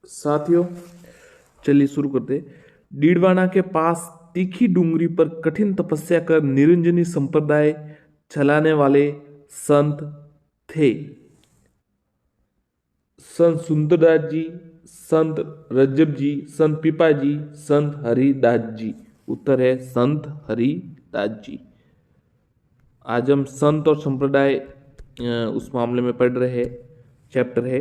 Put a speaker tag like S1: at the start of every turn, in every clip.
S1: साथियों, चलिए शुरू करते। डीडवाना के पास तीखी डूंगरी पर कठिन तपस्या कर निरंजनी संप्रदाय चलाने वाले संत थे। संत सुंदरदास जी, संत रज्जब जी, संत पीपा जी, संत हरिदास जी। उत्तर है संत हरिदास जी। आज हम संत और संप्रदाय उस मामले में पढ़ रहे हैं। चैप्टर है,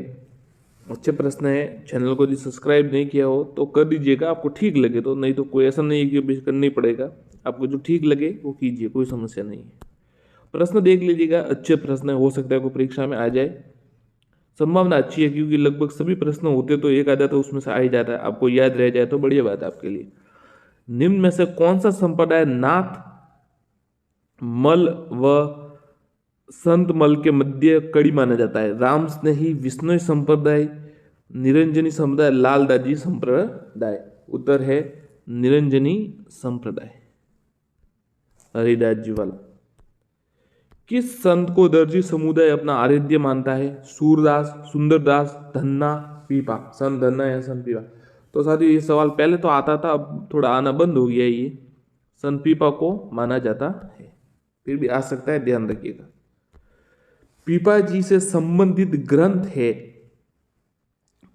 S1: अच्छे प्रश्न है। चैनल को यदि सब्सक्राइब नहीं किया हो तो कर दीजिएगा, आपको ठीक लगे तो, नहीं तो कोई ऐसा नहीं है कि करना ही पड़ेगा। आपको जो ठीक लगे वो कीजिए, कोई समस्या नहीं है। प्रश्न देख लीजिएगा, अच्छे प्रश्न हो सकता है कोई परीक्षा में आ जाए। संभावना अच्छी है क्योंकि लगभग सभी प्रश्न होते तो एक आधा तो उसमें से आ ही जाता है। आपको याद रह जाए तो बढ़िया बात है आपके लिए। निम्न में से कौन सा संप्रदाय नाथ मल व संत मल के मध्य कड़ी माना जाता है? राम स्नेही विष्णु संप्रदाय, निरंजनी संप्रदाय, लालदाजी संप्रदाय। उत्तर है निरंजनी संप्रदाय, हरिदास जी वाला। किस संत को दर्जी समुदाय अपना आराध्य मानता है? सूरदास, सुंदरदास, धन्ना, पीपा। संत धन्ना या संत पीपा। तो साथियों ये सवाल पहले तो आता था, अब थोड़ा आना बंद हो गया है। ये संत पीपा को माना जाता है, फिर भी आ सकता है, ध्यान रखिएगा। पीपा जी से संबंधित ग्रंथ है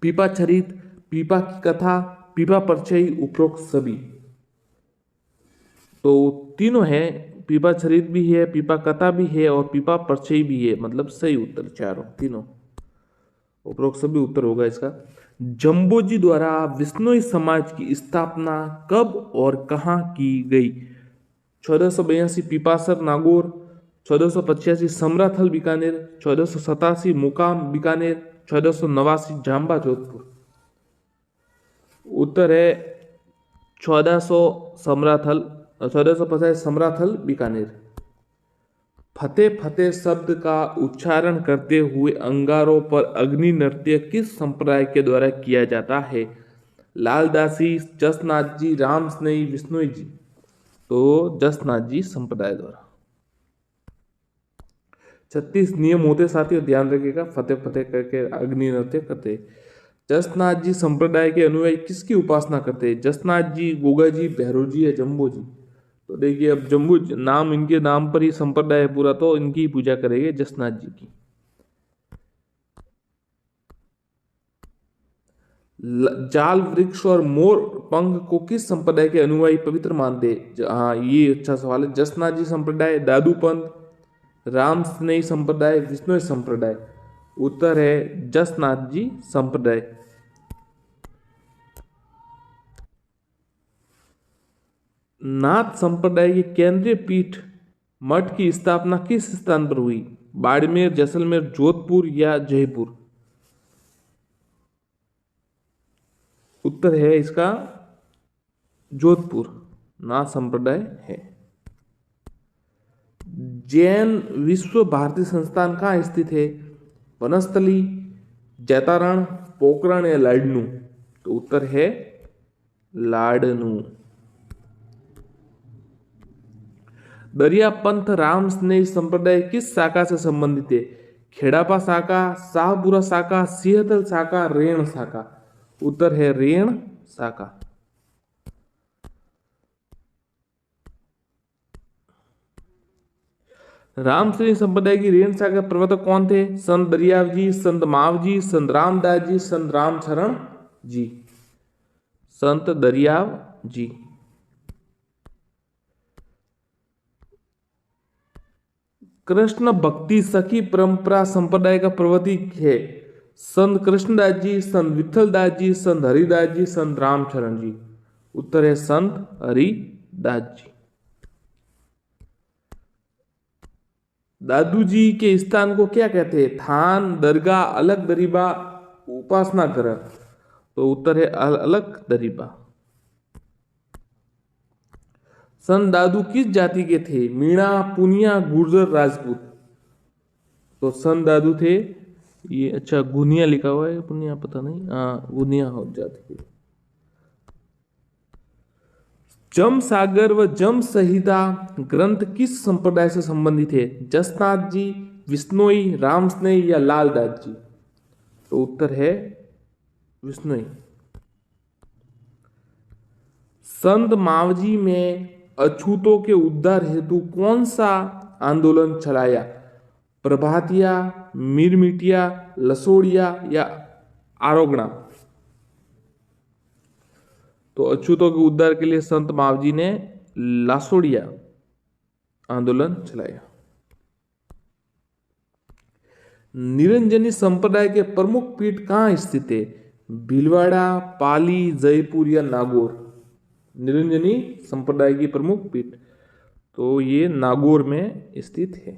S1: पीपा चरित, पीपा की कथा, पीपा परिचय, उपरोक्त सभी। तो तीनों है, पीपा चरित भी है, पीपा कथा भी है और पीपा परिचय भी है। मतलब सही उत्तर चारों तीनों, उपरोक्त सभी उत्तर होगा इसका। जम्बोजी द्वारा विश्नोई समाज की स्थापना कब और कहाँ की गई? 1482 पीपासर नागौर, 1485 समराथल बीकानेर, 1487 मुकाम बीकानेर, 1489 जाम्बा जोधपुर। उत्तर है 1450 समराथल बीकानेर। फतेह फतेह शब्द का उच्चारण करते हुए अंगारों पर अग्नि नृत्य किस संप्रदाय के द्वारा किया जाता है? लालदासी, जसनाथ जी, राम स्नेही, विष्णु जी। तो जसनाथ जी संप्रदाय द्वारा। 36 नियम होते साथियों, ध्यान रखिएगा। फतेह फतेह करके अग्नि नृत्य करते। जसनाथ जी संप्रदाय के अनुयायी किसकी उपासना करते? जसनाथ जी, गोगा जी, भैरव जी या जम्बो जी। तो देखिए अब जम्बू नाम, इनके नाम पर ही संप्रदाय है पूरा, तो इनकी पूजा करेंगे, जसनाथ जी की। जाल वृक्ष और मोर पंख को किस संप्रदाय के अनुयायी पवित्र मानते? हाँ ये अच्छा सवाल है। जसनाथ जी संप्रदाय, दादू पंथ, राम स्नेही संप्रदाय, विष्णु संप्रदाय। उत्तर है जसनाथ जी संप्रदाय। नाथ संप्रदाय की केंद्रीय पीठ मठ की स्थापना किस स्थान पर हुई? बाड़मेर, जैसलमेर, जोधपुर या जयपुर। उत्तर है इसका जोधपुर, नाथ संप्रदाय है। जैन विश्व भारती संस्थान कहाँ स्थित है? वनस्थली, जैतारण, पोखरण या लाडनू। तो उत्तर है लाडनू। दरिया पंथ राम स्नेही संप्रदाय किस शाखा से संबंधित है? खेड़ापा शाखा, शाहपुरा शाखा, सिंहतल शाखा, रेण शाखा। उत्तर है रेण शाखा। राम स्नेही संप्रदाय की रेण शाखा प्रवर्तक कौन थे? संत दरियाव जी, संत माव जी, संत रामदास जी, संत रामचरण जी। संत दरियाव जी। कृष्ण भक्ति सखी परंपरा संप्रदाय का प्रवर्तक है? संत कृष्णदास जी, संत विठलदास जी, संत हरिदास जी, संत रामचरण जी। उत्तर है संत हरिदास जी। दादू जी के स्थान को क्या कहते हैं? थान, दरगाह, अलग दरीबा, उपासना ग्रह। तो उत्तर है अलग दरीबा। संत दादू किस जाति के थे? मीणा, पुनिया, गुर्जर, राजपूत। तो संत दादू थे ये, अच्छा गुनिया लिखा हुआ है, पुनिया पता नहीं, हाँ गुनिया हो जाती है। जम सागर व जम संहिता ग्रंथ किस संप्रदाय से संबंधित है? जसनाथ जी, विष्णोई, राम स्नेही या लालदास जी। तो उत्तर है विश्नोई। संत मावजी में अछूतों के उद्धार हेतु कौन सा आंदोलन चलाया? प्रभातिया, मिरमिटिया, लसोड़िया या आरोगणा? तो अछूतों के उद्धार के लिए संत मावजी ने लासोड़िया आंदोलन चलाया। निरंजनी संप्रदाय के प्रमुख पीठ कहाँ स्थित है? भीलवाड़ा, पाली, जयपुर या नागौर? निरंजनी संप्रदाय की प्रमुख पीठ तो ये नागौर में स्थित है।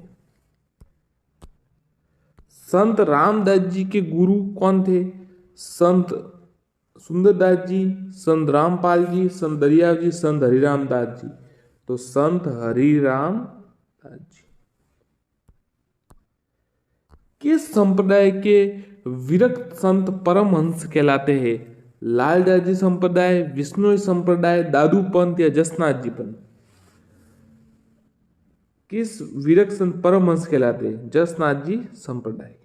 S1: संत रामदास जी के गुरु कौन थे? संत सुंदरदास जी, संत रामपाल जी, संत दरियाव जी, संत हरिराम दास जी? तो संत हरिराम दास जी। किस संप्रदाय के विरक्त संत परमहंस कहलाते हैं? लालदास जी संप्रदाय, विष्णोई संप्रदाय, दादू पंथ या जसनाथ जी पंथ? किस विरक्त संत परमहंस कहलाते हैं? जसनाथ जी संप्रदाय।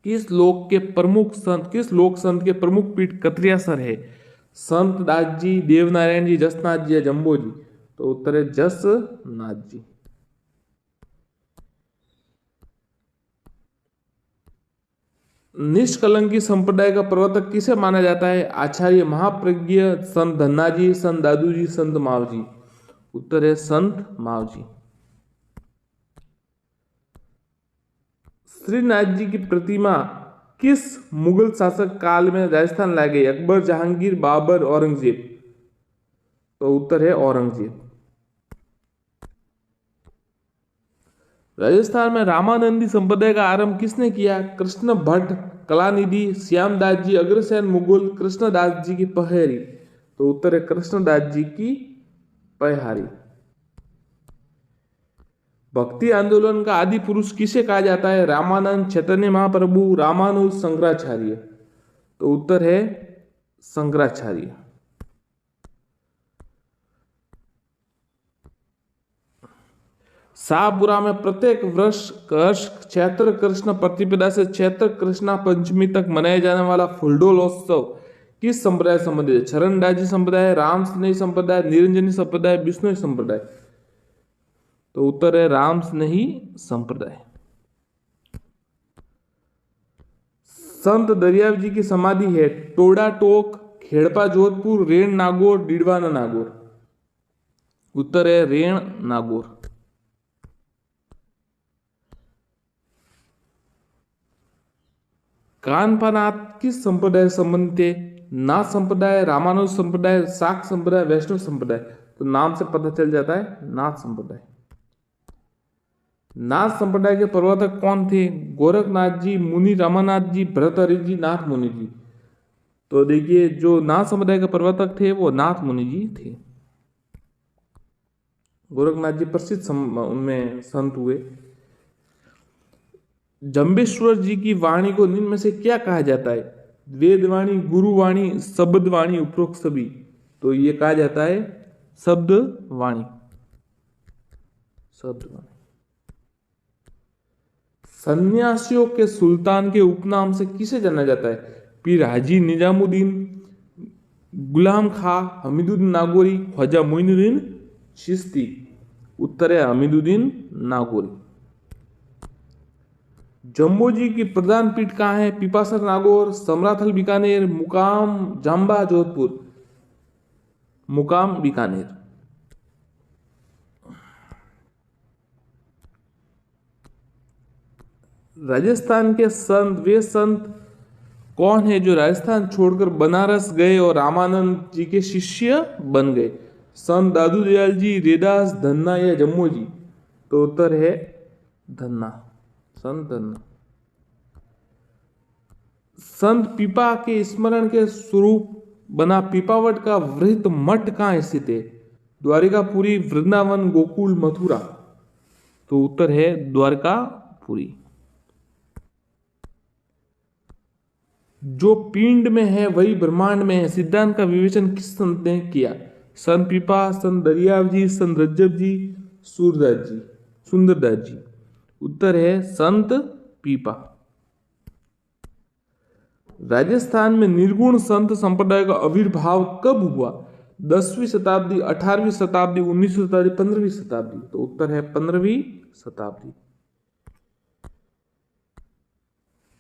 S1: किस लोक संत के प्रमुख पीठ कतरियासर है? संत दास जी, देवनारायण जी, जसनाथ जी या जम्बो जी? तो उत्तर है जसनाथ जी। निष्कलंकी संप्रदाय का प्रवर्तक किसे माना जाता है? आचार्य महाप्रज्ञ, संत धन्ना जी, संत दादू जी, संत मावजी? उत्तर है संत मावजी। श्रीनाथ जी की प्रतिमा किस मुगल शासक काल में राजस्थान लाई गई? अकबर, जहांगीर, बाबर, औरंगजेब? तो उत्तर है औरंगजेब। राजस्थान में रामानंदी संप्रदाय का आरंभ किसने किया? कृष्ण भट्ट, कलानिधि, श्यामदास जी, अग्रसेन मुगल, कृष्णदास जी की पहेरी? तो उत्तर है कृष्णदास जी की पहारी। भक्ति आंदोलन का आदि पुरुष किसे कहा जाता है? रामानंद, चैतन्य महाप्रभु, रामानुज, शंकराचार्य? तो उत्तर है शंकराचार्य। शाहपुरा में प्रत्येक वर्ष चैत्र कृष्ण प्रतिपदा से चैत्र कृष्णा पंचमी तक मनाया जाने वाला फूलडोलोत्सव किस संप्रदाय से संबंधित है? चरणदास संप्रदाय, राम स्नेही संप्रदाय, निरंजनी संप्रदाय, विष्णु संप्रदाय? तो उत्तर है राम स्नेही संप्रदाय। संत दरियाव जी की समाधि है टोडा टोक, खेड़पा जोधपुर, रेण नागौर, डीडवाना नागौर? उत्तर है रेण नागौर। कानपानाथ किस संप्रदाय से संबंधित है? नाथ संप्रदाय, रामानुज संप्रदाय, शाक्त संप्रदाय, वैष्णव संप्रदाय? तो नाम से पता चल जाता है नाथ संप्रदाय। नाथ संप्रदाय के प्रवर्तक कौन थे? गोरखनाथ जी, मुनि रामानाथ जी, भरतहरि जी, नाथ मुनि जी? तो देखिए जो नाथ संप्रदाय के प्रवर्तक थे वो नाथ मुनि जी थे। गोरखनाथ जी प्रसिद्ध उनमें संत हुए। जम्बेश्वर जी की वाणी को निम्न में से क्या कहा जाता है? वेदवाणी, गुरुवाणी, शब्दवाणी, उपरोक्त सभी? तो ये कहा जाता है शब्दवाणी। शब्दवाणी। सन्यासियों के सुल्तान के उपनाम से किसे जाना जाता है? पीर हाजी निजामुद्दीन, गुलाम खां, हमीदुद्दीन नागौरी, ख्वाजा मोइनुद्दीन चिश्ती? उत्तर है हमीदुद्दीन नागौरी। जम्बो जी की प्रधान पीठ कहाँ है? पिपासर नागौर, समराथल बीकानेर, मुकाम जाम्बा जोधपुर? मुकाम बीकानेर। राजस्थान के वे संत कौन है जो राजस्थान छोड़कर बनारस गए और रामानंद जी के शिष्य बन गए? संत दादू दयाल जी, रेदास, धन्ना या जम्मो जी? तो उत्तर है धन्ना, संत धन्ना। संत पीपा के स्मरण के स्वरूप बना पीपावट का वृहत मठ कहाँ स्थित है? द्वारिकापुरी, वृंदावन, गोकुल, मथुरा? तो उत्तर है द्वारकापुरी। जो पिंड में है वही ब्रह्मांड में है सिद्धांत का विवेचन किस संत ने किया? संत पीपा, संत दरियाव जी, संत रज्जब जी, सुंदरदास जी? उत्तर है संत पीपा। राजस्थान में निर्गुण संत संप्रदाय का आविर्भाव कब हुआ? 10वीं शताब्दी, 18वीं शताब्दी, 19वीं शताब्दी, 15वीं शताब्दी। तो उत्तर है 15वीं शताब्दी।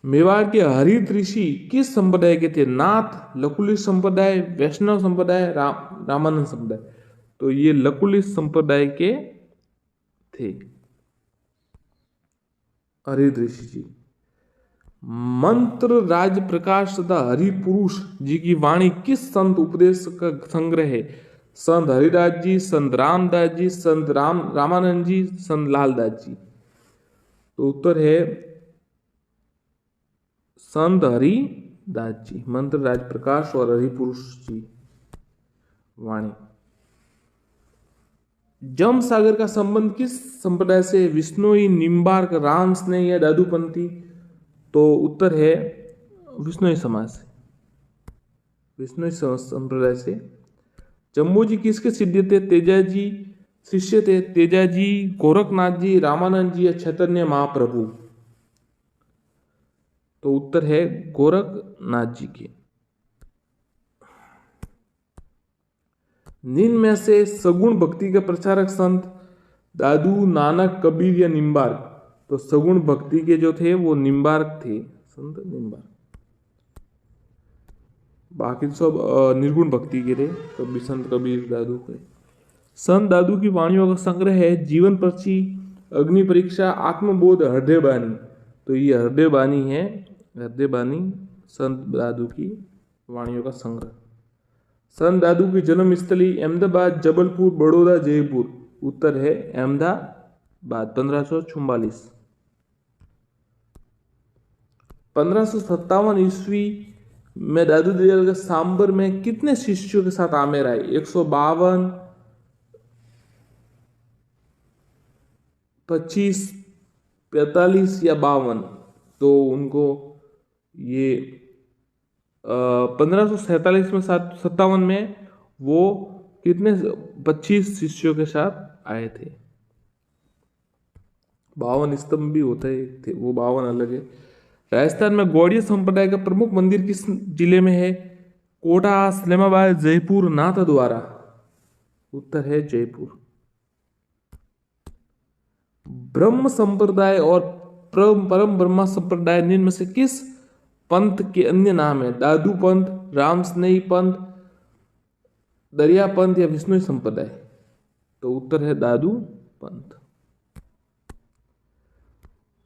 S1: मेवाड़ के हरित ऋषि किस संप्रदाय के थे? नाथ, लकुलिश संप्रदाय, वैष्णव संप्रदाय, रामानंद संप्रदाय। तो ये लकुलिश संप्रदाय के थे हरित ऋषि जी। मंत्र राज प्रकाश तथा हरिपुरुष जी की वाणी किस संत उपदेश का संग्रह है? संत हरिदास जी, संत रामदास जी, संत रामानंद जी, संत लालदास जी। तो उत्तर है संत हरिदास जी। मंत्र राज प्रकाश और हरिपुरुष जी वाणी। जम सागर का संबंध किस संप्रदाय से? विष्णोई, निम्बार्क, राम स्नेह या दादूपंथी। तो उत्तर है विष्णोई समाज से, विष्णोई संप्रदाय से। जम्बू जी किसके शिष्य थे? शिष्य थे तेजा जी, गोरखनाथ जी, रामानंद जी या चैतन्य महाप्रभु। तो उत्तर है गोरखनाथ जी के। निम्न में से सगुण भक्ति के प्रचारक संत दादू, नानक, कबीर या निम्बार्क। तो सगुण भक्ति के जो थे वो निम्बार्क थे, संत निम्बार्क। बाकी सब निर्गुण भक्ति के थे, कबीर, संत कबीर, दादू के। संत दादू की वाणियों का संग्रह है जीवन पर्ची, अग्नि परीक्षा, आत्मबोध, हृदय बानी। तो ये हृदय बानी है, हृदय बानी संत दादू की वाणियों का संग्रह। संत दादू की जन्म स्थली अहमदाबाद, जबलपुर, बड़ौदा, जयपुर। उत्तर है अहमदाबाद। 1544। 1557 ईस्वी में दादू दयाल के सांबर में कितने शिष्यों के साथ आमेर आए? 152, 25, 45 या 52। तो उनको ये 1547 में 57 में वो कितने 25 शिष्यों के साथ आए थे। 52 स्तंभ भी होते थे, वो 52 अलग है। राजस्थान में गौड़िया संप्रदाय का प्रमुख मंदिर किस जिले में है? कोटा, इस्लामाबाद, जयपुर, नाथद्वारा। उत्तर है जयपुर। ब्रह्म संप्रदाय और परम ब्रह्मा संप्रदाय निम्न में से किस पंथ के अन्य नाम है? दादू पंथ, राम स्नेही पंथ, दरिया पंथ या विष्णु संप्रदाय। तो उत्तर है दादू पंथ।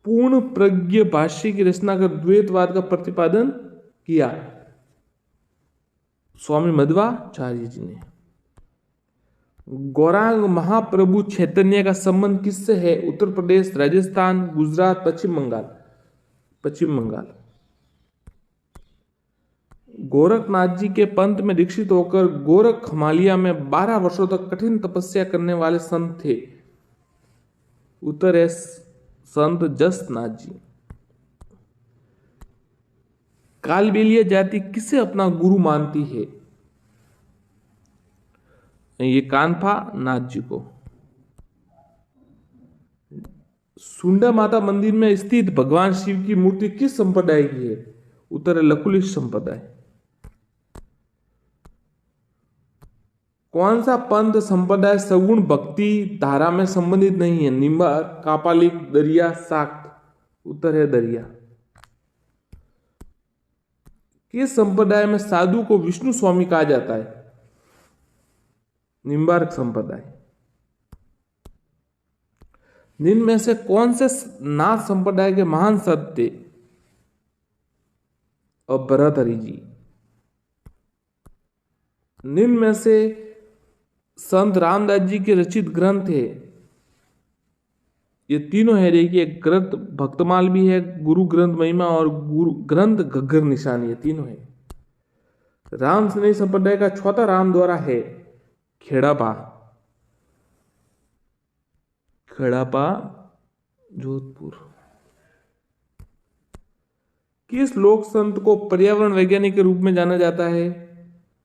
S1: पूर्ण प्रज्ञ भाष्य की रचना कर द्वैतवाद का प्रतिपादन किया स्वामी मध्वाचार्य जी ने। गौरांग महाप्रभु चैतन्य का संबंध किससे है? उत्तर प्रदेश, राजस्थान, गुजरात, पश्चिम बंगाल। पश्चिम बंगाल। गोरखनाथ जी के पंथ में दीक्षित होकर गोरख खमालिया में 12 वर्षों तक कठिन तपस्या करने वाले संत थे। उत्तर है संत जसनाथ जी। कालबेलिया जाति किसे अपना गुरु मानती है? ये कानफा नाथ जी को। सुंडा माता मंदिर में स्थित भगवान शिव की मूर्ति किस संप्रदाय की है? उत्तर है लकुलिश संप्रदाय। कौन सा पंथ संप्रदाय सगुण भक्ति धारा में संबंधित नहीं है? निम्बार, कापालिक, दरिया, शाक्त। उत्तर है दरिया। किस संप्रदाय में साधु को विष्णु स्वामी कहा जाता है? निम्बार्क संप्रदाय। निम्न में से कौन से नाथ संप्रदाय के महान संत थे? और भरतहरि जी। निम्न में से संत रामदास जी के रचित ग्रंथ है, ये तीनों है। देखिए, ग्रंथ भक्तमाल भी है, गुरु ग्रंथ महिमा और गुरु ग्रंथ घग्गर निशान, ये तीनों है। राम स्नेही संप्रदाय का चौथा राम द्वारा है खेड़ापा। खेड़ापा जोधपुर। किस लोक संत को पर्यावरण वैज्ञानिक के रूप में जाना जाता है?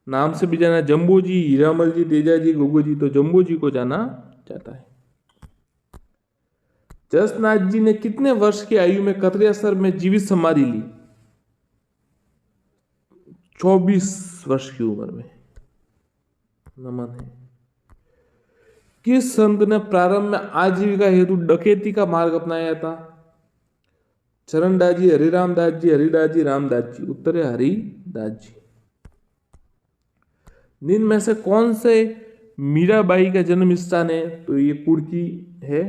S1: नाम से भी जाना, जम्बू जी, हीरामल जी, तेजा जी, गोगो जी। तो जम्बू जी को जाना जाता है। जसनाथ जी ने कितने वर्ष की आयु में कतरियासर में जीवित समाधि ली? 24 वर्ष की उम्र में। नमन है। किस संत ने प्रारंभ में आजीविका हेतु डकैती का मार्ग अपनाया था? चरणदास जी, हरिरामदास जी, हरिदास जी, रामदास जी। उत्तर है हरिदास जी। निम्न में से कौन से मीराबाई का जन्म स्थान है? तो ये कुर्की है।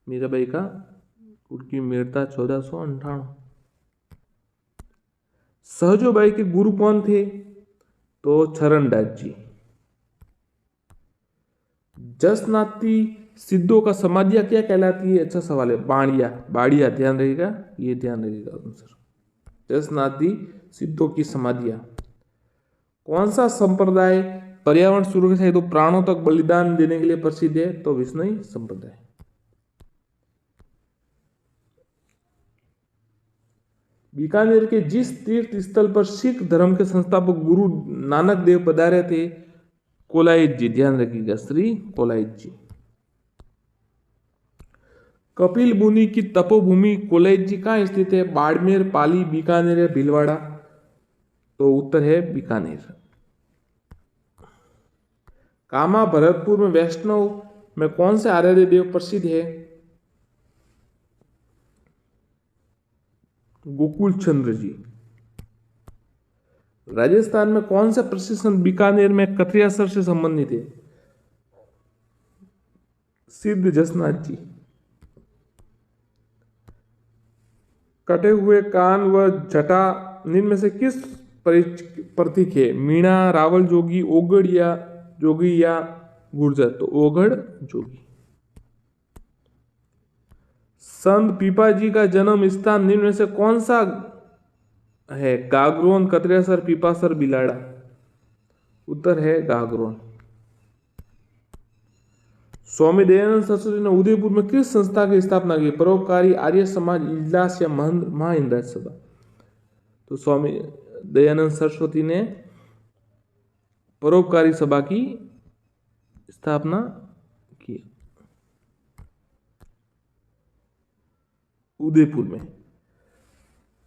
S1: मीराबाई का कुर्की मेड़ता 1498। सहजोबाई के गुरु कौन थे? तो चरणदास जी। जसनाती सिद्धों का समाधियां क्या कहलाती है? अच्छा सवाल है। बाड़िया, बाड़िया ध्यान रहेगा, ये ध्यान रहेगा आंसर। जसनाती सिद्धों की समाधियां। कौन सा संप्रदाय पर्यावरण सुरक्षा हेतु प्राणों तक बलिदान देने के लिए प्रसिद्ध है? तो विष्णुई संप्रदाय। बीकानेर के जिस तीर्थ स्थल पर सिख धर्म के संस्थापक गुरु नानक देव पधारे थे? कोलायत जी, ध्यान रखिएगा, श्री कोलायत जी। कपिल मुनि की तपोभूमि कोलायत जी कहाँ स्थित है? बाड़मेर, पाली, बीकानेर या भीलवाड़ा? तो उत्तर है बीकानेर। कामा भरतपुर में वैष्णव में कौन से आराध्य देव प्रसिद्ध है? गोकुल चंद्र जी। राजस्थान में कौन सा प्रसिद्ध संत बीकानेर में कथरियासर से संबंधित है? सिद्ध जसनाथ जी। कटे हुए कान व जटा निम्न में से किस प्रतीक है? मीणा, रावल जोगी, ओगड़ या जोगी या गुर्जर? तो ओगड़ जोगी। संत पीपाजी का जन्म स्थान निम्न में से कौन सा है? गागरोन, कतरियासर, पीपासर, बिलाड़ा? उत्तर है गागरोन। स्वामी दयानंद सरस्वती ने उदयपुर में किस संस्था की स्थापना की? परोपकारी, आर्य समाज, इजलास या महाइंद्राज सभा? तो स्वामी दयानंद सरस्वती ने परोपकारी सभा की स्थापना की उदयपुर में।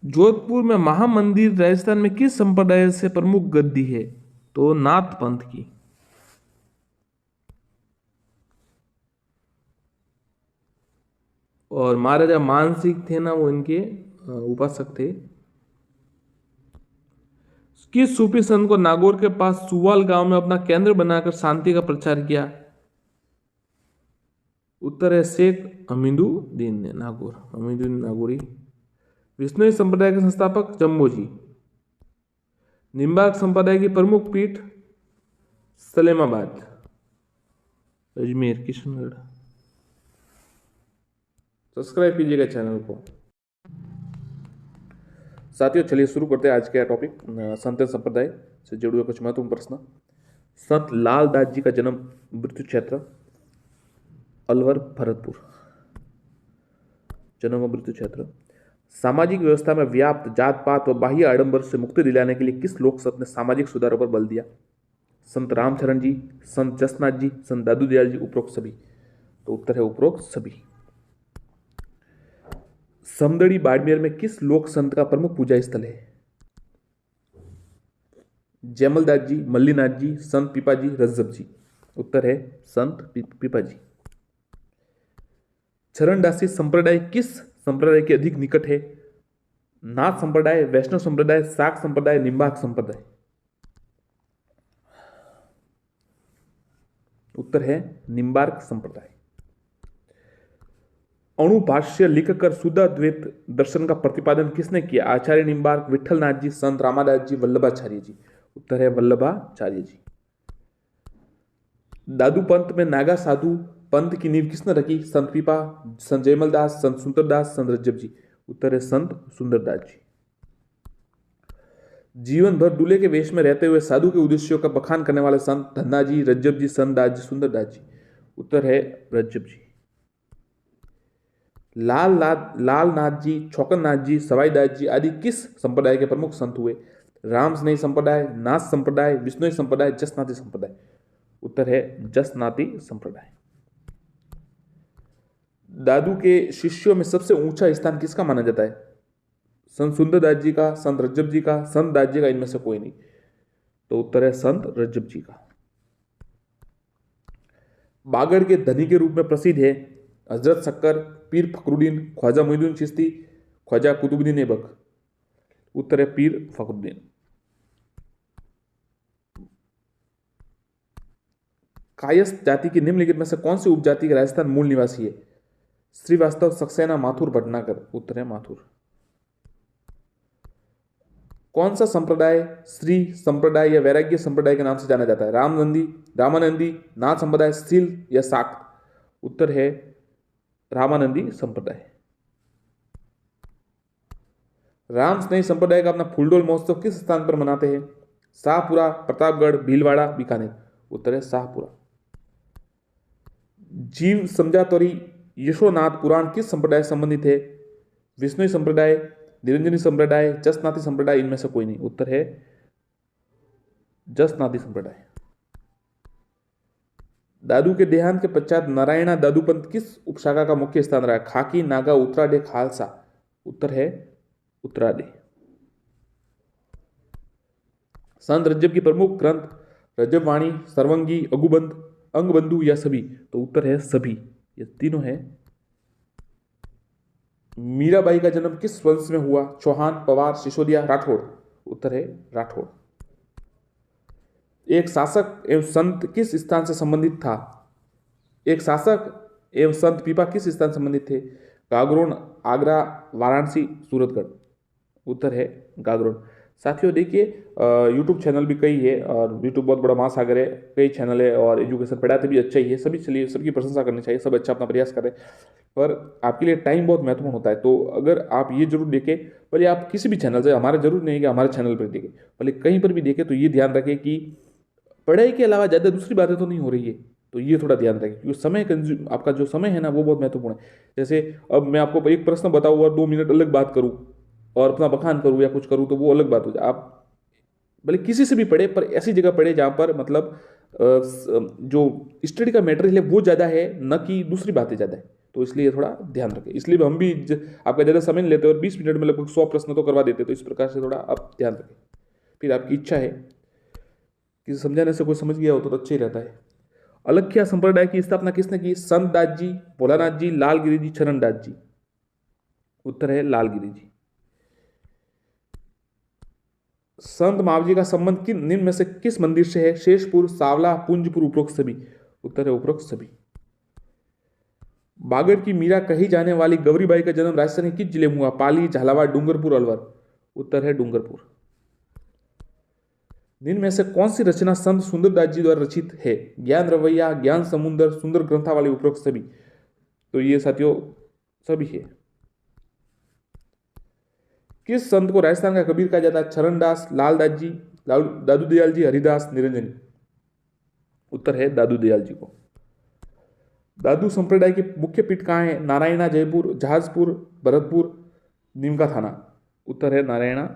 S1: जोधपुर में महामंदिर राजस्थान में किस संप्रदाय से प्रमुख गद्दी है? तो नाथ पंथ की। और महाराजा मानसिंह थे ना, वो इनके उपासक थे। किस सूफी संत को नागौर के पास सुवाल गांव में अपना केंद्र बनाकर शांति का प्रचार किया? उत्तर है शेख हमीदुद्दीन ने। नागौर, हमीदुद्दीन नागौरी। विष्णुई संप्रदाय के संस्थापक जम्बो जी। निम्बार्क संप्रदाय की प्रमुख पीठ सलेमाबाद, अजमेर, किशनगढ़। सब्सक्राइब कीजिएगा चैनल को। साथियों चलिए शुरू करते हैं आज का टॉपिक। संत संप्रदाय से जुड़े हुए कुछ महत्वपूर्ण प्रश्न। संत लालदास जी का जन्म मृत्यु क्षेत्र अलवर, भरतपुर। जन्म व मृत्यु क्षेत्र। सामाजिक व्यवस्था में व्याप्त जात पात व बाह्य आडंबर से मुक्ति दिलाने के लिए किस लोक संत ने सामाजिक सुधारों पर बल दिया? संत रामचरण जी, संत जसनाथ जी, संत दादू दयाल जी, उपरोक्त सभी? तो उत्तर है उपरोक्त सभी। समदड़ी बाड़मेर में किस लोक संत का प्रमुख पूजा स्थल है? जयमलदास जी, मल्लीनाथ जी, संत पीपाजी, रज्जब जी? उत्तर है संत पीपाजी। चरणदासी संप्रदाय किस संप्रदाय के अधिक निकट है? नाथ संप्रदाय, वैष्णव संप्रदाय, शाक्त संप्रदाय, निम्बार्क संप्रदाय? उत्तर है निम्बार्क संप्रदाय। अणुभाष्य लिखकर शुद्धाद्वैत दर्शन का प्रतिपादन किसने किया? आचार्य निम्बार्क, विठलनाथ जी, संत रामादास जी, वल्लभाचार्य जी? उत्तर है वल्लभाचार्य जी। दादू पंथ में नागा साधु पंथ की नींव किसने रखी? संत पीपा, संत जयमलदास, संत सुंदरदास, संत रज्जब जी? उत्तर है संत सुंदरदास जी। जीवन भर दूल्हे के वेश में रहते हुए साधु के उद्देश्यों का बखान करने वाले संत धन्ना जी, रज्जब जी, संत दास जी, सुंदरदास जी? उत्तर है रज्जब जी। लालनाथ जी, छौकननाथ जी, सवाईदास जी आदि किस संप्रदाय के प्रमुख संत हुए? रामस्नेही संप्रदाय, नाथ संप्रदाय, विष्णुई संप्रदाय, जसनाती संप्रदाय? उत्तर है जसनाती संप्रदाय। दादू के शिष्यों में सबसे ऊंचा स्थान किसका माना जाता है? संत सुंदरदास जी का, संत रज्जब जी का, संत दास जी का, इनमें से कोई नहीं। तो उत्तर है संत रज्जब जी का। बागड़ के धनी के रूप में प्रसिद्ध है हजरत शक्कर, पीर फखरुद्दीन, ख्वाजा मोइनुद्दीन चिश्ती, ख्वाजा कुतुबुद्दीन ऐबक। उत्तर है पीर फखरुद्दीन। कायस्थ जाति की निम्नलिखित में से कौन सी उपजाति के राजस्थान मूल निवासी है? श्रीवास्तव, सक्सेना, माथुर, भटनागर। उत्तर है माथुर। कौन सा संप्रदाय श्री संप्रदाय या वैराग्य संप्रदाय के नाम से जाना जाता है? रामानंदी, नाथ संप्रदाय, सील या शाक्त। उत्तर है रामानंदी संप्रदाय। राम स्नेही संप्रदाय का अपना फूलडोल महोत्सव किस स्थान पर मनाते हैं? शाहपुरा, प्रतापगढ़, भीलवाड़ा, बीकानेर। उत्तर है शाहपुरा। जीव समझातोरी यशोनाथ पुराण किस संप्रदाय से संबंधित है? विष्णु संप्रदाय, निरंजनी संप्रदाय, जसनाथी संप्रदाय, इनमें से कोई नहीं। उत्तर है जसनाथी संप्रदाय। दादू के देहांत के पश्चात नारायणा दादूपंथ किस उपशाखा का मुख्य स्थान रहा? खाकी, नागा, उत्तराडे, खालसा। उत्तर है उत्तराडे। संत रज्जब की प्रमुख ग्रंथ रज्जब वाणी, सर्वंगी, अगुबंध, अंगबंधु या सभी। तो उत्तर है सभी, ये तीनों है। मीराबाई का जन्म किस वंश में हुआ? चौहान, पवार, सिसोदिया, राठौड़। उत्तर है राठौड़। एक शासक एवं संत किस स्थान से संबंधित था? एक शासक एवं संत पीपा किस स्थान से संबंधित थे? गागरोन, आगरा, वाराणसी, सूरतगढ़। उत्तर है गागरोन। साथियों देखिए, यूट्यूब चैनल भी कई है और यूट्यूब बहुत बड़ा महासागर है, कई चैनल है और एजुकेशन पढ़ाते भी अच्छा ही है। सभी चलिए सबकी प्रशंसा करनी चाहिए, सब अच्छा अपना प्रयास करें, पर आपके लिए टाइम बहुत महत्वपूर्ण होता है। तो अगर आप ये जरूर देखें, भले आप किसी भी चैनल से, हमारा जरूर नहीं है कि हमारे चैनल पर देखें, भले कहीं पर भी देखें, तो ये ध्यान रखें कि पढ़ाई के अलावा ज़्यादा दूसरी बातें तो नहीं हो रही है। तो ये थोड़ा ध्यान रखें, क्योंकि समय कंज्यूम, आपका जो समय है ना वो बहुत महत्वपूर्ण है। जैसे अब मैं आपको एक प्रश्न बताऊँ और 2 मिनट अलग बात करूँ और अपना बखान करूँ या कुछ करूँ, तो वो अलग बात हो जाए। आप भले किसी से भी पढ़े, पर ऐसी जगह पढ़े जहाँ पर मतलब जो स्टडी का मटेरियल है वो ज़्यादा है, न कि दूसरी बातें ज़्यादा है। तो इसलिए थोड़ा ध्यान रखें। इसलिए हम भी आपका ज़्यादा समय नहीं लेते और 20 मिनट में लगभग 100 प्रश्न तो करवा देते। तो इस प्रकार से थोड़ा आप ध्यान रखें। फिर आपकी इच्छा है कि समझाने से कोई समझ गया हो तो अच्छा ही रहता है। अलख्या संप्रदाय की स्थापना किसने की? संत दास जी, भोलानाथ जी, लालगिरी जी, चरणदास जी। उत्तर है लालगिरी जी। संत मावजी का संबंध किन निम्न में से किस मंदिर से है? शेषपुर, सावला, पुंजपुर, उपरोक्त सभी। उत्तर है उपरोक्त सभी। बागड़ की मीरा कही जाने वाली गौरीबाई का जन्म राजस्थान के किस जिले में हुआ? पाली, झालावाड़, डूंगरपुर, अलवर। उत्तर है डूंगरपुर। निम्न में से कौन सी रचना संत सुंदरदास जी द्वारा रचित है? ज्ञान रवैया, ज्ञान समुद्र, सुंदर ग्रंथावली, उपरोक्त सभी। तो ये साथियों सभी है। किस संत को राजस्थान का कबीर कहा जाता है? चरणदास, लालदास जी, दादू दयाल जी, हरिदास, निरंजनी। उत्तर है दादू दयाल जी को। दादू संप्रदाय की मुख्य पीठ कहाँ है? नारायणा, जयपुर, जहाजपुर, भरतपुर, नीमका थाना। उत्तर है नारायणा।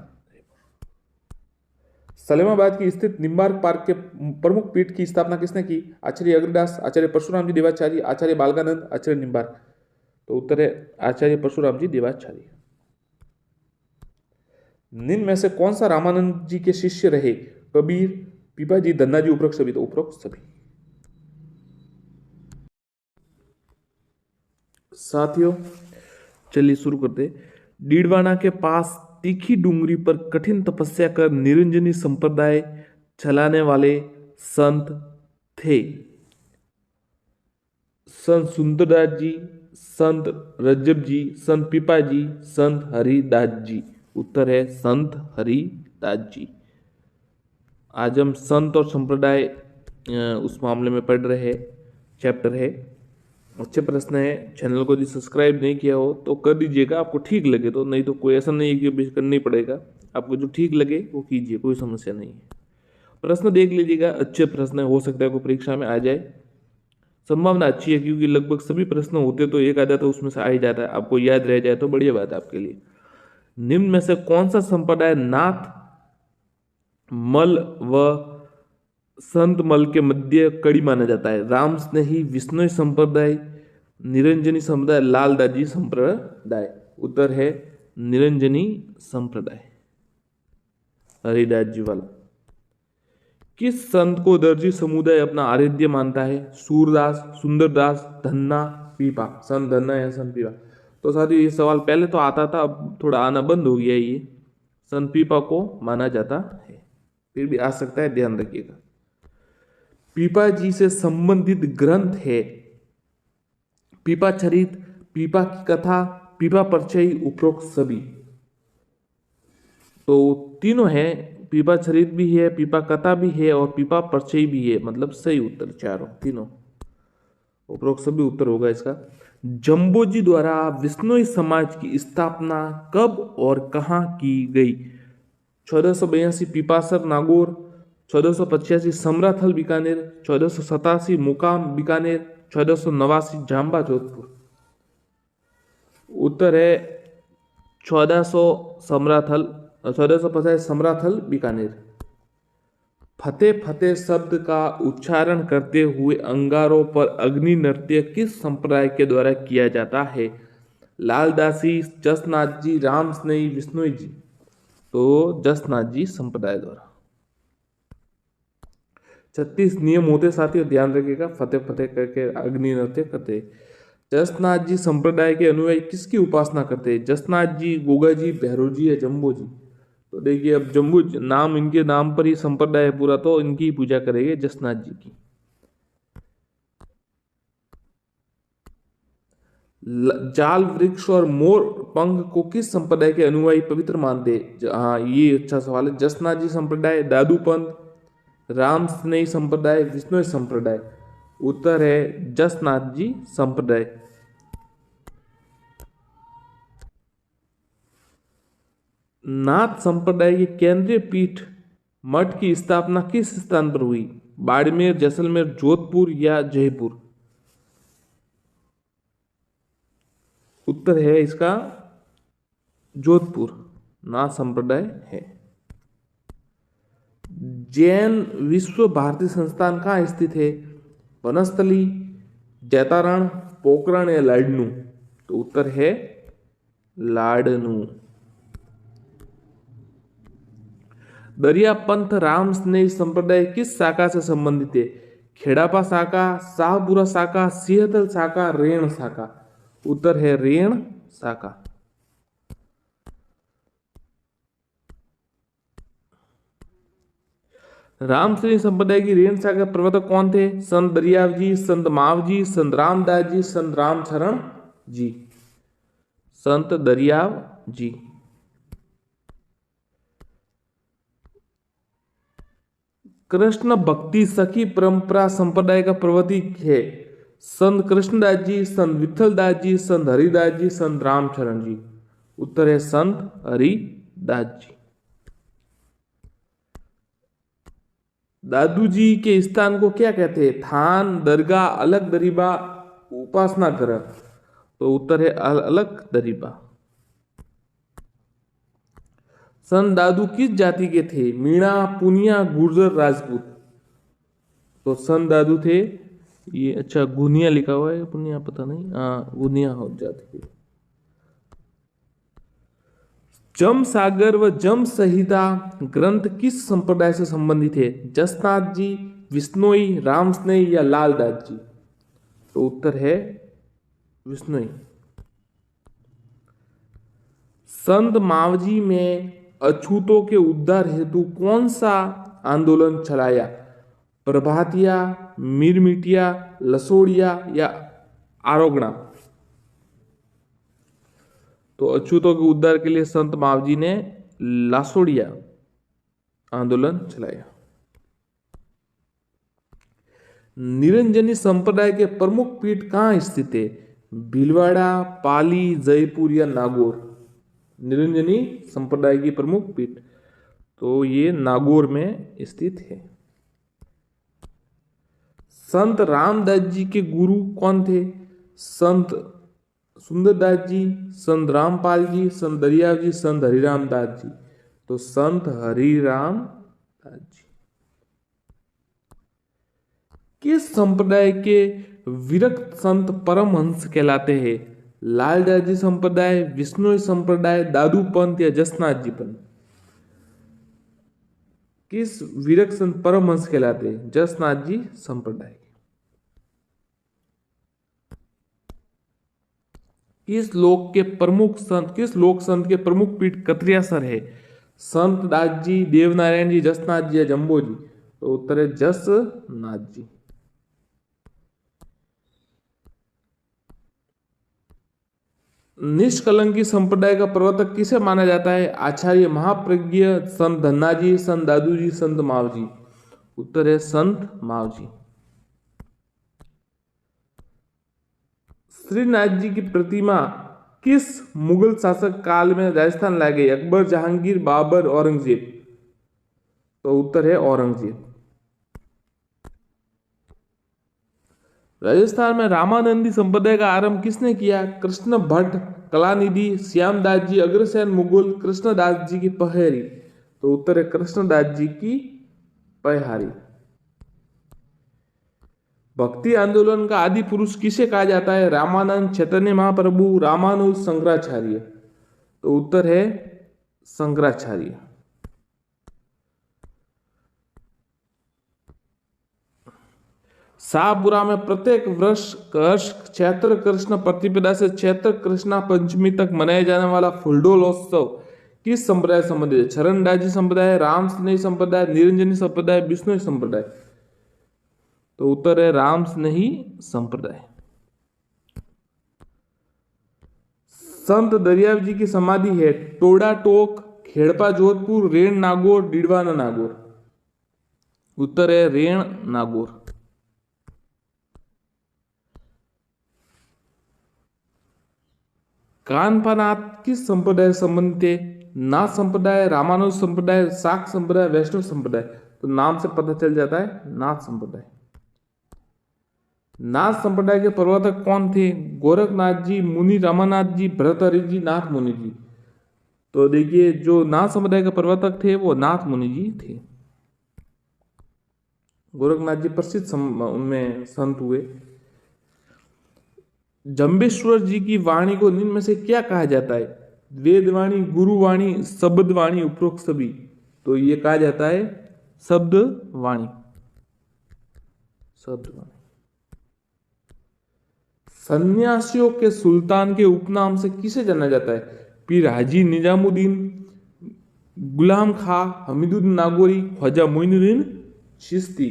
S1: सलेमाबाद की स्थित निम्बार्क पार्क के प्रमुख पीठ की स्थापना किसने की? आचार्य अग्रदास, आचार्य परशुराम जी देवाचार्य, आचार्य बालकानंद, आचार्य निम्बार्क। तो उत्तर है आचार्य परशुराम जी देवाचार्य। निम्न में से कौन सा रामानंद जी के शिष्य रहे? कबीर, पीपा जी, धन्ना जी, उपरोक्त सभी। तो उपरोक्त सभी। साथियों चलिए शुरू करते। डीडवाना के पास तीखी डूंगरी पर कठिन तपस्या कर निरंजनी संप्रदाय चलाने वाले संत थे? संत सुंदरदास जी, संत रज्जब जी, संत पीपा जी, संत हरिदास जी। उत्तर है संत हरिदास जी। आज हम संत और संप्रदाय उस मामले में पढ़ रहे हैं, चैप्टर है। अच्छे प्रश्न है। चैनल को यदि सब्सक्राइब नहीं किया हो तो कर दीजिएगा, आपको ठीक लगे तो, नहीं तो कोई ऐसा नहीं है कि करना ही पड़ेगा। आपको जो ठीक लगे वो कीजिए, कोई समस्या नहीं है। प्रश्न देख लीजिएगा, अच्छे प्रश्न हो सकता है कोई परीक्षा में आ जाए, संभावना अच्छी है, क्योंकि लगभग सभी प्रश्न होते तो एक आधा तो उसमें से आ ही जाता है। आपको याद रह जाए तो बढ़िया बात है आपके लिए। निम्न में से कौन सा संप्रदाय नाथ मल व संत मल के मध्य कड़ी माना जाता है? राम स्नेही, विष्णु संप्रदाय, निरंजनी संप्रदाय, लालदास जी संप्रदाय। उत्तर है निरंजनी संप्रदाय, हरिदास जी वाला। किस संत को दर्जी समुदाय अपना आराध्य मानता है? सूरदास, सुंदरदास, धन्ना, पीपा। संत धन्ना या संत पीपा। तो साथियों ये सवाल पहले तो आता था, अब थोड़ा आना बंद हो गया। ये संत पीपा को माना जाता है, फिर भी आ सकता है, ध्यान रखिएगा। पीपा जी से संबंधित ग्रंथ है पीपा चरित, पीपा की कथा, पीपा परिचय, उपरोक्त सभी। तो तीनों है, पीपा चरित भी है, पीपा कथा भी है और पीपा परिचय भी है, मतलब सही उत्तर चारों तीनों, उपरोक्त सभी उत्तर होगा इसका। जम्बोजी द्वारा विश्नोई समाज की स्थापना कब और कहाँ की गई? 1482 पीपासर नागौर, 1485 समराथल बीकानेर, 1487 मुकाम बीकानेर, 1489 जाम्बा जोधपुर। उत्तर है 1450 समराथल बीकानेर। फतेह फतेह शब्द का उच्चारण करते हुए अंगारों पर अग्नि नृत्य किस संप्रदाय के द्वारा किया जाता है? लालदासी, जसनाथ जी, राम स्नेही, विष्णोई जी। तो जसनाथ जी संप्रदाय द्वारा। 36 नियम होते साथियों, ध्यान रखिएगा, फतेह फतेह करके अग्नि नृत्य करते। जसनाथ जी संप्रदाय के अनुयायी किसकी उपासना करते हैं? जसनाथ जी, गोगा जी, भैरव जी या जम्बो जी। तो देखिए अब जम्बू नाम, इनके नाम पर ही संप्रदाय है पूरा, तो इनकी ही पूजा करेंगे, जसनाथ जी की। जाल वृक्ष और मोर पंख को किस संप्रदाय के अनुयायी पवित्र मानते? हाँ ये अच्छा सवाल है। जसनाथ जी संप्रदाय, दादू पंथ, राम स्नेही संप्रदाय, विष्णु संप्रदाय। उत्तर है जसनाथ जी संप्रदाय। नाथ संप्रदाय की केंद्रीय पीठ मठ की स्थापना किस स्थान पर हुई? बाड़मेर, जैसलमेर, जोधपुर या जयपुर। उत्तर है इसका जोधपुर, नाथ संप्रदाय है। जैन विश्व भारती संस्थान कहाँ स्थित है? वनस्थली, जैतारण, पोखरण या लाडनू। तो उत्तर है लाडनू। दरिया पंथ राम स्नेही संप्रदाय किस शाखा से संबंधित है? खेड़ापा शाखा, शाहपुरा शाखा, सिंहदल शाखा, रेण शाखा। उत्तर है रेण शाखा। राम स्नेही संप्रदाय की रेण शाखा प्रवर्तक कौन थे? संत दरियाव जी, संत माव जी, संत रामदास जी, संत रामचरण जी। संत दरियाव जी। कृष्ण भक्ति सखी परंपरा संप्रदाय का प्रवर्तक है? संत कृष्णदास जी, संत विठलदास जी, संत हरिदास जी, संत रामचरण जी। उत्तर है संत हरिदास जी। दादू जी के स्थान को क्या कहते हैं? थान, दरगाह, अलग दरीबा, उपासना ग्रह। तो उत्तर है अलग दरीबा। संत दादू किस जाति के थे? मीणा, पुनिया, गुर्जर, राजपूत। तो संत दादू थे ये, अच्छा गुनिया लिखा हुआ है, पुनिया पता नहीं, हाँ गुनिया हो जाती है। जम सागर व जम संहिता ग्रंथ किस संप्रदाय से संबंधित है? जसनाथ जी, विष्णोई, राम स्नेही या लालदास जी। तो उत्तर है विष्णोई। संत मावजी में अछूतों के उद्धार हेतु कौन सा आंदोलन चलाया? प्रभातिया, मिरमिटिया, लसोड़िया या आरोगणा। तो अछूतों के उद्धार के लिए संत मावजी ने लासोड़िया आंदोलन चलाया। निरंजनी संप्रदाय के प्रमुख पीठ कहाँ स्थित है? भीलवाड़ा, पाली, जयपुर या नागौर। निरंजनी संप्रदाय की प्रमुख पीठ तो ये नागौर में स्थित है। संत रामदास जी के गुरु कौन थे? संत सुंदरदास जी, संत रामपाल जी, संत दरियाव जी, संत हरिराम दास जी। तो संत हरिराम दास जी। किस संप्रदाय के विरक्त संत परमहंस कहलाते हैं? लालदास जी संप्रदाय, विष्णोई संप्रदाय, दादू पंथ या जसनाथ जी पंथ। किस वीरक संत परमहंस कहलाते हैं? जसनाथ जी संप्रदाय। किस लोक संत के प्रमुख पीठ कतरियासर है? संत दास जी, देवनारायण जी, जसनाथ जी या जम्बो जी? तो उत्तर है जसनाथ जी। निष्कलंकी संप्रदाय का प्रवर्तक किसे माना जाता है? आचार्य महाप्रज्ञ, संत धन्ना जी, संत दादू जी, संत मावजी? उत्तर है संत मावजी। श्रीनाथ जी की प्रतिमा किस मुगल शासक काल में राजस्थान लाई गई? अकबर, जहांगीर, बाबर, औरंगजेब? तो उत्तर है औरंगजेब। राजस्थान में रामानंदी संप्रदाय का आरंभ किसने किया? कृष्ण भट्ट, कलानिधि, श्यामदास जी, अग्रसेन मुगल, कृष्णदास जी की पहेरी? तो उत्तर है कृष्णदास जी की पहारी। भक्ति आंदोलन का आदि पुरुष किसे कहा जाता है? रामानंद, चैतन्य महाप्रभु, रामानुज, शंकराचार्य? तो उत्तर है शंकराचार्य। शाहपुरा में प्रत्येक वर्ष चैत्र कृष्ण प्रतिपदा से चैत्र कृष्णा पंचमी तक मनाया जाने वाला फूलडोलोत्सव किस संप्रदाय संबंधित है? चरणदास जी संप्रदाय, राम स्नेही संप्रदाय, निरंजनी संप्रदाय, विष्णु संप्रदाय? तो उत्तर है राम स्नेही संप्रदाय। संत दरियाव जी की समाधि है टोडा टोक, खेड़पा जोधपुर, रेण नागौर, डीडवाना नागौर? उत्तर है रेण नागौर। कानपानाथ किस संप्रदाय संबंधित है? नाथ संप्रदाय, रामानुज संप्रदाय, शाक्त संप्रदाय, वैष्णव संप्रदाय? तो नाम से पता चल जाता है नाथ संप्रदाय। नाथ संप्रदाय के प्रवर्तक कौन थे? गोरखनाथ जी, मुनि रामानाथ जी, भरतहरि जी, नाथ मुनि जी? तो देखिए जो नाथ संप्रदाय के प्रवर्तक थे वो नाथ मुनि जी थे। गोरखनाथ जी प्रसिद्ध उनमें संत हुए। जम्बेश्वर जी की वाणी को निम्न में से क्या कहा जाता है? वेदवाणी, गुरुवाणी, शब्दवाणी, उपरोक्त सभी? तो ये कहा जाता है शब्दवाणी। शब्दवाणी। सन्यासियों के सुल्तान के उपनाम से किसे जाना जाता है? पीर हाजी निजामुद्दीन, गुलाम खां, हमीदुद्दीन नागौरी, ख्वाजा मोइनुद्दीन चिश्ती?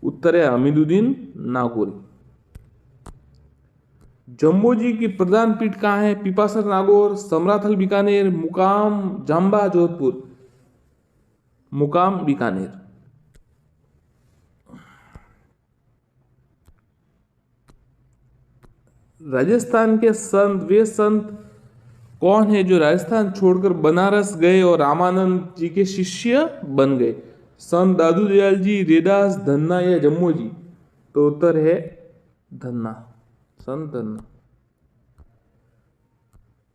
S1: उत्तर है हमीदुद्दीन नागौरी। जम्बो जी की प्रधान पीठ कहाँ है? पिपासर नागौर, समराथल बीकानेर, मुकाम जाम्बा जोधपुर? मुकाम बीकानेर। राजस्थान के वे संत कौन है जो राजस्थान छोड़कर बनारस गए और रामानंद जी के शिष्य बन गए? संत दादू दयाल जी, रेदास, धन्ना या जम्मो जी? तो उत्तर है धन्ना, संत धन्ना।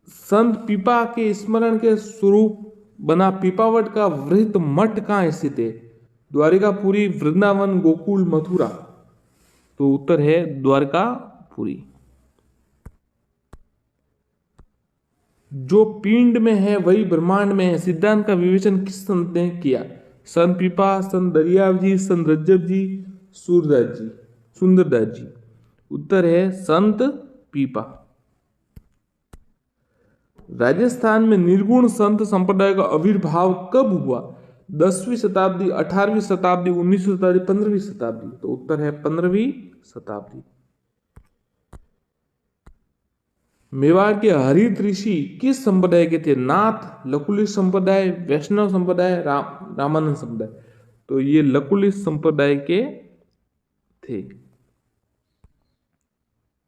S1: संत पीपा के स्मरण के स्वरूप बना पीपावट का वृहत मठ कहाँ स्थित है? द्वारिकापुरी, वृंदावन, गोकुल, मथुरा? तो उत्तर है द्वारकापुरी। जो पिंड में है वही ब्रह्मांड में है सिद्धांत का विवेचन किस संत ने किया? संत पीपा, संत दरियाव जी, संत रज्जब जी, सुंदरदास जी? उत्तर है संत पीपा। राजस्थान में निर्गुण संत संप्रदाय का आविर्भाव कब हुआ? 10वीं शताब्दी, 18वीं शताब्दी, 19वीं शताब्दी, 15वीं शताब्दी? तो उत्तर है 15वीं शताब्दी। मेवाड़ के हरित ऋषि किस संप्रदाय के थे? नाथ, लकुलिश संप्रदाय, वैष्णव संप्रदाय, रामानंद संप्रदाय? तो ये लकुलिश संप्रदाय के थे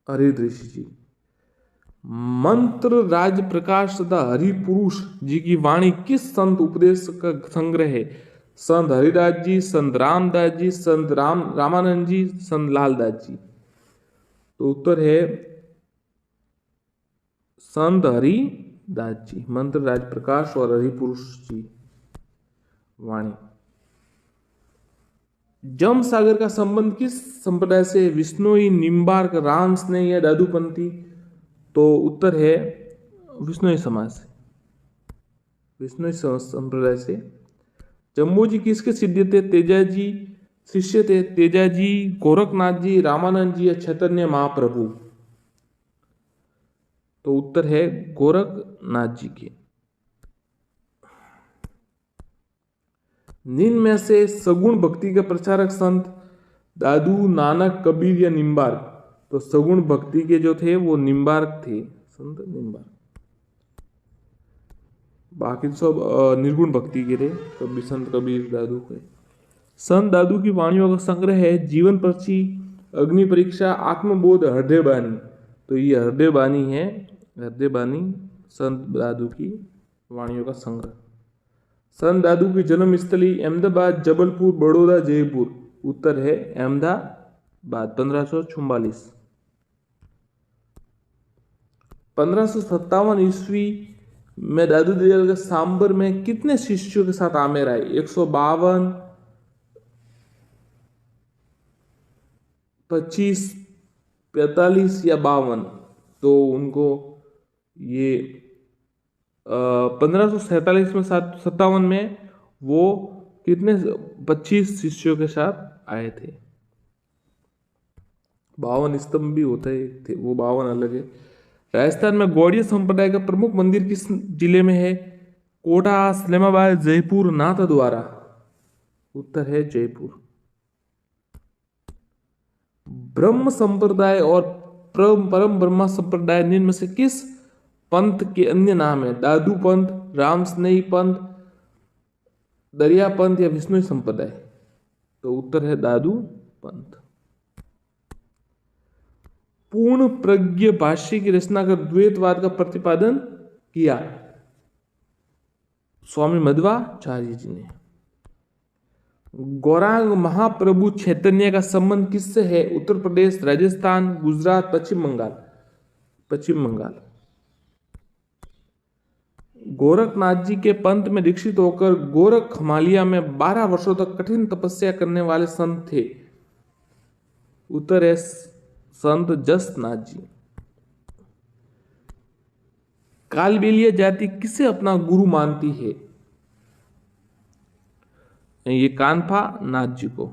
S1: हरित ऋषि जी। मंत्र राज प्रकाश तथा हरिपुरुष जी की वाणी किस संत उपदेश का संग्रह है? संत हरिदास जी, संत रामदास जी, संत रामानंद जी, संत लालदास जी? तो उत्तर है संत हरिदास जी। मंत्र राज प्रकाश और हरिपुरुष जी वाणी। जम सागर का संबंध किस संप्रदाय से? विष्णोई, निम्बार्क, राम स्नेही या दादूपंथी? तो उत्तर है विष्णुई समाज से, विष्णुई संप्रदाय से। जम्बूजी किसके शिष्य थे? तेजाजी शिष्य थे। तेजाजी, गोरखनाथ जी, रामानंद जी या चैतन्य महाप्रभु? तो उत्तर है गोरखनाथ जी के। निम्न में से सगुण भक्ति के प्रचारक संत दादू, नानक, कबीर या निम्बार्क? तो सगुण भक्ति के जो थे वो निम्बार्क थे, संत निम्बार्क। बाकी सब निर्गुण भक्ति के थे, कबीर, संत कबीर, दादू के। संत दादू की वाणियों का संग्रह है जीवन पर्ची, अग्नि परीक्षा, आत्मबोध, हृदय बानी। तो ये हृदय बानी है, हृदय बानी संत दादू की वाणियों का संग्रह। संत दादू की जन्म स्थली अहमदाबाद, जबलपुर, बड़ौदा, जयपुर? उत्तर है अहमदाबाद, 1544। 1557 ईस्वी में दादू दयाल के सांबर में कितने शिष्यों के साथ आमेर आए? 152, 25, 45 या 52? तो उनको ये 1547 में 57 में वो कितने 25 शिष्यों के साथ आए थे। 52 स्तंभ भी होता है थे, वो 52 अलग है। राजस्थान में गौड़िया संप्रदाय का प्रमुख मंदिर किस जिले में है? कोटा, इस्लामाबाद, जयपुर, नाथद्वारा? उत्तर है जयपुर। ब्रह्म संप्रदाय और परम ब्रह्मा संप्रदाय निम्न में से किस पंथ के अन्य नाम है? दादू पंथ, रामस्नेही पंथ, दरिया पंथ या विष्णु संप्रदाय? तो उत्तर है दादू पंथ। पूर्ण प्रज्ञ भाष्य की रचना कर द्वैतवाद का प्रतिपादन किया? स्वामी मध्वाचार्य जी ने। गौरांग महाप्रभु चैतन्य का संबंध किससे है? उत्तर प्रदेश, राजस्थान, गुजरात, पश्चिम बंगाल? पश्चिम बंगाल। गोरखनाथ जी के पंथ में दीक्षित होकर गोरख खमालिया में 12 वर्षों तक कठिन तपस्या करने वाले संत थे? उत्तर है संत जसनाथ जी। कालबेलिया जाति किसे अपना गुरु मानती है? ये कानफा नाथ जी को।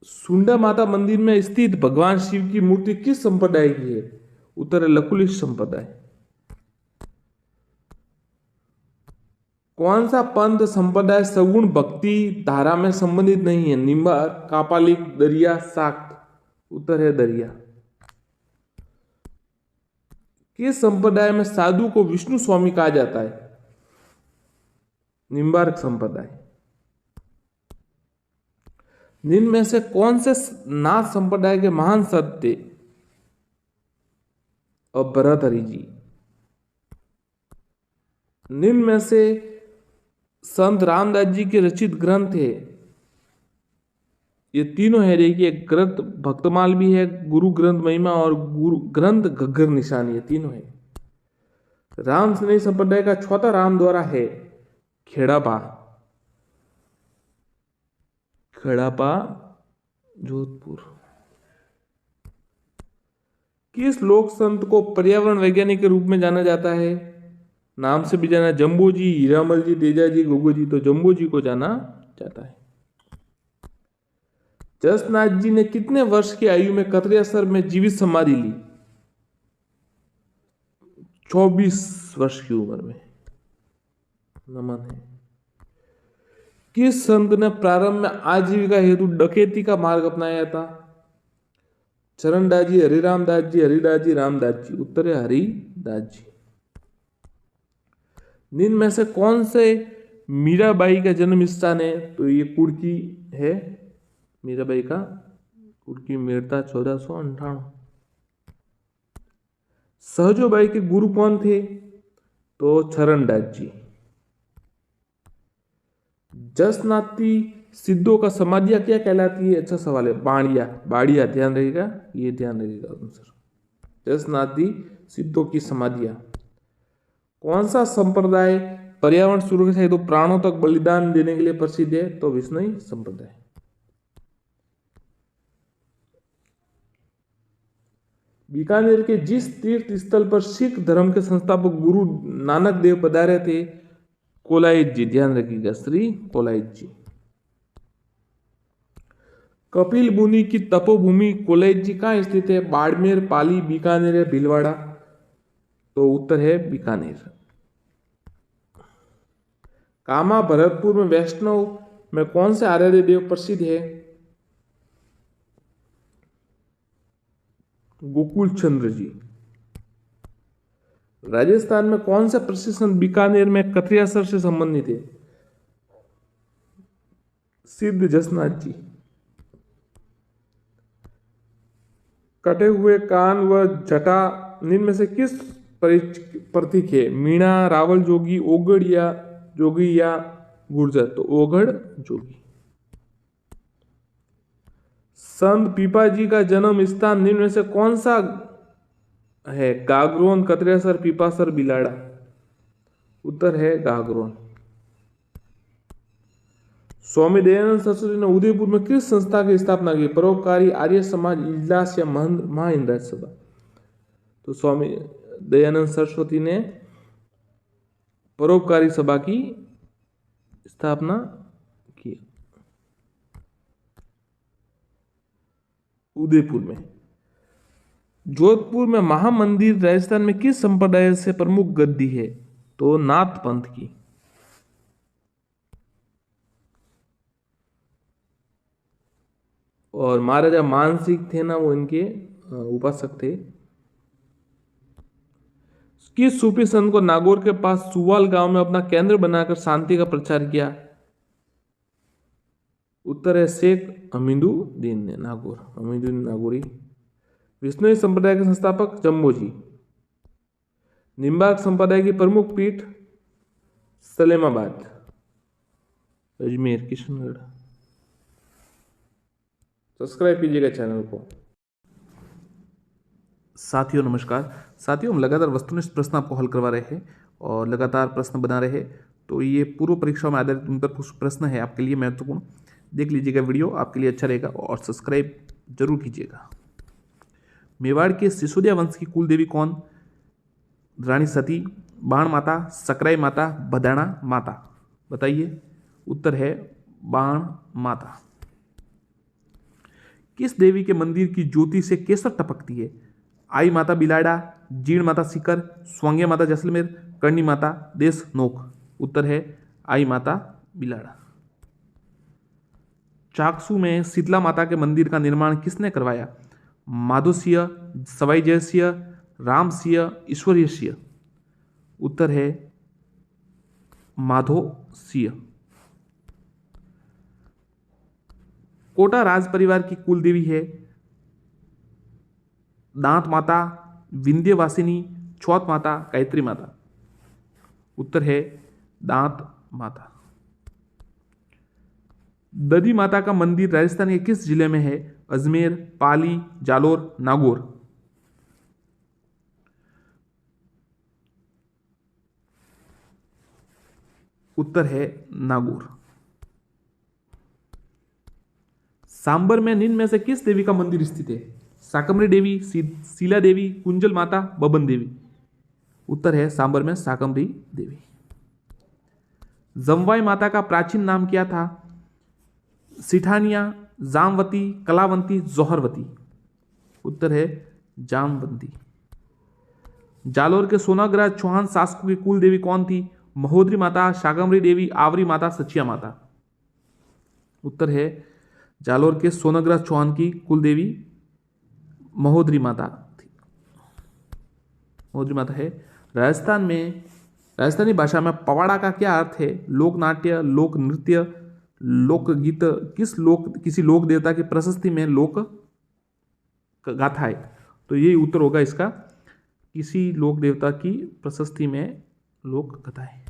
S1: सुंडा माता मंदिर में स्थित भगवान शिव की मूर्ति किस संप्रदाय की है? उत्तर है लकुलिश संप्रदाय। कौन सा पंथ संप्रदाय सगुण भक्ति धारा में संबंधित नहीं है? निम्बार, कापालिक, दरिया, शाक्त? उत्तर है दरिया। किस संप्रदाय में साधु को विष्णु स्वामी कहा जाता है? निम्बार्क संप्रदाय। निम्न में से कौन से नाथ संप्रदाय के महान संत थे? और भरतहरि जी। निम्न में से संत रामदास जी के रचित ग्रंथ है? ये तीनों है, देखिए, ग्रंथ भक्तमाल भी है, गुरु ग्रंथ महिमा और गुरु ग्रंथ घग्गर निशान, ये तीनों है। रामस्नेही संप्रदाय का चौथा राम द्वारा है खेड़ापा, खेड़ापा जोधपुर। किस लोक संत को पर्यावरण वैज्ञानिक के रूप में जाना जाता है? नाम से भी जाना, जम्बू जी, हीरामल जी, तेजा जी, गोगो जी? तो जम्बू जी को जाना जाता है। जसनाथ जी ने कितने वर्ष की आयु में कतरियासर में जीवित समाधि ली? 24 वर्ष की उम्र में। नमन है। किस संत ने प्रारंभ में आजीविका हेतु डकैती का मार्ग अपनाया था? चरणदास जी, हरिरामदास जी, हरिदास जी, रामदास जी? उत्तर है हरिदास जी। निम्न में से कौन से मीराबाई का जन्म स्थान है? तो ये कुर्की है, मीराबाई का कुर्की, मेरता, 1498। सहजोबाई के गुरु कौन थे? तो चरणदास जी। जसनाथी सिद्धों का समाधियां क्या कहलाती है? अच्छा सवाल है। बाड़िया, बाड़िया, ध्यान रहेगा, ये ध्यान रहेगा आंसर। जसनाथी सिद्धों की समाधियां। कौन सा संप्रदाय पर्यावरण सुरक्षा हेतु प्राणों तक बलिदान देने के लिए प्रसिद्ध है? तो विष्णुई संप्रदाय। बीकानेर के जिस तीर्थ स्थल पर सिख धर्म के संस्थापक गुरु नानक देव पधारे थे, कोलायत जी, ध्यान रखिएगा, श्री कोलायत जी। कपिल मुनि की तपोभूमि कोलायत जी कहाँ स्थित है? बाड़मेर, पाली, बीकानेर या भीलवाड़ा? तो उत्तर है बीकानेर। कामा भरतपुर में वैष्णव में कौन से आराध्य देव प्रसिद्ध है? गोकुल चंद्र जी। राजस्थान में कौन सा प्रसिद्ध संत बीकानेर में कथरियासर से संबंधित है? सिद्ध जसनाथ जी। कटे हुए कान व जटा निम्न में से किस प्रतीक है? मीणा, रावल जोगी, ओगड़ या जोगी या गुर्जर? तो ओगड़ जोगी। संत पीपा जी का जन्म स्थान निम्न में से कौन सा है? गागरोन, कतरियासर, पीपासर, बिलाड़ा? उत्तर है गागरोन। स्वामी दयानंद सरस्वती ने उदयपुर में किस संस्था की स्थापना की? परोपकारी, आर्य समाज, इजलास या महाइंद्राज सभा? तो स्वामी दयानंद सरस्वती ने परोपकारी सभा की स्थापना की उदयपुर में। जोधपुर में महामंदिर राजस्थान में किस संप्रदाय से प्रमुख गद्दी है? तो नाथ पंथ की। और महाराजा मानसिंह थे ना, वो इनके उपासक थे। किस सूफी संत को नागौर के पास सुवाल गांव में अपना केंद्र बनाकर शांति का प्रचार किया? उत्तर है शेख हमीदुद्दीन ने, नागौर, हमीदुद्दीन नागौरी। विष्णु संप्रदाय के संस्थापक जम्बो जी। निम्बार्क संप्रदाय की प्रमुख पीठ सलेमाबाद, अजमेर, किशनगढ़। सब्सक्राइब कीजिएगा चैनल को। साथियों नमस्कार। साथियों, हम लगातार वस्तुनिष्ठ प्रश्न आपको हल करवा रहे हैं और लगातार प्रश्न बना रहे हैं। तो ये पूर्व परीक्षा में आधारित उन पर कुछ प्रश्न है आपके लिए महत्वपूर्ण। देख लीजिएगा वीडियो, आपके लिए अच्छा रहेगा और सब्सक्राइब जरूर कीजिएगा। मेवाड़ के सिसोदिया वंश की कुल देवी कौन? रानी सती, बाण माता, सकराई माता, बदाना माता? बताइए। उत्तर है बाण माता। किस देवी के मंदिर की ज्योति से केसर टपकती है? आई माता बिलाड़ा, जीण माता सीकर, स्वांग्या माता जैसलमेर, कर्णी माता देश नोक? उत्तर है आई माता बिलाड़ा। चाकसू में शीतला माता के मंदिर का निर्माण किसने करवाया? माधोसिंह, सवाई जयसिंह, रामसिंह, ईश्वरीसिंह? उत्तर है माधोसिंह। कोटा राज परिवार की कुल देवी है? दांत माता, विंध्यवासिनी, छौत माता, गायत्री माता? उत्तर है दांत माता। दधी माता का मंदिर राजस्थान के किस जिले में है? अजमेर, पाली, जालोर, नागौर? उत्तर है नागौर। सांबर में निम्न में से किस देवी का मंदिर स्थित है? साकम्बरी देवी, शीला देवी, कुंजल माता, बबन देवी? उत्तर है सांबर में साकम्बरी देवी। जमवाई माता का प्राचीन नाम क्या था? सिठानिया, जामवती, कलावंती, जौहरवती? उत्तर है जामवंती। जालोर के सोनाग्रह चौहान शासकों की कुल देवी कौन थी? महोदरी माता, शाकम्भरी देवी, आवरी माता, सचिया माता? उत्तर है जालोर के सोनाग्रह चौहान की कुल देवी महोदरी माता थी। महोदरी माता है। राजस्थान में राजस्थानी भाषा में पवाड़ा का क्या अर्थ है? लोक नाट्य, लोक नृत्य, लोकगीत? किसी लोक देवता की प्रशस्ति में लोक गाथा है? तो यही उत्तर होगा इसका, किसी लोक देवता की प्रशस्ति में लोक गाथा है।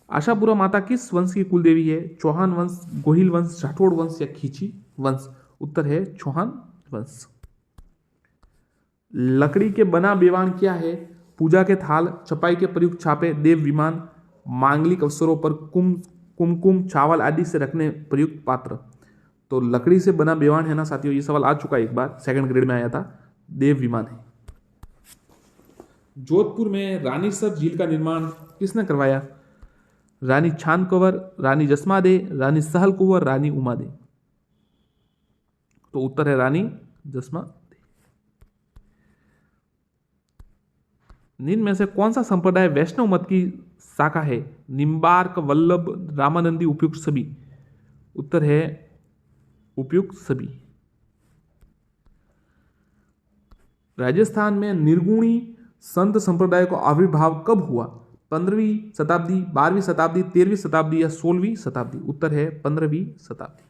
S1: आशापुरा माता किस वंश की कुल देवी है? चौहान वंश, गोहिल वंश, राठौड़ वंश या खींची वंश? उत्तर है चौहान वंश। लकड़ी के बना बेवान क्या है? पूजा के थाल, छपाई के प्रयुक्त छापे, देव विमान, मांगलिक अवसरों पर कुमकुम, चावल आदि से रखने प्रयुक्त पात्र? तो लकड़ी से बना बेवान है ना साथियों, ये सवाल आ चुका है एक बार, सेकंड ग्रेड में आया था। देव विमान है। जोधपुर में रानीसर झील का निर्माण किसने करवाया? रानी छान कंवर, रानी जसमादे, रानी सहल कुंवर, रानी उमादे। तो उत्तर है रानी जसमादे। निम्न में से कौन सा संप्रदाय वैष्णव मत की शाखा है? निम्बार्क, वल्लभ, रामानंदी, उपयुक्त सभी। उत्तर है उपयुक्त सभी। राजस्थान में निर्गुणी संत संप्रदाय का आविर्भाव कब हुआ? 15वीं शताब्दी, 12वीं शताब्दी, 13वीं शताब्दी या 16वीं शताब्दी। उत्तर है 15वीं शताब्दी।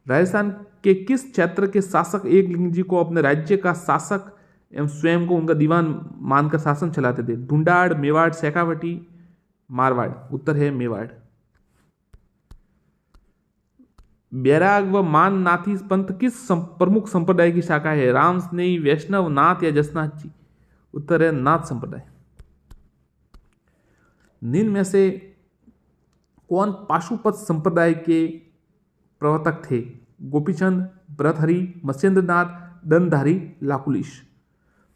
S1: राजस्थान के किस क्षेत्र के शासक एकलिंग जी को अपने राज्य का शासक एवं स्वयं को उनका दीवान मानकर शासन चलाते थे? ढूंढाड़, मेवाड़, शेखावटी, मारवाड़। उत्तर है मेवाड़। बैराग व मान नाथी पंथ किस प्रमुख संप्रदाय की शाखा है? राम, स्नेही, वैष्णव, नाथ या जसनाथ जी। उत्तर है नाथ संप्रदाय। निम्न में से कौन पाशुपत संप्रदाय के प्रवर्तक थे? गोपीचंद, भरतहरि, मत्स्येंद्रनाथ, दंडधारी, लाकुलिश।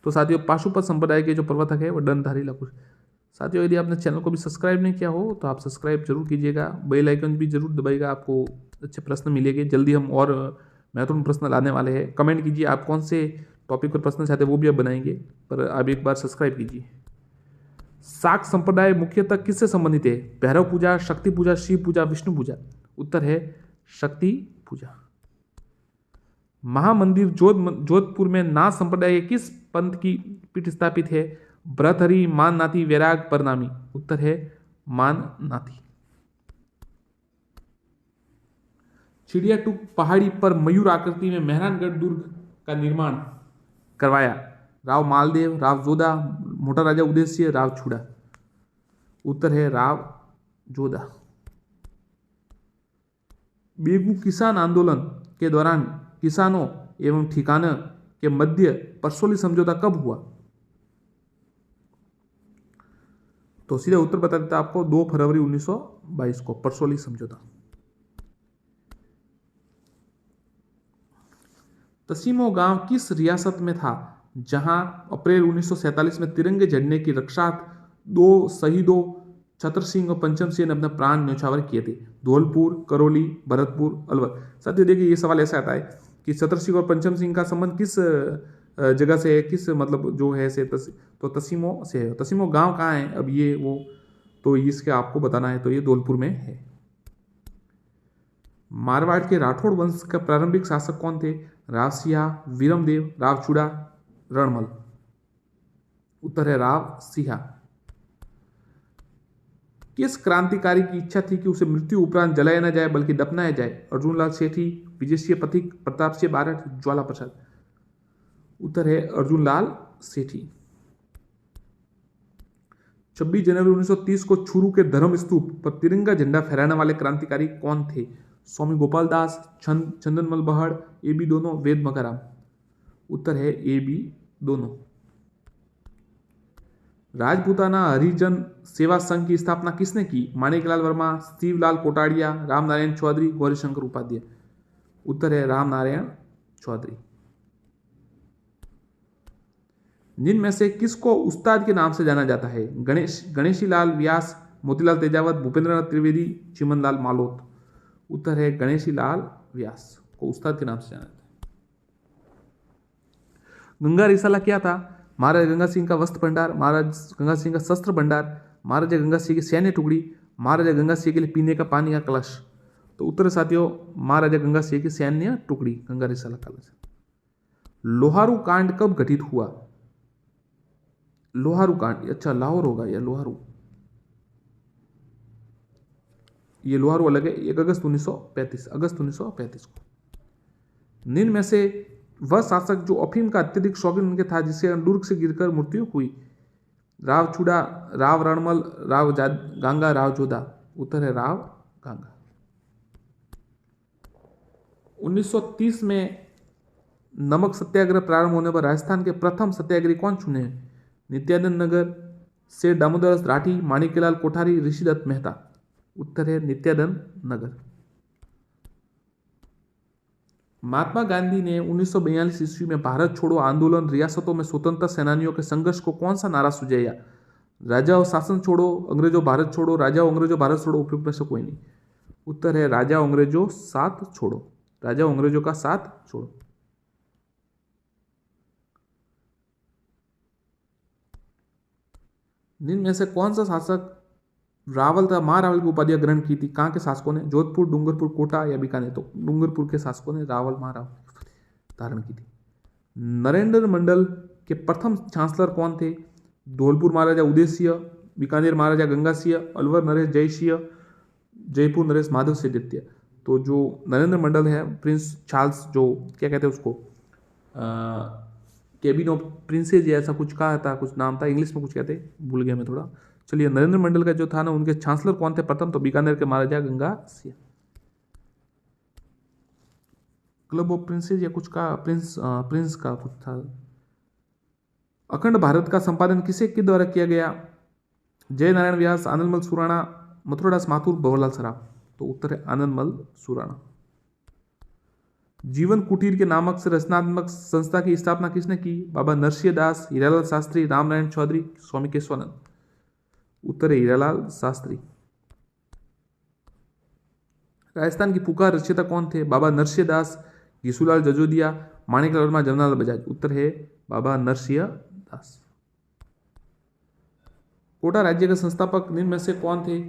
S1: तो साथियों पाशुपत संप्रदाय के जो प्रवर्तक है वो दंडधारी, लाकुलिश। साथियों यदि आपने चैनल को भी सब्सक्राइब नहीं किया हो तो आप सब्सक्राइब जरूर कीजिएगा, बेल आइकन भी जरूर दबाइएगा, आपको अच्छे प्रश्न मिलेंगे। जल्दी हम और महत्वपूर्ण प्रश्न लाने वाले हैं। कमेंट कीजिए आप कौन से टॉपिक पर प्रश्न चाहते हैं, वो भी आप बनाएंगे, पर आप एक बार सब्सक्राइब कीजिए। शाक्त संप्रदाय मुख्यतः किससे संबंधित है? भैरव पूजा, शक्ति पूजा, शिव पूजा, विष्णु पूजा। उत्तर है शक्ति पूजा। महामंदिर जोधपुर में नाथ संप्रदाय के किस पंथ की पीठ स्थापित है? भरतहरि, मान नाथी, वैराग, परनामी। उत्तर है मान नाथी। चिड़ियाटूप पहाड़ी पर मयूर आकृति में मेहरानगढ़ दुर्ग का निर्माण करवाया? राव मालदेव, राव जोधा, मोटा राजा उदयसिंह, राव छुड़ा। उत्तर है राव जोधा। बेगू किसान आंदोलन के दौरान किसानों एवं ठिकाना के मध्य परसोली समझौता कब हुआ? तो सीधा उत्तर बता देता आपको 2 फरवरी 1922 को परसोली समझौता। तसीमो गांव किस रियासत में था जहां अप्रैल 1947 में तिरंगे झंडे की रक्षार्थ 2 शहीदों छतर सिंह और पंचम सिंह ने अपने प्राण न्यौछावर किए थे? धौलपुर, करौली, भरतपुर, अलवर। साथियों देखिए ये सवाल ऐसा आता है कि छतर सिंह और पंचम सिंह का संबंध किस जगह से है, किस मतलब जो है से तो तसीमो से है। तसीमो गांव कहाँ है? अब ये वो तो इसके आपको बताना है, तो ये धौलपुर में है। मारवाड़ के राठौड़ वंश का प्रारंभिक शासक कौन थे? राव सिंहा, वीरमदेव, राव चूड़ा, रणमल। उत्तर है राव सिंहा। किस क्रांतिकारी की इच्छा थी कि उसे मृत्यु उपरांत जलाया न जाए बल्कि दफनाया जाए? अर्जुनलाल सेठी, विजय सिंह पथिक, प्रताप सिंह बारठ, ज्वाला प्रसाद। उत्तर है अर्जुनलाल सेठी। 26 जनवरी 1930 को चूरू के धर्म स्तूप पर तिरंगा झंडा फहराने वाले क्रांतिकारी कौन थे? स्वामी गोपाल दास, चंदनमल बहड़, ए बी दोनों, वेद मकाराम। उत्तर है ए बी दोनों। राजपूताना हरिजन सेवा संघ की स्थापना किसने की? माणिकलाल वर्मा, शिवलाल कोटाड़िया, रामनारायण चौधरी, गौरीशंकर उपाध्याय। उत्तर है रामनारायण चौधरी। निम्न में से किसको उस्ताद के नाम से जाना जाता है? गणेशीलाल व्यास, मोतीलाल तेजावत, भूपेंद्रनाथ त्रिवेदी, चिमनलाल मालोत। उत्तर है गणेशीलाल व्यास को उस्ताद के नाम से जाना जाता है। गंगा रिसाला क्या था? महाराजा गंगा सिंह का वस्त्र भंडार, महाराजा गंगा सिंह का शस्त्र भंडार, महाराजा गंगा सिंह की सैन्य टुकड़ी, महाराजा गंगा सिंह के लिए पीने का पानी का कलश। तो उत्तर साथियों महाराजा गंगा सिंह की सैन्य टुकड़ी, गंगा रिसाला कलश। लोहारू कांड कब घटित हुआ? लोहारू कांड, अच्छा लाहौर होगा या लोहारू, ये लोहारू अलग है। 1 अगस्त 1935 को। निम्न में से वह शासक जो अफीम का अत्यधिक शौकीन उनके था जिससे दुर्ग से गिरकर मृत्यु हुई? राव चूड़ा, राव रणमल, राव गांगा, राव जोधा। उत्तर है राव गांगा। 1930 में नमक सत्याग्रह प्रारंभ होने पर राजस्थान के प्रथम सत्याग्रही कौन चुने? नित्यानंद नगर, से दामोदर राठी, माणिक्यलाल कोठारी, ऋषिदत्त मेहता। उत्तर है नित्यानंद नगर। महात्मा गांधी ने 1942 ईस्वी में भारत छोड़ो आंदोलन रियासतों में स्वतंत्रता सेनानियों के संघर्ष को कौन सा नारा सुझाया? राजाओं शासन छोड़ो, अंग्रेजों भारत छोड़ो, राजाओं अंग्रेजों भारत छोड़ो, उपयुक्त में से कोई नहीं। उत्तर है राजाओं अंग्रेजों साथ छोड़ो, राजाओं अंग्रेजों का साथ छोड़ो। निम्न में से कौन सा शासक रावल तथा महारावल की उपाधियां ग्रहण की थी? कहाँ के शासकों ने? जोधपुर, डूंगरपुर, कोटा या बीकानेर? तो डूंगरपुर के शासकों ने रावल महारावल धारण की थी। नरेंद्र मंडल के प्रथम चांसलर कौन थे? धौलपुर महाराजा उदय सिंह, बीकानेर महाराजा गंगा सिंह, अलवर नरेश जय सिंह, जयपुर नरेश माधव सिंह द्वितीय। तो जो नरेंद्र मंडल है, प्रिंस चार्ल्स, जो क्या कहते हैं उसको, केबिन ऑफ प्रिंसेज या ऐसा कुछ कहा था, कुछ नाम था, इंग्लिश में कुछ कहते, भूल गया मैं थोड़ा। चलिए, नरेंद्र मंडल का जो था ना, उनके चांसलर कौन थे प्रथम? तो बीकानेर के Maharaja Ganga Singh. Club of princes या कुछ का, प्रिंस का कुछ था। अखंड भारत का संपादन किसके द्वारा किया गया? जय नारायण व्यास, आनंदमल सुराणा, मथुरादास माथुर, भंवरलाल सराफ। तो उत्तर है आनंदमल सुराणा। जीवन कुटीर के नामक से रचनात्मक संस्था की स्थापना किसने की? बाबा नरसिंह दास, हीरालाल शास्त्री, रामनारायण चौधरी, स्वामी केशवानंद। उत्तर है हीरालाल शास्त्री। राजस्थान की पुकार रचयिता कौन थे? बाबा नरसिंह दास, घिसूलाल जजोदिया, माणिकलाल वर्मा, जमनालाल बजाज। उत्तर है बाबा नरसिंह दास। कोटा राज्य के संस्थापक निम्न में से कौन थे?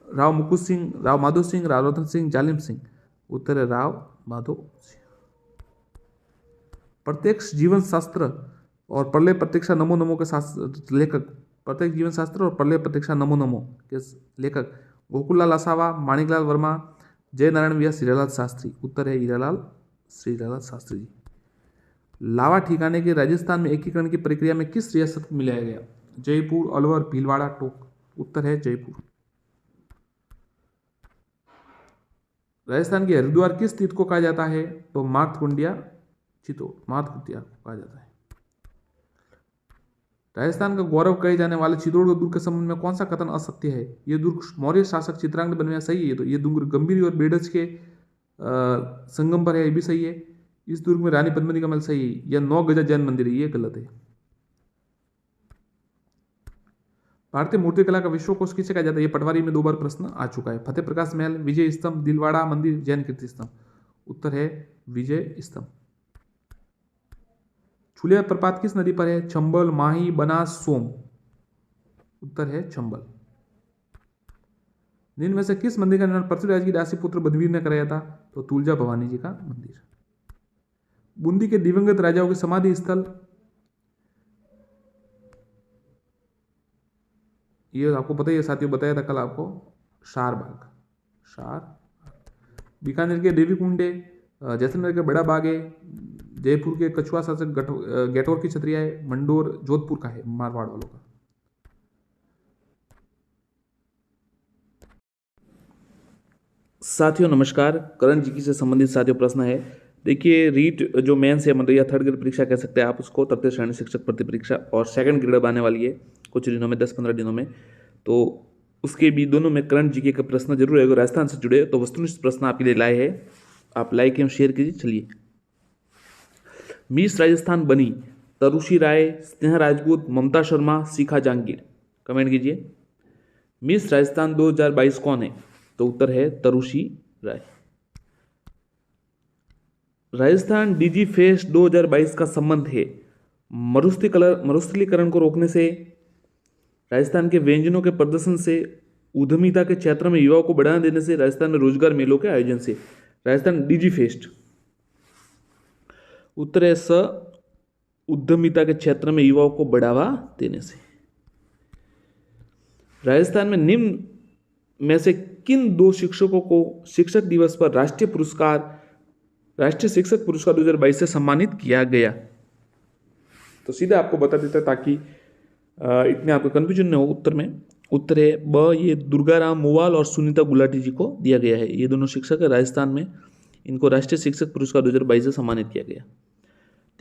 S1: राव मुकुट सिंह, राव माधो सिंह, राव रतन सिंह, जालिम सिंह। उत्तर है राव माधो सिंह। प्रत्यक्ष जीवन शास्त्र और प्रलय प्रत्यक्षा नमो नमो के लेखक, प्रत्यक्ष जीवन शास्त्र और प्रलय प्रत्यक्षा नमो नमो के लेखक गोकुललाल आसावा, माणिकलाल वर्मा, जय नारायण व्यास, हीरालाल शास्त्री। उत्तर है हीरालाल शास्त्री जी। लावा ठिकाने के राजस्थान में एकीकरण की प्रक्रिया में किस रियासत को मिलाया गया? जयपुर, अलवर, भीलवाड़ा, टोंक। उत्तर है जयपुर। राजस्थान के हरिद्वार किस तीर्थ को कहा जाता है? तो मार्तकुंडिया चित्तौड़, मार्तकुंडिया कहा जाता है। राजस्थान का गौरव कहे जाने वाले चित्तौड़गढ़ दुर्ग के संबंध में कौन सा कथन असत्य है? ये दुर्ग मौर्य शासक चित्रांगद ने बनवाया, सही है। तो ये दुर्ग गंभीर और बेडज के संगम पर है, ये भी सही है। इस दुर्ग में रानी पद्मिनी का महल, सही है। यह 9 गजा जैन मंदिर है, ये गलत है। भारतीय मूर्तिकला का विश्वकोश किसे कहा जाता है? ये पटवारी में 2 बार प्रश्न आ चुका है। फतेह प्रकाश महल, विजय स्तंभ, दिलवाड़ा मंदिर, जैन कीर्ति स्तंभ। उत्तर है विजय स्तंभ। छुलिया प्रपात किस नदी पर है? चंबल, माही, बनास, सोम। उत्तर है चंबल। निम्न में से किस मंदिर का निर्माण पृथ्वीराज की दासी पुत्र बदवीर ने कराया था? तो तुलजा भवानी जी का मंदिर। बूंदी के दिवंगत राजाओं की समाधि स्थल, ये आपको पता ही है साथियों, बताया था कल आपको, शार। बीकानेर के देवी कुंडे, जैसलमेर के बड़ा बाग है, जयपुर के कछुआ शासक गेटौर की छतरिया है, मंडोर जोधपुर का है, मारवाड़ वालों का। साथियों नमस्कार, करण जीके से संबंधित साथियों प्रश्न है। देखिए, रीट जो मेंस है, मतलब या थर्ड ग्रेड परीक्षा कह सकते हैं आप उसको, तृतीय श्रेणी शिक्षक भर्ती परीक्षा, और सेकंड ग्रेड अब आने वाली है कुछ दिनों में, 10-15 दिनों में। तो उसके भी दोनों में करंट जीके का प्रश्न जरूर है। अगर राजस्थान से जुड़े तो वस्तुनिष्ठ प्रश्न आपके लिए लाए हैं, आप लाइक एवं शेयर कीजिए। चलिए, मिस राजस्थान बनी तरुषी राय, स्नेहा राजपूत, ममता शर्मा, शिखा जहांगीर। कमेंट कीजिए। मिस राजस्थान 2022 कौन है? तो उत्तर है तरुषी राय। राजस्थान डीजी फेस्ट 2022 का संबंध है मरुस्थलीकरण को रोकने से, राजस्थान के व्यंजनों के प्रदर्शन से, उद्यमिता के क्षेत्र में युवाओं को बढ़ावा देने से, राजस्थान में रोजगार मेलों के आयोजन से। Rajasthan DG fest. उत्तर है स, उद्यमिता के क्षेत्र में युवाओं को बढ़ावा देने से। राजस्थान में निम्न में से किन 2 शिक्षकों को शिक्षक दिवस पर राष्ट्रीय शिक्षक पुरस्कार 2022 से सम्मानित किया गया? तो सीधा आपको बता देता ताकि इतने आपको कंफ्यूजन न हो उत्तर में। उत्तर है ब, ये दुर्गाराम मोवाल और सुनीता गुलाटी जी को दिया गया है। ये दोनों शिक्षक है राजस्थान में, इनको राष्ट्रीय शिक्षक पुरस्कार 2022 से सम्मानित किया गया।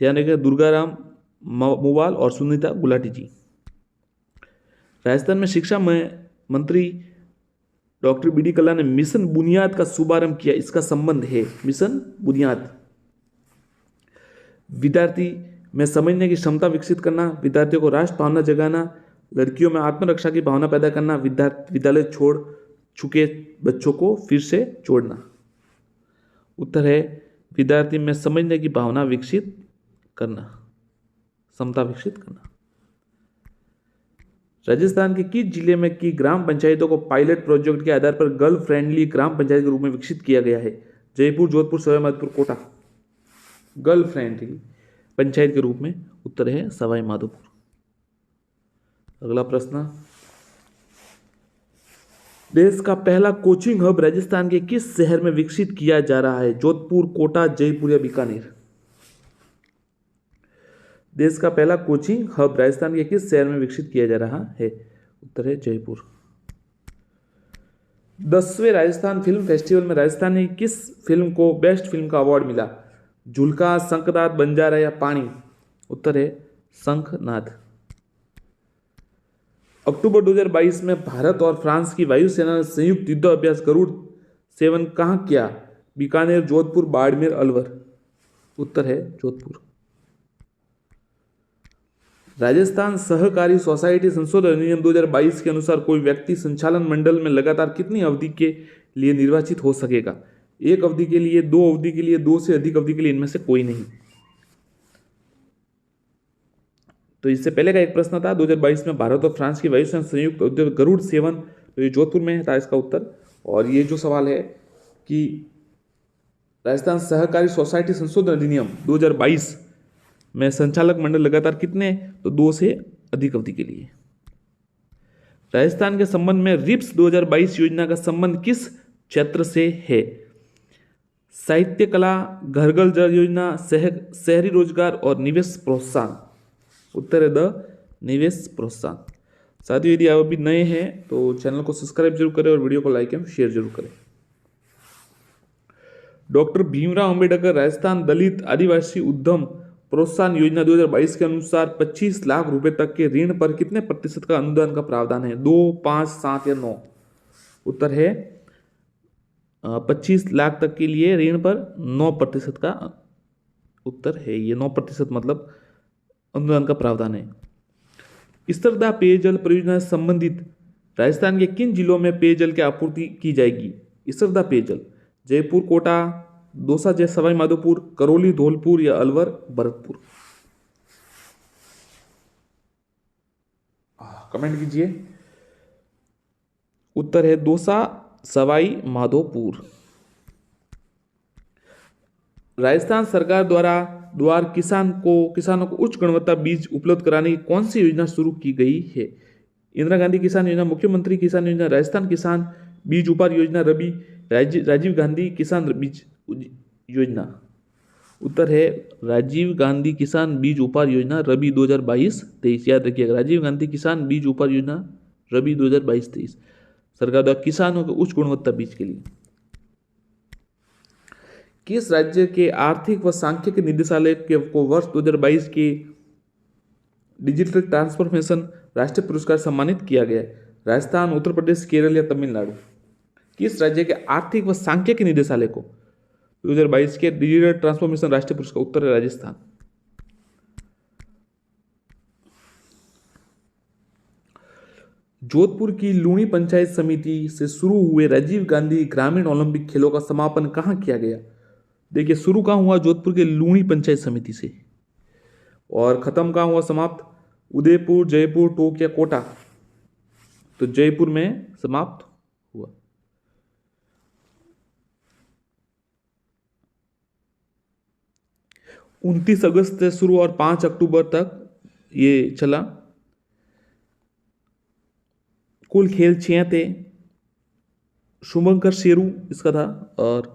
S1: ध्यान रखिए, दुर्गाराम मोवाल और सुनीता गुलाटी जी। राजस्थान में शिक्षा मंत्री डॉक्टर बी डी कल्ला ने मिशन बुनियाद का शुभारंभ किया, इसका संबंध है मिशन बुनियाद। विद्यार्थी में समझने की क्षमता विकसित करना, विद्यार्थियों को राष्ट्र भावना जगाना, लड़कियों में आत्मरक्षा की भावना पैदा करना, विद्यालय छोड़ चुके बच्चों को फिर से जोड़ना। उत्तर है विद्यार्थी में समझने की भावना विकसित करना, क्षमता विकसित करना। राजस्थान के किस जिले में की ग्राम पंचायतों को पायलट प्रोजेक्ट के आधार पर गर्ल फ्रेंडली ग्राम पंचायत के रूप में विकसित किया गया है? जयपुर, जोधपुर, सवाई माधोपुर, कोटा। गर्ल फ्रेंडली पंचायत के रूप में उत्तर है सवाई माधोपुर। अगला प्रश्न, देश का पहला कोचिंग हब राजस्थान के किस शहर में विकसित किया जा रहा है? जोधपुर, कोटा, जयपुर या बीकानेर? देश का पहला कोचिंग हब राजस्थान के किस शहर में विकसित किया जा रहा है? उत्तर है जयपुर। 10वें राजस्थान फिल्म फेस्टिवल में राजस्थानी किस फिल्म को बेस्ट फिल्म का अवार्ड मिला? झुलका, शंखनाद, बंजारा या पानी? उत्तर है शंखनाद। अक्टूबर 2022 में भारत और फ्रांस की वायुसेना ने संयुक्त युद्ध अभ्यास गरुड़ सेवन कहाँ किया? बीकानेर, जोधपुर, बाड़मेर, अलवर? उत्तर है जोधपुर। राजस्थान सहकारी सोसाइटी संशोधन अधिनियम 2022 के अनुसार कोई व्यक्ति संचालन मंडल में लगातार कितनी अवधि के लिए निर्वाचित हो सकेगा? 1 अवधि के लिए, 2 अवधि के लिए, 2 से अधिक अवधि के लिए, इनमें से कोई नहीं। तो इससे पहले का एक प्रश्न था 2022 में भारत और फ्रांस की वायुसेना संयुक्त उद्योग गरुड़ सेवन, तो ये जोधपुर में था इसका उत्तर। और ये जो सवाल है कि राजस्थान सहकारी सोसाइटी संशोधन अधिनियम 2022 में संचालक मंडल लगातार कितने? तो 2 से अधिक अवधि के लिए। राजस्थान के संबंध में रिप्स 2022 योजना का संबंध किस क्षेत्र से है? साहित्य कला, घर जल योजना, शहरी रोजगार और निवेश प्रोत्साहन? उत्तर है द निवेश प्रोत्साहन। साथियों, यदि आप अभी नए हैं तो चैनल को सब्सक्राइब जरूर करें और वीडियो को लाइक एवं शेयर जरूर करें। डॉक्टर भीमराव अंबेडकर राजस्थान दलित आदिवासी उद्यम प्रोत्साहन योजना 2022 के अनुसार 25 लाख रुपए तक के ऋण पर कितने प्रतिशत का अनुदान का प्रावधान है? 2, 5, 7 या 9? उत्तर है 25 लाख तक के लिए ऋण पर 9% का उत्तर है ये। 9% मतलब अनुदान का प्रावधान है। स्तरदा पेयजल परियोजना से संबंधित राजस्थान के किन जिलों में पेयजल की आपूर्ति की जाएगी? स्तरदा पेयजल जयपुर, कोटा, दौसा, जय सवाई माधोपुर, करौली, धौलपुर या अलवर, भरतपुर? कमेंट कीजिए। उत्तर है दौसा, सवाई माधोपुर। राजस्थान सरकार द्वारा किसानों को उच्च गुणवत्ता बीज उपलब्ध कराने की कौन सी योजना शुरू की गई है? इंदिरा गांधी किसान योजना, मुख्यमंत्री किसान योजना, राजस्थान किसान बीज उपहार योजना, रबी, राजीव गांधी किसान बीज योजना? उत्तर है राजीव गांधी किसान बीज उपहार योजना, रबी 2022-23। याद रखिएगा, राजीव गांधी किसान बीज उपहार योजना, रबी 2022-23, सरकार द्वारा किसानों के उच्च गुणवत्ता बीज के लिए। किस राज्य के आर्थिक व सांख्यिकी निदेशालय को वर्ष 2022 के डिजिटल ट्रांसफॉर्मेशन राष्ट्रीय पुरस्कार सम्मानित किया गया? राजस्थान, उत्तर प्रदेश, केरल या तमिलनाडु? किस राज्य के आर्थिक व सांख्यिकी निदेशालय को 2022 के डिजिटल ट्रांसफॉर्मेशन राष्ट्रीय पुरस्कार? उत्तर है राजस्थान। जोधपुर की लूणी पंचायत समिति से शुरू हुए राजीव गांधी ग्रामीण ओलंपिक खेलों का समापन कहाँ किया गया? देखिए, शुरू कहाँ हुआ? जोधपुर के लूणी पंचायत समिति से। और खत्म कहाँ हुआ, समाप्त? उदयपुर, जयपुर, टोंक या कोटा? तो जयपुर में समाप्त हुआ। उनतीस अगस्त से शुरू और 5 अक्टूबर तक ये चला। कुल खेल 6 थे। शुभंकर शेरू इसका था। और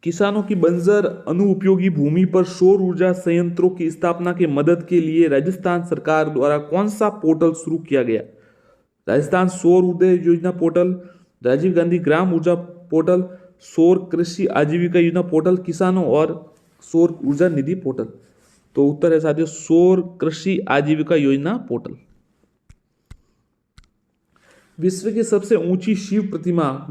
S1: किसानों की बंजर अनुपयोगी भूमि पर सौर ऊर्जा संयंत्रों की स्थापना की मदद के लिए राजस्थान सरकार द्वारा कौन सा पोर्टल शुरू किया गया? राजस्थान सौर ऊर्जा योजना पोर्टल, राजीव गांधी ग्राम ऊर्जा पोर्टल, सौर कृषि आजीविका योजना पोर्टल, किसानों और सौर ऊर्जा निधि पोर्टल? तो उत्तर है साथियों सौर कृषि आजीविका योजना पोर्टल। विश्व की सबसे ऊंची शिव प्रतिमा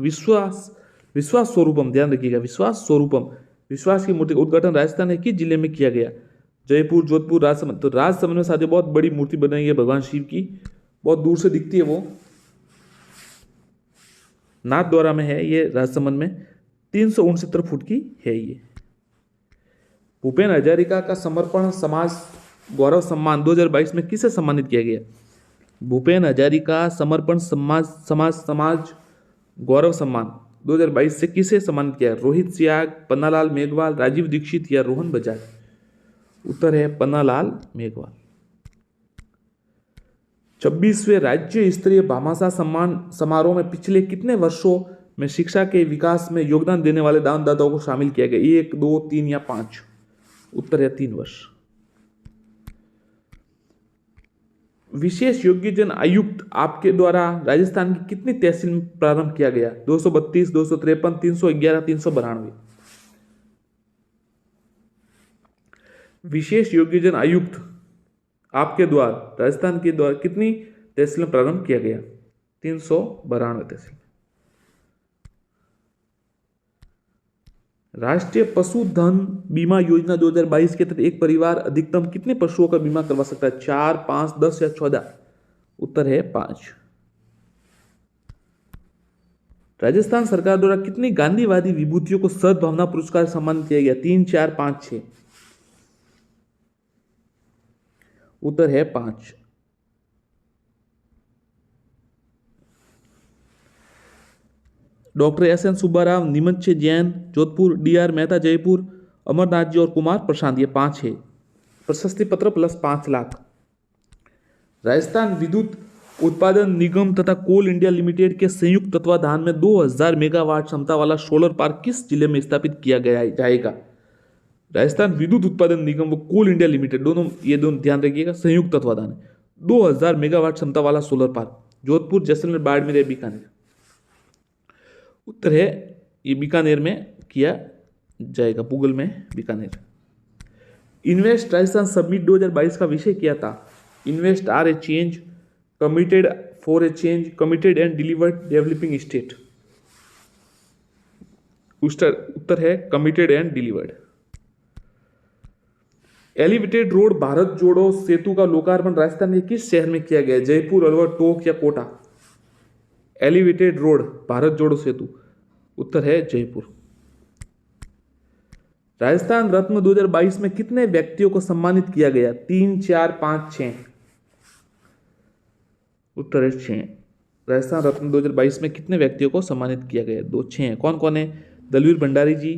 S1: विश्वास स्वरूपम, ध्यान रखिएगा, विश्वास स्वरूपम, विश्वास की मूर्ति का उद्घाटन राजस्थान के किस जिले में किया गया? जयपुर, जोधपुर, राजसमंद। तो राजसमंद में साथियों बहुत बड़ी मूर्ति बनाई है भगवान शिव की, बहुत दूर से दिखती है, वो नाथद्वारा में है ये, राजसमंद में 369 फुट की है ये। भूपेन हजारिका का समर्पण समाज गौरव सम्मान 2022 में किसे सम्मानित किया गया? भूपेन हजारिका समर्पण समाज गौरव सम्मान 2022 से किसे सम्मानित किया? रोहित सियाग, पन्नालाल मेघवाल, राजीव दीक्षित या रोहन बजाज? उत्तर है पन्नालाल मेघवाल। 26वें राज्य स्तरीय भामाशाह सम्मान समारोह में पिछले कितने वर्षों में शिक्षा के विकास में योगदान देने वाले दानदाताओं को शामिल किया गया? 1, 2, 3 या 5? उत्तर है 3 वर्ष। विशेष योग्यजन आयुक्त आपके द्वारा राजस्थान की कितनी तहसील में प्रारंभ किया गया? 232, 253, 311, 392? विशेष योग्यजन आयुक्त आपके द्वारा राजस्थान के द्वारा कितनी तहसील में प्रारंभ किया गया? 392 तहसील। राष्ट्रीय पशुधन बीमा योजना 2022 के तहत एक परिवार अधिकतम कितने पशुओं का बीमा करवा सकता है? 4, 5, 10 या 14? उत्तर है 5। राजस्थान सरकार द्वारा कितनी गांधीवादी विभूतियों को सद्भावना पुरस्कार सम्मानित किया गया? 3, 4, 5, 6? उत्तर है 5। Doctor S N. सुब्बाराव, निमच्छ जैन जोधपुर, डी.आर. मेहता जयपुर, अमरनाथ जी और कुमार प्रशांत, ये 5 है। प्रशस्ति पत्र प्लस 5 लाख। राजस्थान विद्युत उत्पादन निगम तथा कोल इंडिया लिमिटेड के संयुक्त तत्वाधान में 2000 मेगावाट क्षमता वाला सोलर पार्क किस जिले में स्थापित किया जाएगा? राजस्थान विद्युत उत्पादन निगम व कोल इंडिया लिमिटेड दोनों ध्यान रखिएगा, संयुक्त तत्वाधान है। 2000 मेगावाट क्षमता वाला सोलर पार्क जोधपुर, जैसलमेर, बाड़मेर या बीकानेर? उत्तर है ये बीकानेर में किया जाएगा, पुगल में, बीकानेर। इन्वेस्ट राजस्थान समिट 2022 का विषय क्या था? Invest are a change, committed for a change, committed and delivered, developing state? उत्तर है committed and delivered. Elevated road Bharat Jodo Setu का लोकार्पण राजस्थान के किस शहर में किया गया? जयपुर, अलवर, टोंक या कोटा? एलिवेटेड रोड भारत जोड़ो सेतु, उत्तर है जयपुर। राजस्थान रत्न 2022 में कितने व्यक्तियों को सम्मानित किया गया? 3, 4, 5, 6? उत्तर है 6। राजस्थान रत्न 2022 में कितने व्यक्तियों को सम्मानित किया गया? 2, 6 हैं। कौन कौन है? दलवीर भंडारी जी,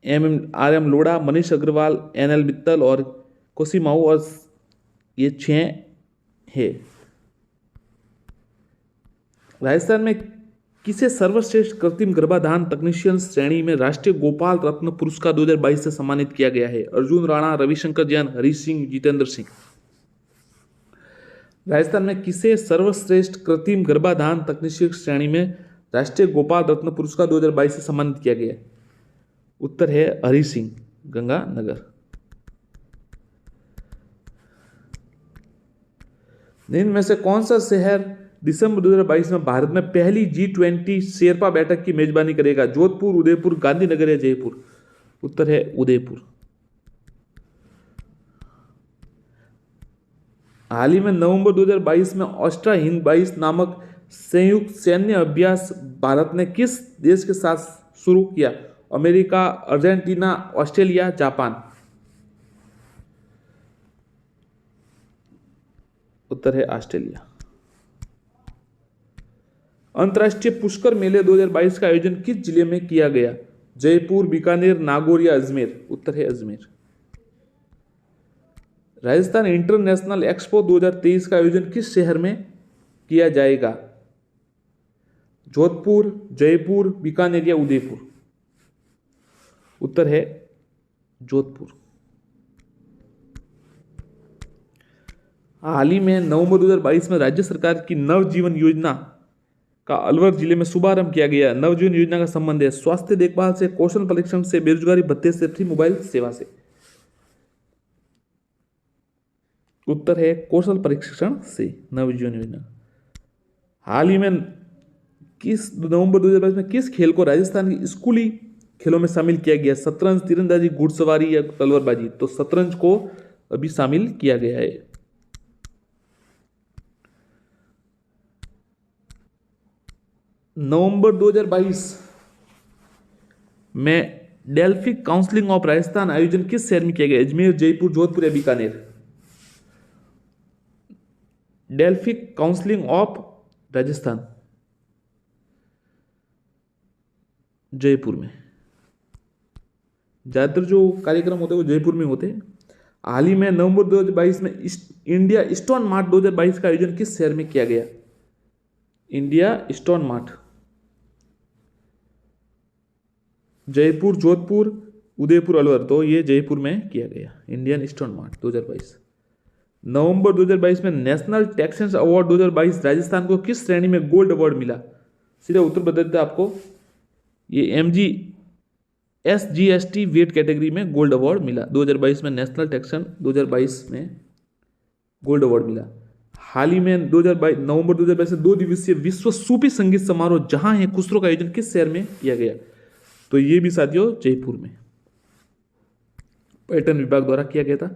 S1: RM लोढ़ा, मनीष अग्रवाल, NL मित्तल और कोसीमाऊ, और ये 6 है। राजस्थान में किसे सर्वश्रेष्ठ कृत्रिम गर्भाधान तकनीशियन श्रेणी में राष्ट्रीय गोपाल रत्न पुरस्कार 2022 से सम्मानित किया गया है? अर्जुन राणा, रविशंकर जैन, हरी सिंह, जितेंद्र सिंह? राजस्थान में किसे सर्वश्रेष्ठ कृत्रिम गर्भाधान तकनीशियन श्रेणी में राष्ट्रीय गोपाल रत्न पुरस्कार 2022 से सम्मानित किया गया? उत्तर है हरी सिंह, गंगानगर। निम्न में से कौन सा शहर दिसंबर 2022 में भारत में पहली G20 शेरपा बैठक की मेजबानी करेगा? जोधपुर, उदयपुर, गांधीनगर या जयपुर? उत्तर है उदयपुर। हाल ही में नवंबर 2022 में ऑस्ट्रा हिंद 22 नामक संयुक्त सैन्य अभ्यास भारत ने किस देश के साथ शुरू किया? America, Argentina, Australia, Japan? उत्तर है ऑस्ट्रेलिया। अंतर्राष्ट्रीय पुष्कर मेले 2022 का आयोजन किस जिले में किया गया? जयपुर, बीकानेर, नागौर या अजमेर? उत्तर है अजमेर। राजस्थान इंटरनेशनल एक्सपो 2023 का आयोजन किस शहर में किया जाएगा? जोधपुर, जयपुर, बीकानेर या उदयपुर? उत्तर है जोधपुर। हाल ही में नवंबर 2022 में राज्य सरकार की नवजीवन योजना का अलवर जिले में शुभारंभ किया गया। नवजीवन योजना का संबंध है स्वास्थ्य देखभाल से, कौशल परीक्षण से, बेरोजगारी भत्ते से, फ्री मोबाइल सेवा से? उत्तर है कौशल परीक्षण से, नवजीवन योजना। हाल ही में किस नवंबर 2022 में किस खेल को राजस्थान की स्कूली खेलों में शामिल किया गया? शतरंज, तीरंदाजी, घुड़सवारी या तलवारबाजी? तो शतरंज को अभी शामिल किया गया है। नवंबर 2022 में डेल्फी काउंसिलिंग ऑफ राजस्थान आयोजन किस शहर में किया गया? अजमेर, जयपुर, जोधपुर या Bikaner? Delphi counselling of Rajasthan Jaipur में। ज्यादातर जो कार्यक्रम होते हैं वो जयपुर में होते हैं। हाल ही में नवंबर 2022 में इंडिया स्टोन मार्ट 2022 का आयोजन किस शहर में किया गया? India stone mart Jaipur, Jodhpur, Udaipur, Alwar. तो ये जयपुर में किया गया इंडियन स्टोन मार्ट 2022। नवंबर 2022 में नेशनल टैक्सेस अवार्ड 2022 राजस्थान को किस श्रेणी में गोल्ड अवार्ड मिला? सीधे उत्तर बता देते आपको, ये MG SGST वेट कैटेगरी में गोल्ड अवार्ड मिला 2022 में। नेशनल टैक्सेशन 2022 में गोल्ड अवार्ड मिला। हाल ही में 2022 नवंबर 2022 से 2 दिवसीय विश्व सूफी संगीत समारोह जहां है खुसरो का आयोजन किस शहर में किया गया? तो ये भी साथियों जयपुर में पर्यटन विभाग द्वारा किया गया था।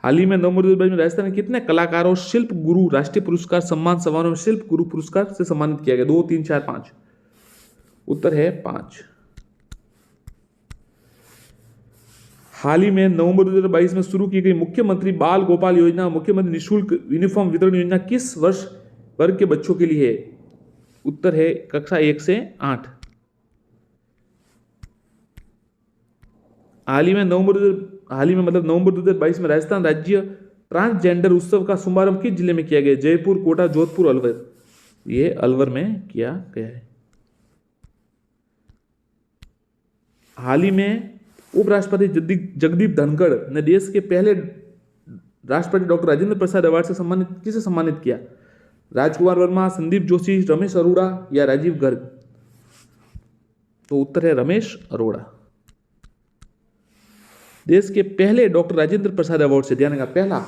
S1: हाल ही में नवंबर 2022 में राजस्थान के कितने कलाकारों शिल्प गुरु राष्ट्रीय पुरस्कार सम्मान समारोह में शिल्प गुरु पुरस्कार से सम्मानित किया गया? 2, 3, 4, 5? उत्तर है 5। हाल ही में नवंबर 2022 में शुरू की गई मुख्यमंत्री बाल गोपाल योजना, मुख्यमंत्री निःशुल्क यूनिफॉर्म वितरण योजना किस वर्ष वर्ग के बच्चों के लिए है? उत्तर है कक्षा 1 से 8। हाल ही में नवंबर 2022 में राजस्थान राज्य ट्रांसजेंडर उत्सव का शुभारंभ किस जिले में किया गया? जयपुर, कोटा, जोधपुर, अलवर? ये अलवर में किया गया है। हाल ही में उपराष्ट्रपति जगदीप धनखड़ ने देश के पहले राष्ट्रपति डॉक्टर राजेंद्र प्रसाद अवार्ड से किसे सम्मानित किया? राजकुमार वर्मा, संदीप जोशी, रमेश अरोड़ा या राजीव गर्ग? तो उत्तर है रमेश अरोड़ा। देश के पहले डॉक्टर राजेंद्र प्रसाद अवार्ड से, ध्यान का पहला,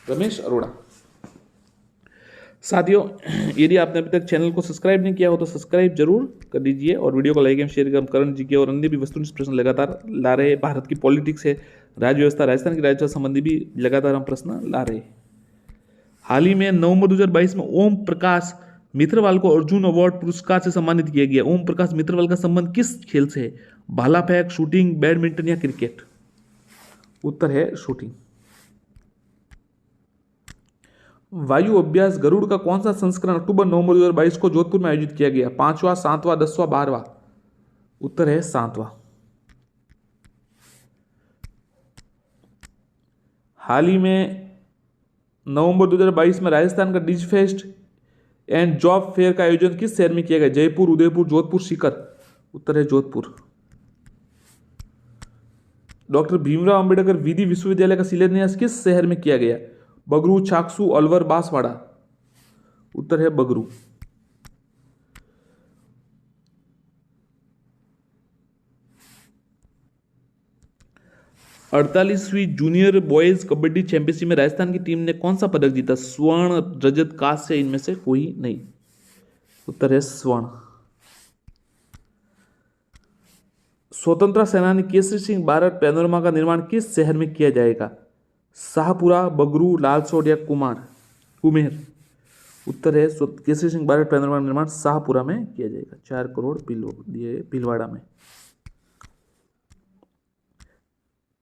S1: रमेश अरोड़ा। साथियों, यदि आपने अभी तक चैनल को सब्सक्राइब नहीं किया हो तो सब्सक्राइब जरूर कर दीजिए और वीडियो को लाइक एंड शेयर कर। करण जी के और अन्य भी वस्तुनिष्ठ प्रश्न लगातार ला रहे। भारत की पॉलिटिक्स है, राज्य व्यवस्था, राजस्थान की राज्य संबंधी भी लगातार हम प्रश्न ला रहे। हाल ही में नवंबर 2022 में ओम प्रकाश मित्रवाल को अर्जुन अवार्ड पुरस्कार से सम्मानित किया गया। ओम प्रकाश मित्रवाल का संबंध किस खेल से है? भाला फेंक, शूटिंग, बैडमिंटन या क्रिकेट? उत्तर है शूटिंग। वायु अभ्यास गरुड़ का कौन सा संस्करण अक्टूबर नवंबर 2022 को जोधपुर में आयोजित किया गया? 5वां, 7वां, 10वां, 12वां? उत्तर है 7वां। हाल ही में नवंबर 2022 में राजस्थान का डिजफेस्ट एंड जॉब फेयर का आयोजन किस शहर में किया गया? जयपुर, उदयपुर, जोधपुर, सीकर? उत्तर है जोधपुर। डॉक्टर भीमराव अंबेडकर विधि विश्वविद्यालय का शिलान्यास किस शहर में किया गया? बगरू, चाकसू, अलवर, बांसवाड़ा? उत्तर है बगरू। अड़तालीसवीं जूनियर बॉयज कबड्डी चैंपियनशिप में राजस्थान की टीम ने कौन सा पदक जीता? स्वर्ण, रजत, कांस्य? इनमें से कोई नहीं। उत्तर है स्वर्ण। स्वतंत्रता सेनानी केसरी सिंह बारट पैनोरमा का निर्माण किस शहर में किया जाएगा? शाहपुरा, बगरू, लालसोट या कुमेर? उत्तर है केसरी सिंह बारट पैनोरमा का निर्माण शाहपुरा में किया जाएगा। 4 करोड़ दिए भीलवाड़ा में।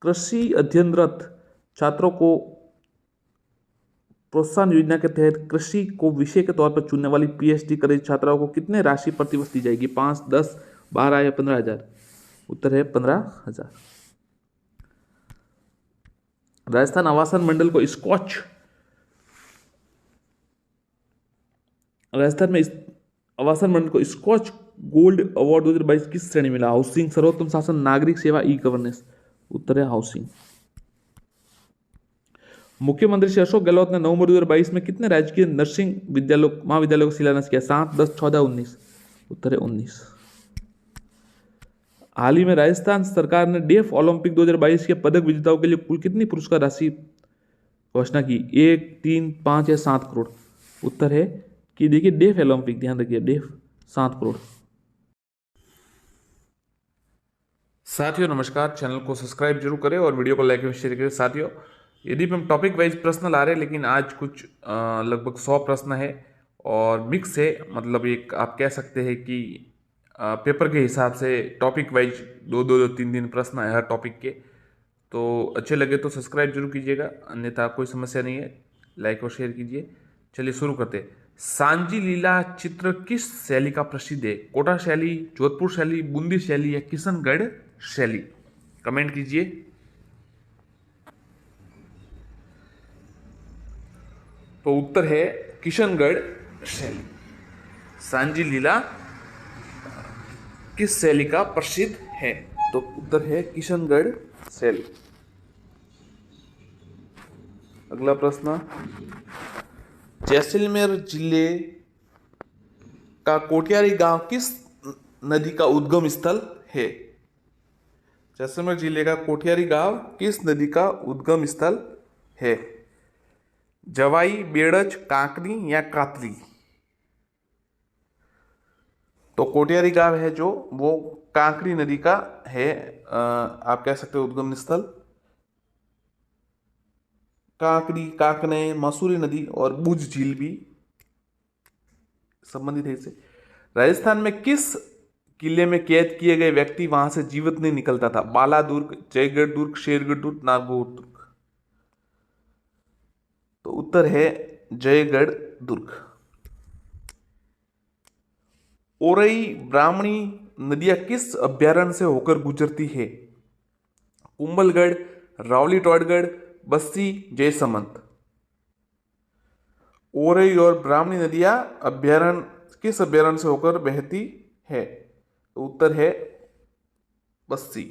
S1: कृषि अध्ययनरत छात्रों को प्रोत्साहन योजना के तहत कृषि को विषय के तौर पर चुनने वाली PhD करेज छात्राओं को कितने राशि प्रतिवर्ष दी जाएगी? 5, 10, 12 या 15,000? उत्तर है 15,000। राजस्थान आवासन मंडल को आवासन मंडल को स्कॉच गोल्ड अवार्ड 2022 किस श्रेणी मिला? हाउसिंग, सर्वोत्तम शासन, नागरिक सेवा, ई गवर्नेंस? उत्तर है हाउसिंग। मुख्यमंत्री श्री अशोक गहलोत ने नवंबर 2022 में कितने राजकीय नर्सिंग महाविद्यालयों का शिलान्यास किया? 7, 10, 14, 19? उत्तर है 19। हाल ही में राजस्थान सरकार ने डेफ ओलंपिक 2022 के पदक विजेताओं के लिए कुल कितनी पुरस्कार राशि घोषणा की? 1, 3, 5 या 7 करोड़? उत्तर है कि देखिए डेफ ओलंपिक, ध्यान रखिए डेफ 7 करोड़। साथियों नमस्कार, चैनल को सब्सक्राइब जरूर करें और वीडियो को लाइक और शेयर करें। साथियों यदि हम टॉपिक वाइज प्रश्न ला रहे हैं, लेकिन आज कुछ लगभग 100 प्रश्न है और मिक्स है, मतलब एक आप कह सकते हैं कि पेपर के हिसाब से टॉपिक वाइज दो दो तीन तीन प्रश्न है हर टॉपिक के। तो अच्छे लगे तो सब्सक्राइब जरूर कीजिएगा, अन्यथा कोई समस्या नहीं है, लाइक और शेयर कीजिए। चलिए शुरू करते हैं। सांची लीला चित्र किस शैली का प्रसिद्ध है? कोटा शैली, जोधपुर शैली, बूंदी शैली या किशनगढ़ शैली? कमेंट कीजिए। तो उत्तर है किशनगढ़ शैली। सांची लीला किस शैली का प्रसिद्ध है? तो उत्तर है किशनगढ़ शैली। अगला प्रश्न, जैसलमेर जिले का कोटियारी गांव किस नदी का उद्गम स्थल है? जैसलमेर जिले का कोटियारी गांव किस नदी का उद्गम स्थल है? जवाई, बेड़ज, कांकरी या कातली? तो कोटियारी गांव है जो वो कांकरी नदी का है, आप कह सकते हो उद्गम स्थल। कांकरी, काकने, मसूरी नदी और बुज झील भी संबंधित है इससे। राजस्थान में किस किले में कैद किए गए व्यक्ति वहां से जीवित नहीं निकलता था? बाला दुर्ग, जयगढ़ दुर्ग, शेरगढ़ दुर्ग, नागौर दुर्ग? तो उत्तर है जयगढ़ दुर्ग। ओरई ब्राह्मणी नदियां किस अभ्यारण्य से होकर गुजरती है? कुंभलगढ़, रावली टोडगढ़, बस्सी, जयसमंत? ओरई और ब्राह्मणी नदियां अभ्यारण्य किस अभ्यारण्य से होकर बहती है? तो उत्तर है बस्सी।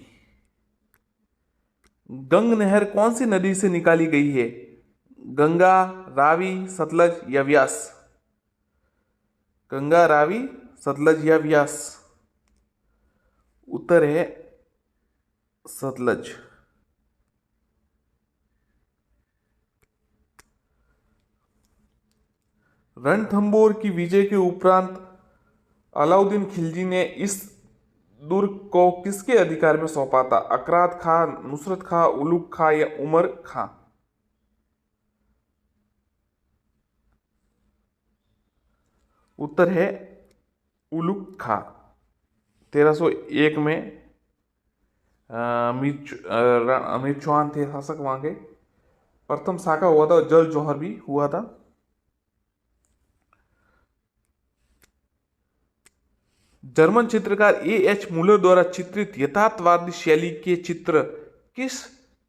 S1: गंग नहर कौन सी नदी से निकाली गई है? गंगा, रावी, सतलज या व्यास? गंगा, रावी, सतलज या व्यास? उत्तर है सतलज। रणथंभौर की विजय के उपरांत अलाउद्दीन खिलजी ने इस दुर्ग को किसके अधिकार में सौंपा था? अकरात खां, नुसरत खां, उलुग खां या उमर खां? उत्तर है उलुग खां। 1301 में अमीर चौहान थे शासक वहां के। प्रथम साका हुआ था और जल जौहर भी हुआ था। जर्मन चित्रकार एएच मुलर द्वारा चित्रित यथार्थवादी शैली के चित्र किस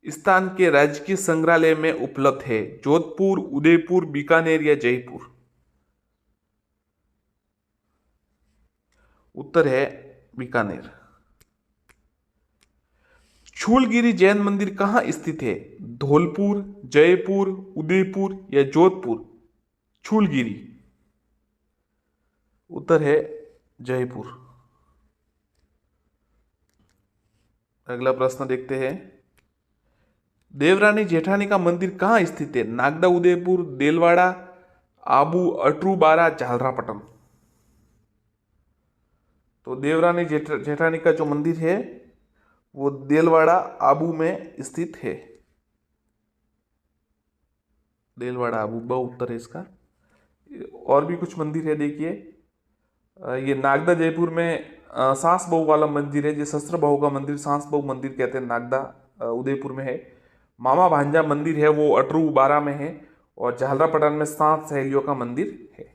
S1: स्थान के राजकीय संग्रहालय में उपलब्ध है? जोधपुर, उदयपुर, बीकानेर या जयपुर? उत्तर है बीकानेर। शूलगिरी जैन मंदिर कहाँ स्थित है? धौलपुर, जयपुर, उदयपुर या जोधपुर? शूलगिरी। उत्तर है जयपुर। अगला प्रश्न देखते हैं। देवरानी जेठानी का मंदिर कहाँ स्थित है? नागदा, उदयपुर, देलवाड़ा, आबू, अटरूबारा, झालरापटन? तो देवरानी जेठानी का जो मंदिर है वो देलवाड़ा, आबू में स्थित है। देलवाड़ा, आबू ब उत्तर है इसका। और भी कुछ मंदिर है, देखिए ये नागदा जयपुर में सांस बहु वाला मंदिर है, जो शस्त्र बहु का मंदिर सांस बहु मंदिर कहते हैं, नागदा उदयपुर में है। मामा भांजा मंदिर है वो अटरू बारा में है। और झालरापटन में सांत सहेलियों का मंदिर है।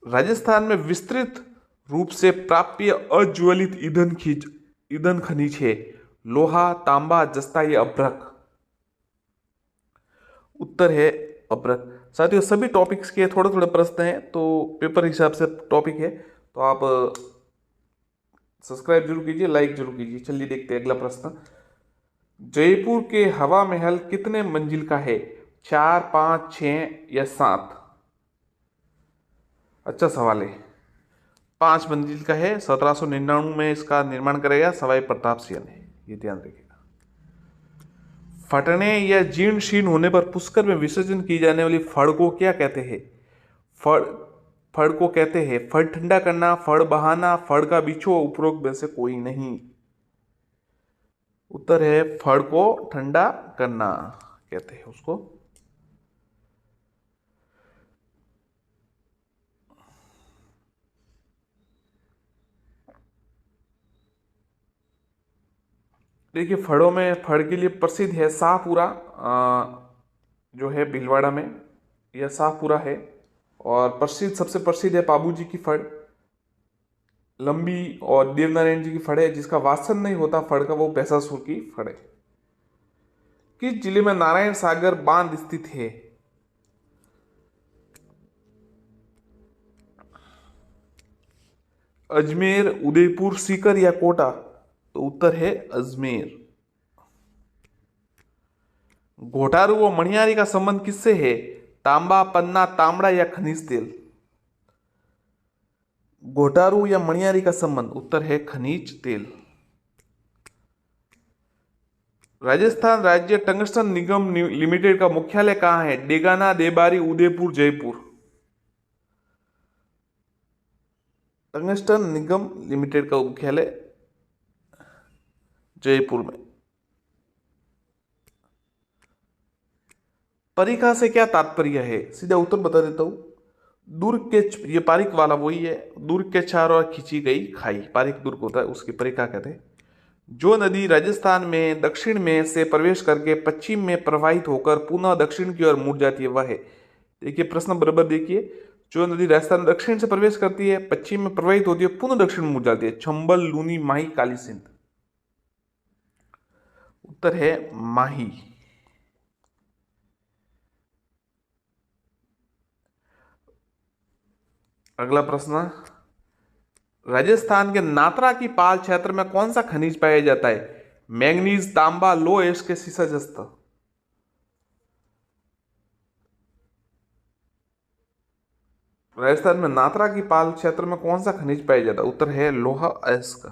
S1: राजस्थान में विस्तृत रूप से प्राप्य अज्वलित ईंधन खनिज है? लोहा, तांबा, जस्ता या अभ्रक? उत्तर है अभ्रक। साथियों सभी टॉपिक्स के थोड़े थोड़े प्रश्न हैं, तो पेपर हिसाब से टॉपिक है, तो आप सब्सक्राइब जरूर कीजिए, लाइक जरूर कीजिए। चलिए देखते हैं अगला प्रश्न। जयपुर के हवा महल कितने मंजिल का है? 4, 5, 6 या 7? अच्छा सवाल है। 5 मंजिल का है। 1799 में इसका निर्माण करेगा सवाई प्रताप सिंह ने, ये ध्यान रखिएगा। फटने या जीर्ण शीर्ण होने पर पुष्कर में विसर्जन की जाने वाली फड़ को क्या कहते हैं? फड़ फड़ को कहते हैं? फड़ ठंडा करना, फड़ बहाना, फड़ का बिछो, उपरोक्त में से कोई नहीं। उत्तर है फड़ को ठंडा करना कहते हैं उसको। देखिए फड़ों में, फड़ के लिए प्रसिद्ध है शाहपुरा, जो है भीलवाड़ा में, यह शाहपुरा है। और प्रसिद्ध, सबसे प्रसिद्ध है पाबूजी की फड़, लंबी, और देवनारायण जी की फड़ है। जिसका वासन नहीं होता फड़ का, वो भैंसासुर की फड़ है। किस जिले में नारायण सागर बांध स्थित है? अजमेर, उदयपुर, सीकर या कोटा? तो उत्तर है अजमेर। घोटारू व मणियारी का संबंध किससे है? तांबा, पन्ना, तांबड़ा या खनिज तेल? घोटारू या मणियारी का संबंध, उत्तर है खनिज तेल। राजस्थान राज्य टंगस्टन निगम लिमिटेड का मुख्यालय कहां है? डेगाना, देबारी, उदयपुर, जयपुर? टंगस्टन निगम लिमिटेड का मुख्यालय जयपुर में। परिखा से क्या तात्पर्य है? सीधा उत्तर बता देता हूं। दुर्ग के, ये पारिक वाला वही है, दुर्ग के चारों ओर खींची गई खाई, पारिक दुर्ग होता है, उसकी परिखा कहते हैं। जो नदी राजस्थान में दक्षिण में से प्रवेश करके पश्चिम में प्रवाहित होकर पुनः दक्षिण की ओर मुड़ जाती है, वह है? देखिए प्रश्न बराबर देखिए। जो नदी राजस्थान दक्षिण से प्रवेश करती है, पश्चिम में प्रवाहित होती है, पुनः दक्षिण में मुड़ जाती है, चंबल, लूनी, माही, काली सिंध? उत्तर है माही। अगला प्रश्न, राजस्थान के नात्रा की पाल क्षेत्र में कौन सा खनिज पाया जाता है? मैंगनीज, तांबा, लो एश के सीसा जस्त? राजस्थान में नात्रा की पाल क्षेत्र में कौन सा खनिज पाया जाता है? उत्तर है लोहा अयस्क।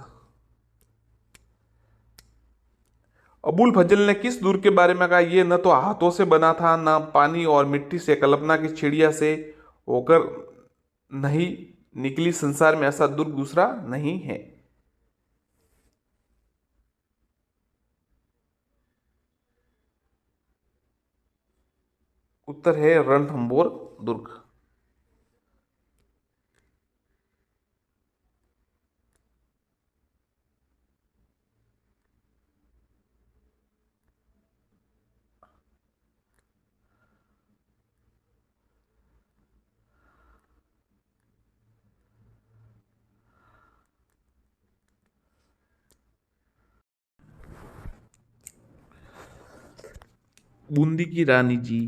S1: अबुल फजल ने किस दुर्ग के बारे में कहा? यह न तो हाथों से बना था, न पानी और मिट्टी से, कल्पना की चिड़िया से होकर नहीं निकली, संसार में ऐसा दुर्ग दूसरा नहीं है? उत्तर है रणथंभौर दुर्ग। बूंदी की रानी जी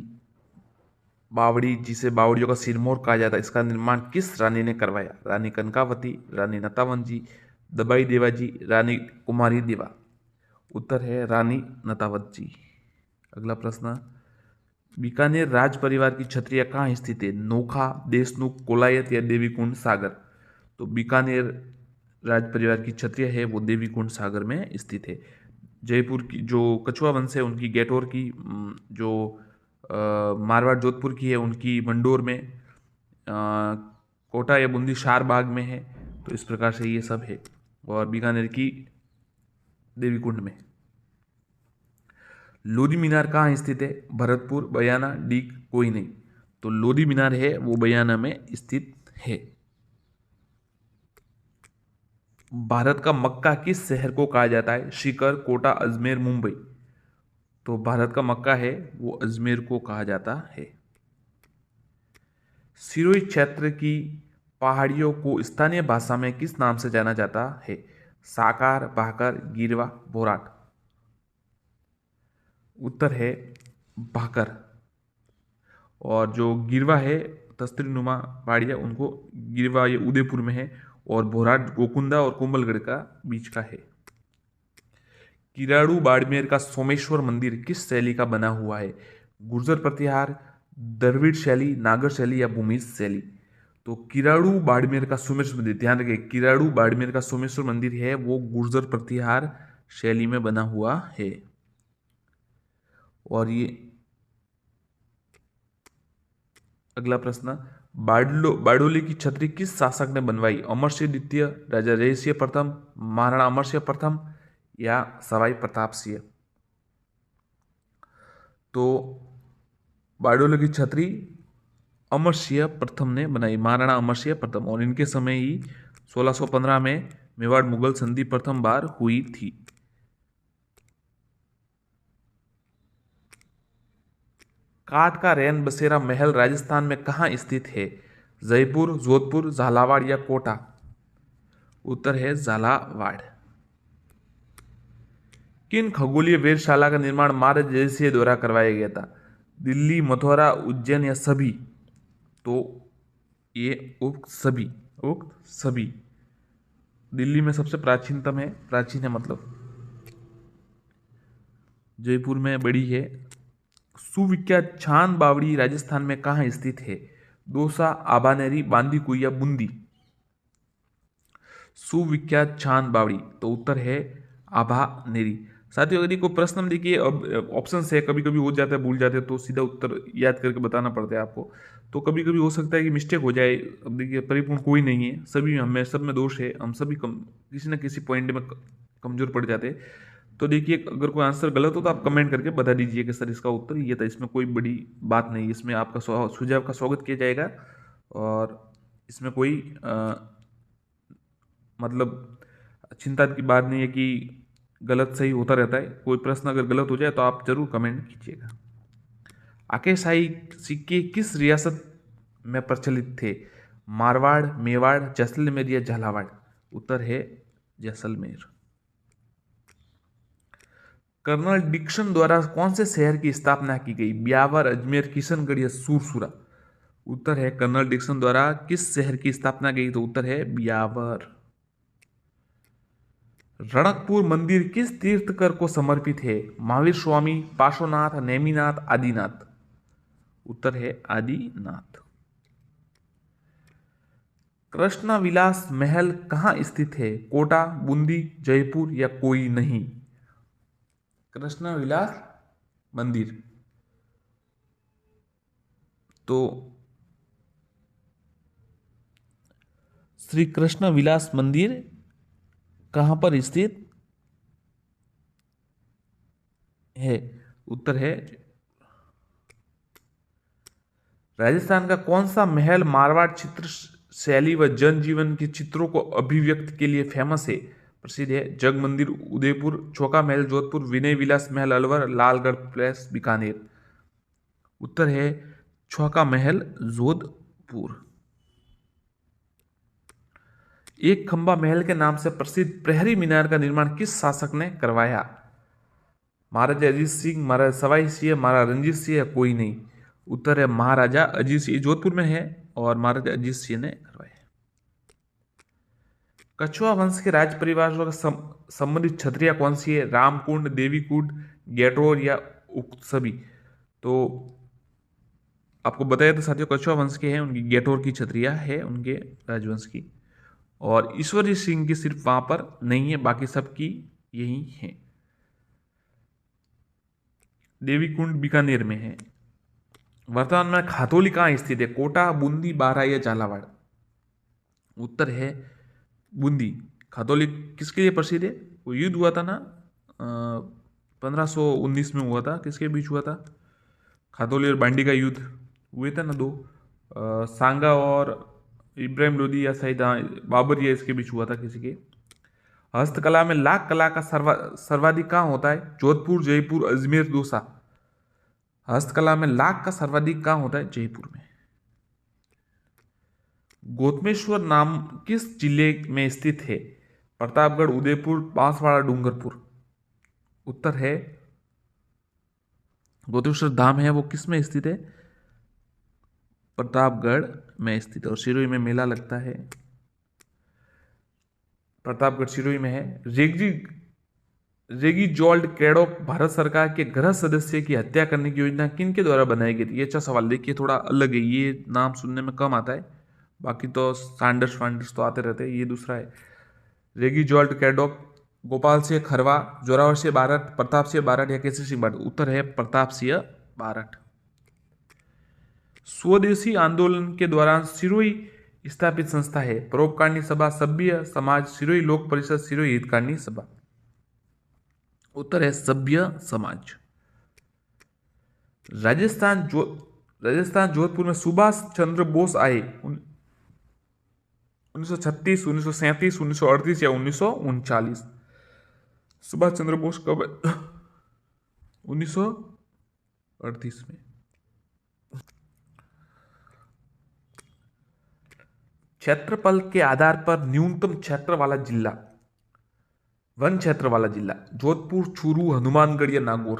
S1: बावड़ी, जिसे बावड़ियों का सिरमौर कहा जाता है, इसका निर्माण किस रानी ने करवाया? रानी कनकावती, रानी नतावन जी, दबाई देवा जी, रानी कुमारी देवा? उत्तर है रानी नतावत जी। अगला प्रश्न, बीकानेर राज परिवार की छत्रियां कहाँ स्थित है? नोखा, देशनुख, कोलायत या देवीकुंड सागर? तो बीकानेर राज परिवार की छत्रियां है वो देवीकुंड सागर में स्थित है। जयपुर की जो कछुआ वंश है उनकी गैटोर की, जो मारवाड़ जोधपुर की है उनकी मंडोर में, कोटा या बूंदी शार बाग में है। तो इस प्रकार से ये सब है। और बीकानेर की देवीकुंड में। लोधी मीनार कहाँ स्थित है? भरतपुर, बयाना, डीग, कोई नहीं? तो लोधी मीनार है वो बयाना में स्थित है। भारत का मक्का किस शहर को कहा जाता है? सीकर, कोटा, अजमेर, मुंबई? तो भारत का मक्का है वो अजमेर को कहा जाता है। सिरोही क्षेत्र की पहाड़ियों को स्थानीय भाषा में किस नाम से जाना जाता है? साकार, भाकर, गिरवा, बोराट? उत्तर है भाकर। और जो गिरवा है, तस्तरी नुमा पहाड़ियाँ, उनको गिरवा ये उदयपुर में है, और बोराट गोकुंदा और कोमलगढ़ का बीच का है। किराड़ू बाड़मेर का सोमेश्वर मंदिर किस शैली का बना हुआ है? गुर्जर प्रतिहार, द्रविड़ शैली, नागर शैली या भूमिज शैली? तो किराड़ू बाड़मेर का सोमेश्वर मंदिर, ध्यान रखिए, किराड़ू बाड़मेर का सोमेश्वर मंदिर है वो गुर्जर प्रतिहार शैली में बना हुआ है। और ये अगला प्रश्न, बारडोली की छतरी किस शासक ने बनवाई? अमर सिंह द्वितीय, राजा जयसिंह प्रथम, महाराणा अमर सिंह प्रथम या सवाई प्रताप सिंह? तो बारडोली की छतरी अमर सिंह प्रथम ने बनाई, महाराणा अमर सिंह प्रथम, और इनके समय ही 1615 में मेवाड़ मुगल संधि प्रथम बार हुई थी। काठ का रैन बसेरा महल राजस्थान में कहाँ स्थित है? जयपुर, जोधपुर, झालावाड़ या कोटा? उत्तर है झालावाड़। किन खगोलीय वेधशाला का निर्माण महाराज जयसिंह द्वारा करवाया गया था? दिल्ली, मथुरा, उज्जैन या सभी? तो ये उक्त सभी। दिल्ली में सबसे प्राचीनतम है, प्राचीन है मतलब, जयपुर में बड़ी है। सुविख्यात छान बावड़ी राजस्थान में कहाँ स्थित है? दौसा, आभानेरी, बांदीकुई या बूंदी? सुविख्यात छान बावड़ी, तो उत्तर है आभानेरी। साथियों, यदि कोई प्रश्न में देखिए, अब ऑप्शन है, कभी कभी हो जाता है, भूल जाते हैं, तो सीधा उत्तर याद करके बताना पड़ता है आपको। तो कभी कभी हो सकता है कि मिस्टेक हो जाए। अब देखिए, परिपूर्ण कोई नहीं है, सभी हमें, सब में दोष है, हम सभी किसी न किसी पॉइंट में कमजोर पड़ जाते हैं। तो देखिए, अगर कोई आंसर गलत हो तो आप कमेंट करके बता दीजिए कि सर इसका उत्तर ये था। इसमें कोई बड़ी बात नहीं, इसमें आपका सुझाव का स्वागत किया जाएगा, और इसमें कोई मतलब चिंता की बात नहीं है कि गलत सही होता रहता है। कोई प्रश्न अगर गलत हो जाए तो आप जरूर कमेंट कीजिएगा। आकेशाही सिक्के किस रियासत में प्रचलित थे? मारवाड़, मेवाड़, जैसलमेर या झालावाड़? उत्तर है जैसलमेर। कर्नल डिक्सन द्वारा कौन से शहर की स्थापना की गई? ब्यावर, अजमेर, किशनगढ़ या सूरसूरा? उत्तर है कर्नल डिक्सन द्वारा किस शहर की स्थापना की गई? तो उत्तर है ब्यावर। रणकपुर मंदिर किस तीर्थकर को समर्पित है? महावीर स्वामी, पार्श्वनाथ, नेमिनाथ, आदिनाथ? उत्तर है आदिनाथ। कृष्णा विलास महल कहाँ स्थित है? कोटा, बूंदी, जयपुर या कोई नहीं? कृष्णा विलास मंदिर, तो श्री कृष्ण विलास मंदिर कहां पर स्थित है? उत्तर है राजस्थान का कौन सा महल मारवाड़ चित्र शैली व जनजीवन के चित्रों को अभिव्यक्त के लिए फेमस है, प्रसिद्ध है? जग मंदिर उदयपुर, चौका महल जोधपुर, विनय विलास महल अलवर, लालगढ़ पैलेस बीकानेर? उत्तर है चौका महल जोधपुर। एक खंबा महल के नाम से प्रसिद्ध प्रहरी मीनार का निर्माण किस शासक ने करवाया? महाराजा अजीत सिंह, महाराजा सवाई सिंह, महाराजा रंजीत सिंह या कोई नहीं? उत्तर है महाराजा अजीत सिंह, जोधपुर में है, और महाराजा अजीत सिंह ने करवाया। कछुआ वंश के राज परिवार से संबंधित क्षत्रिय कौन सी है? रामकुंड, देवीकुंड, गेटोर या उक्त सभी? तो आपको बताया तो साथियों, कछुआ वंश के हैं, उनकी गेटोर की क्षत्रिय है, उनके राजवंश की। और ईश्वरी सिंह की सिर्फ वहां पर नहीं है, बाकी सबकी यही है। देवीकुंड बीकानेर में है। वर्तमान में खातौली कहाँ स्थित है? कोटा, बूंदी, बारा या झालावाड़? उत्तर है बूंदी। खातौली किसके लिए प्रसिद्ध है? वो युद्ध हुआ था ना, 1519 में हुआ था, किसके बीच हुआ था? खातौली और बांडी का युद्ध हुए थे ना दो, सांगा और इब्राहिम लोदी या शायद बाबर या इसके बीच हुआ था किसी के। हस्तकला में लाख कला का सर्वाधिक कहाँ होता है? जोधपुर, जयपुर, अजमेर, दौसा? हस्तकला में लाख का सर्वाधिक कहाँ होता है? जयपुर में। गौतमेश्वर नाम किस जिले में स्थित है? प्रतापगढ़, उदयपुर, बांसवाड़ा, डूंगरपुर? उत्तर है गौतमेश्वर धाम है वो किस में स्थित है? प्रतापगढ़ में स्थित है, और सिरोही में मेला लगता है। प्रतापगढ़ सिरोही में है। रेगी जॉल्ड कैडोक भारत सरकार के गृह सदस्य की हत्या करने की योजना किन के द्वारा बनाई गई थी? ये अच्छा सवाल, देखिए थोड़ा अलग है, ये नाम सुनने में कम आता है, बाकी तो सैंडर्स फैंडर्स तो आते रहते हैं। ये दूसरा है रेगी जॉल्ड कैडोक, गोपाल सिंह खरवा, जोरावर सिंह बारठ, प्रताप सिंह बारठ या केसरी सिंह बारठ? उत्तर है प्रताप सिंह बारठ। स्वदेशी आंदोलन के दौरान सिरोही स्थापित संस्था है। परोपकारणी सभा, सभ्य समाज, सिरोही लोक परिषद, सिरोही हितकारिणी सभा। उत्तर है सभ्य समाज। राजस्थान जोधपुर में सुभाष चंद्र बोस आए 1936, 1937, 1938 या 1939। सुभाष चंद्र बोस कब? 1938 में। क्षेत्रफल के आधार पर न्यूनतम क्षेत्र वाला जिला, वन क्षेत्र वाला जिला, जोधपुर, चूरू, हनुमानगढ़ या नागौर।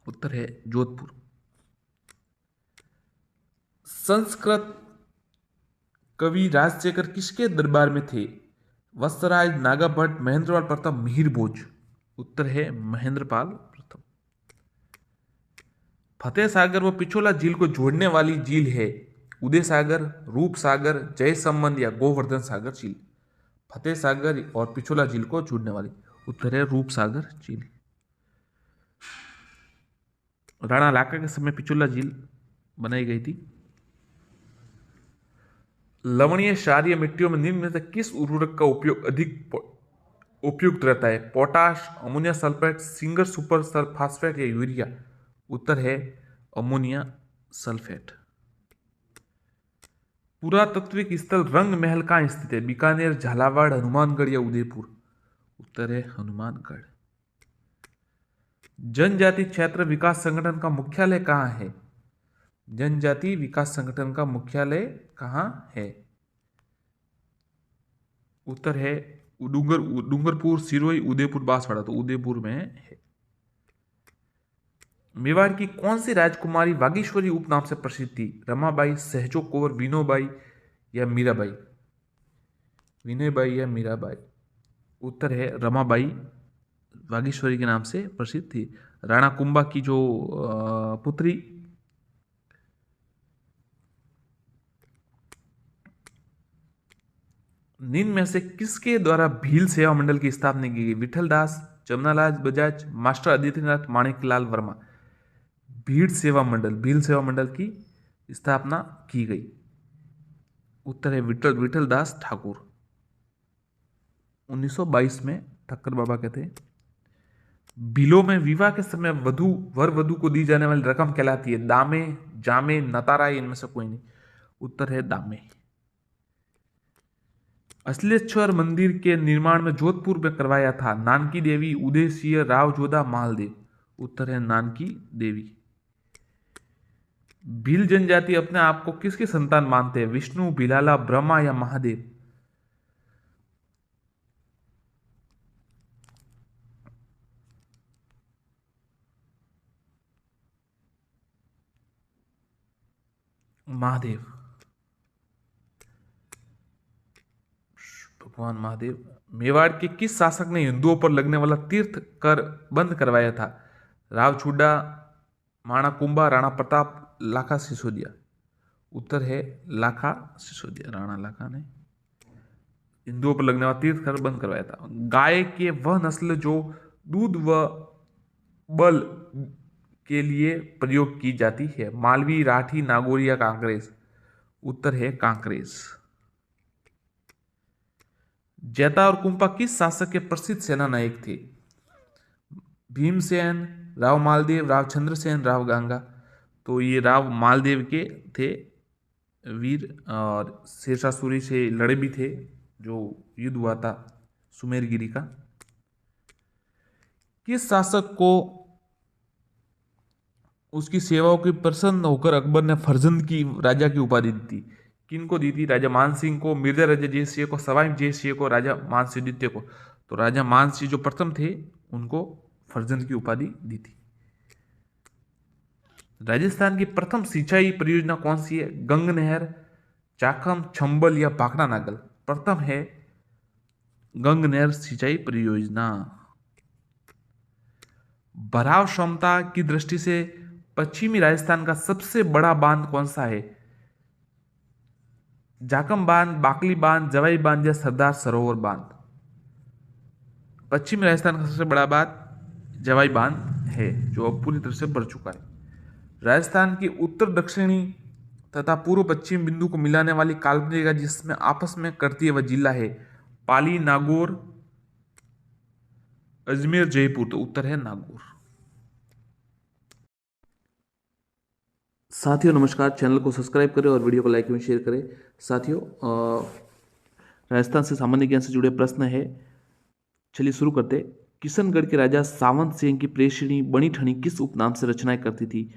S1: उत्तर है जोधपुर। संस्कृत कवि राजशेखर किसके दरबार में थे? वत्सराज, नागाभट्ट, महेंद्रपाल प्रथम, मिहिर भोज। उत्तर है महेंद्रपाल प्रथम। फतेह सागर व पिछोला झील को जोड़ने वाली झील है उदय सागर, रूप सागर, जय संबंध या गोवर्धन सागर झील। फतेह सागर और पिछोला झील को जोड़ने वाली। उत्तर है रूप सागर झील। राणा लाका के समय पिछोला झील बनाई गई थी। लवणीय क्षारीय मिट्टियों में निम्न में से किस उर्वरक का उपयोग अधिक उपयुक्त रहता है? Potash, ammonia sulphate, singer super phosphate या यूरिया। उत्तर है अमोनिया सल्फेट। पुरातात्विक स्थल रंग महल कहाँ स्थित है? बीकानेर, झालावाड़, हनुमानगढ़ या उदयपुर। उत्तर है हनुमानगढ़। जनजाति क्षेत्र विकास संगठन का मुख्यालय कहाँ है? जनजाति विकास संगठन का मुख्यालय कहाँ है? उत्तर है डूंगरपुर, सिरोही, उदयपुर, बांसवाड़ा। तो उदयपुर में है। मेवाड़ की कौन सी राजकुमारी वागीश्वरी उपनाम से प्रसिद्ध थी? रमाबाई, सहजो कौर, विनोबाई या मीराबाई। विनयबाई या मीराबाई। उत्तर है रमाबाई वागीश्वरी के नाम से प्रसिद्ध थी। राणा कुंभा की जो पुत्री निम्न में से किसके द्वारा भील सेवा मंडल की स्थापना की गई? विठल दास, जमनालाल बजाज, मास्टर आदित्यनाथ, माणिकलाल वर्मा। भील सेवा मंडल की स्थापना की गई। उत्तर है विठल दास ठाकुर। 1922 में ठक्कर बाबा कहते हैं। बिलों में विवाह के समय वर वधु को दी जाने वाली रकम कहलाती है? दामे, जामे, नतारा, इनमें से कोई नहीं। उत्तर है दामे। असलेश्वर मंदिर के निर्माण में जोधपुर में करवाया था? नानकी देवी, उदय सिंह, राव जोधा, मालदेव। उत्तर है नानकी देवी। भील जनजाति अपने आप को किसकी संतान मानते हैं? विष्णु, भिलाला, ब्रह्मा या महादेव। महादेव। भगवान महादेव। मेवाड़ के किस शासक ने हिंदुओं पर लगने वाला तीर्थ कर बंद करवाया था? राव छुड्डा, माणा कुंभा, राणा प्रताप, लाखा सिसोदिया। उत्तर है लाखा सिसोदिया। राणा लाखा ने हिंदुओं पर लगने वाला तीर्थ कर बंद करवाया था। गाय के वह नस्ल जो दूध व बल के लिए प्रयोग की जाती है? मालवी, राठी, नागौरी या कांकरेज। उत्तर है कांकरेज। जैता और कुंपा किस शासक के प्रसिद्ध सेना नायक थे? भीमसेन, राव मालदेव, राव चंद्रसेन, राव गांगा। तो ये राव मालदेव के थे वीर, और शेरशाह सूरी से लड़े भी थे जो युद्ध हुआ था सुमेरगिरी का। किस शासक को उसकी सेवाओं की प्रसन्न होकर अकबर ने फर्जंद की राजा की उपाधि दी थी? किनको दी थी? राजा मानसिंह को, मिर्जा राजा जयसिंह को, सवाई जयसिंह को, राजा मानसिंह द्वितीय को। तो राजा मानसिंह जो प्रथम थे उनको फर्जंद की उपाधि दी थी। राजस्थान की प्रथम सिंचाई परियोजना कौन सी है? गंग नहर, चाखम, चंबल या भाखड़ा नागल। प्रथम है गंग नहर सिंचाई परियोजना। भराव क्षमता की दृष्टि से पश्चिमी राजस्थान का सबसे बड़ा बांध कौन सा है? जाकम बांध, बाकली बांध, जवाई बांध या सरदार सरोवर बांध। पश्चिमी राजस्थान का सबसे बड़ा बांध जवाई बांध है जो अब पूरी तरह से भर चुका है। राजस्थान की उत्तर दक्षिणी तथा पूर्व पश्चिम बिंदु को मिलाने वाली काल्पनिक रेखा जिसमें आपस में करती है वह जिला है पाली, नागौर, अजमेर, जयपुर। तो उत्तर है नागौर। साथियों नमस्कार, चैनल को सब्सक्राइब करें और वीडियो को लाइक एवं शेयर करें। साथियों राजस्थान से सामान्य ज्ञान से जुड़े प्रश्न है, चलिए शुरू करते। किशनगढ़ के राजा सावंत सिंह की प्रेषणी बनी ठनी किस उपनाम से रचनाएं करती थी?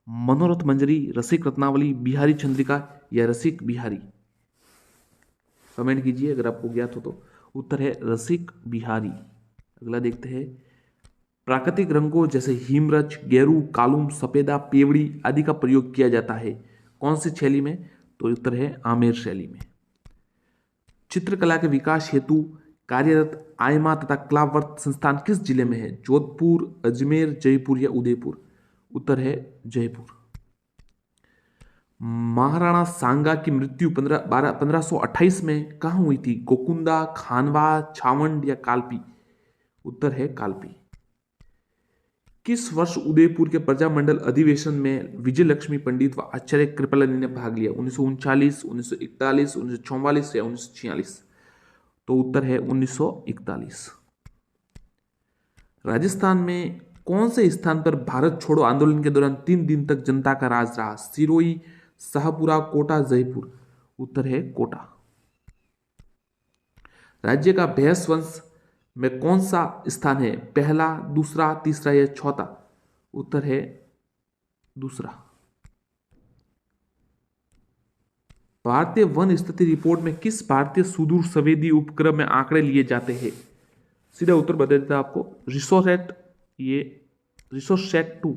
S1: मनोरथ मंजरी, रसिक रत्नावली, बिहारी चंद्रिका या रसिक बिहारी? कमेंट कीजिए अगर आपको ज्ञात हो तो। उत्तर है रसिक बिहारी। अगला देखते हैं। प्राकृतिक रंगों जैसे हिमरच, गेरू, कालुम, सफेदा, पेवड़ी आदि का प्रयोग किया जाता है कौन सी शैली में? तो उत्तर है आमेर शैली में। चित्रकला के विकास हेतु कार्यरत आयमा तथा क्लावर्त संस्थान किस जिले में है? जोधपुर, अजमेर, जयपुर या उदयपुर? उत्तर है जयपुर। महाराणा सांगा की मृत्यु 1528 में कहाँ हुई थी? गोकुंदा, खानवा, छावंड या कालपी? उत्तर है कालपी। किस वर्ष उदयपुर के प्रजामंडल अधिवेशन में विजय लक्ष्मी पंडित व आचार्य कृपलानी ने भाग लिया? 1939, 1941, 1944 या 1946? तो उत्तर है 1941। राजस्थान में कौन से स्थान पर भारत छोड़ो आंदोलन के दौरान 3 दिन तक जनता का राज रहा? सिरोही, शाहपुरा, कोटा, जयपुर? उत्तर है कोटा। राज्य का भैंस वंश में कौन सा स्थान है? पहला, दूसरा, तीसरा या चौथा? उत्तर है दूसरा। भारतीय वन स्थिति रिपोर्ट में किस भारतीय सुदूर संवेदी उपग्रह में आंकड़े लिए जाते हैं? सीधा उत्तर बता देता आपको, रिसोसेट, ये रिसोसेट 2।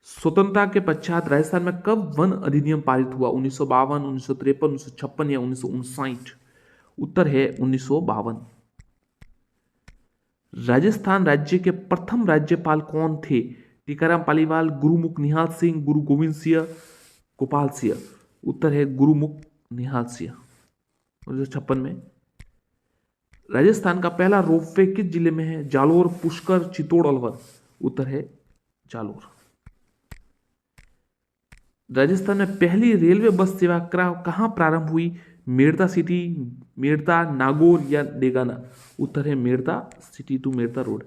S1: स्वतंत्रता के पश्चात राजस्थान में कब वन अधिनियम पारित हुआ? 1952, 1953, 1956 या 1959? उत्तर है 1952। राजस्थान राज्य के प्रथम राज्यपाल कौन थे? टीकाराम पालीवाल, गुरुमुख निहाल सिंह, गुरु गोविंद सिंह, गोपाल सिंह? उत्तर है गुरुमुख निहाल सिंह। 1956 में। राजस्थान का पहला रोपवे किस जिले में है? जालोर, पुष्कर, चित्तौड़, अलवर? उत्तर है जालोर। राजस्थान में पहली रेलवे बस सेवा कहां प्रारंभ हुई? मेड़ता सिटी, मेड़ता, नागौर या डेगाना? उत्तर है Merta city to Merta road.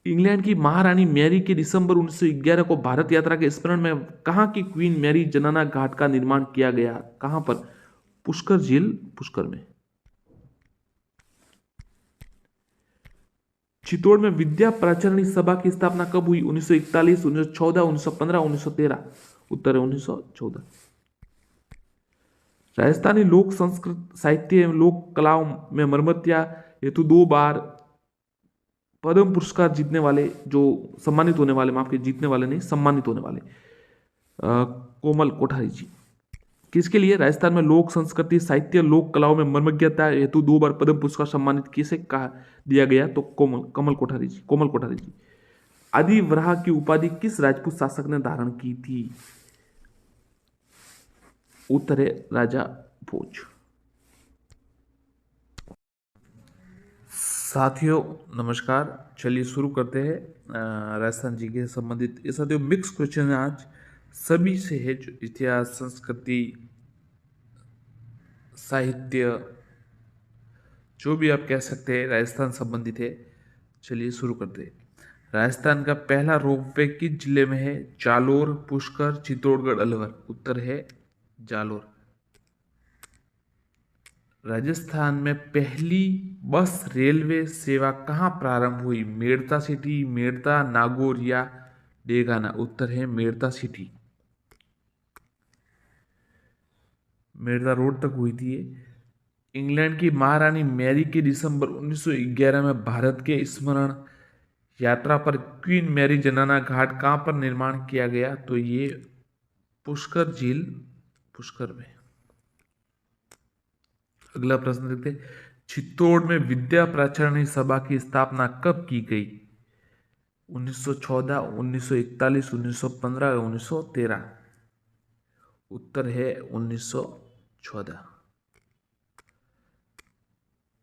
S1: England की महारानी मैरी के दिसंबर 1911 को भारत यात्रा के स्मरण में कहां की क्वीन मैरी जनाना घाट का निर्माण किया गया? कहां पर? पुष्कर झील, पुष्कर में। चित्तौड़ में विद्या प्राचारणी सभा की स्थापना कब हुई? 1941, 1914, 1915, 1913? उत्तर है 1914। राजस्थानी लोक संस्कृत साहित्य एवं लोक कलाओं में मरमत्या हेतु 2 बार पद्म पुरस्कार जीतने वाले, जो सम्मानित होने वाले, माफ कीजिए जीतने वाले नहीं, सम्मानित होने वाले, कोमल कोठारी जी। किसके लिए? राजस्थान में लोक संस्कृति साहित्य लोक कलाओं में मर्मज्ञता हेतु 2 बार पद्म पुरस्कार सम्मानित किसे कहा दिया गया? तो कोमल कोठारी जी। आदि वराह की उपाधि किस राजपूत शासक ने धारण की थी? उत्तर है राजा भोज। साथियों नमस्कार, चलिए शुरू करते हैं राजस्थान जी के संबंधित। ये साथियों मिक्स क्वेश्चन है आज, सभी से है, जो इतिहास, संस्कृति, साहित्य, जो भी आप कह सकते हैं राजस्थान संबंधित है। चलिए शुरू करते हैं। राजस्थान का पहला रोपवे किस जिले में है? जालोर, पुष्कर, चित्तौड़गढ़, अलवर? उत्तर है जालोर। राजस्थान में पहली बस रेलवे सेवा कहाँ प्रारंभ हुई? मेड़ता सिटी, मेड़ता, नागौर या डेगाना? उत्तर है मेड़ता सिटी। मेड़ता रोड तक हुई थी ये। इंग्लैंड की महारानी मैरी के दिसंबर 1911 में भारत के स्मरण यात्रा पर क्वीन मैरी जनाना घाट कहाँ पर निर्माण किया गया? तो ये पुष्कर झील, पुष्कर में। अगला प्रश्न देखते हैं। चित्तौड़ में विद्या प्राचारणी सभा की स्थापना कब की गई? 1914, 1941, 1915, 1913? उत्तर है 1914।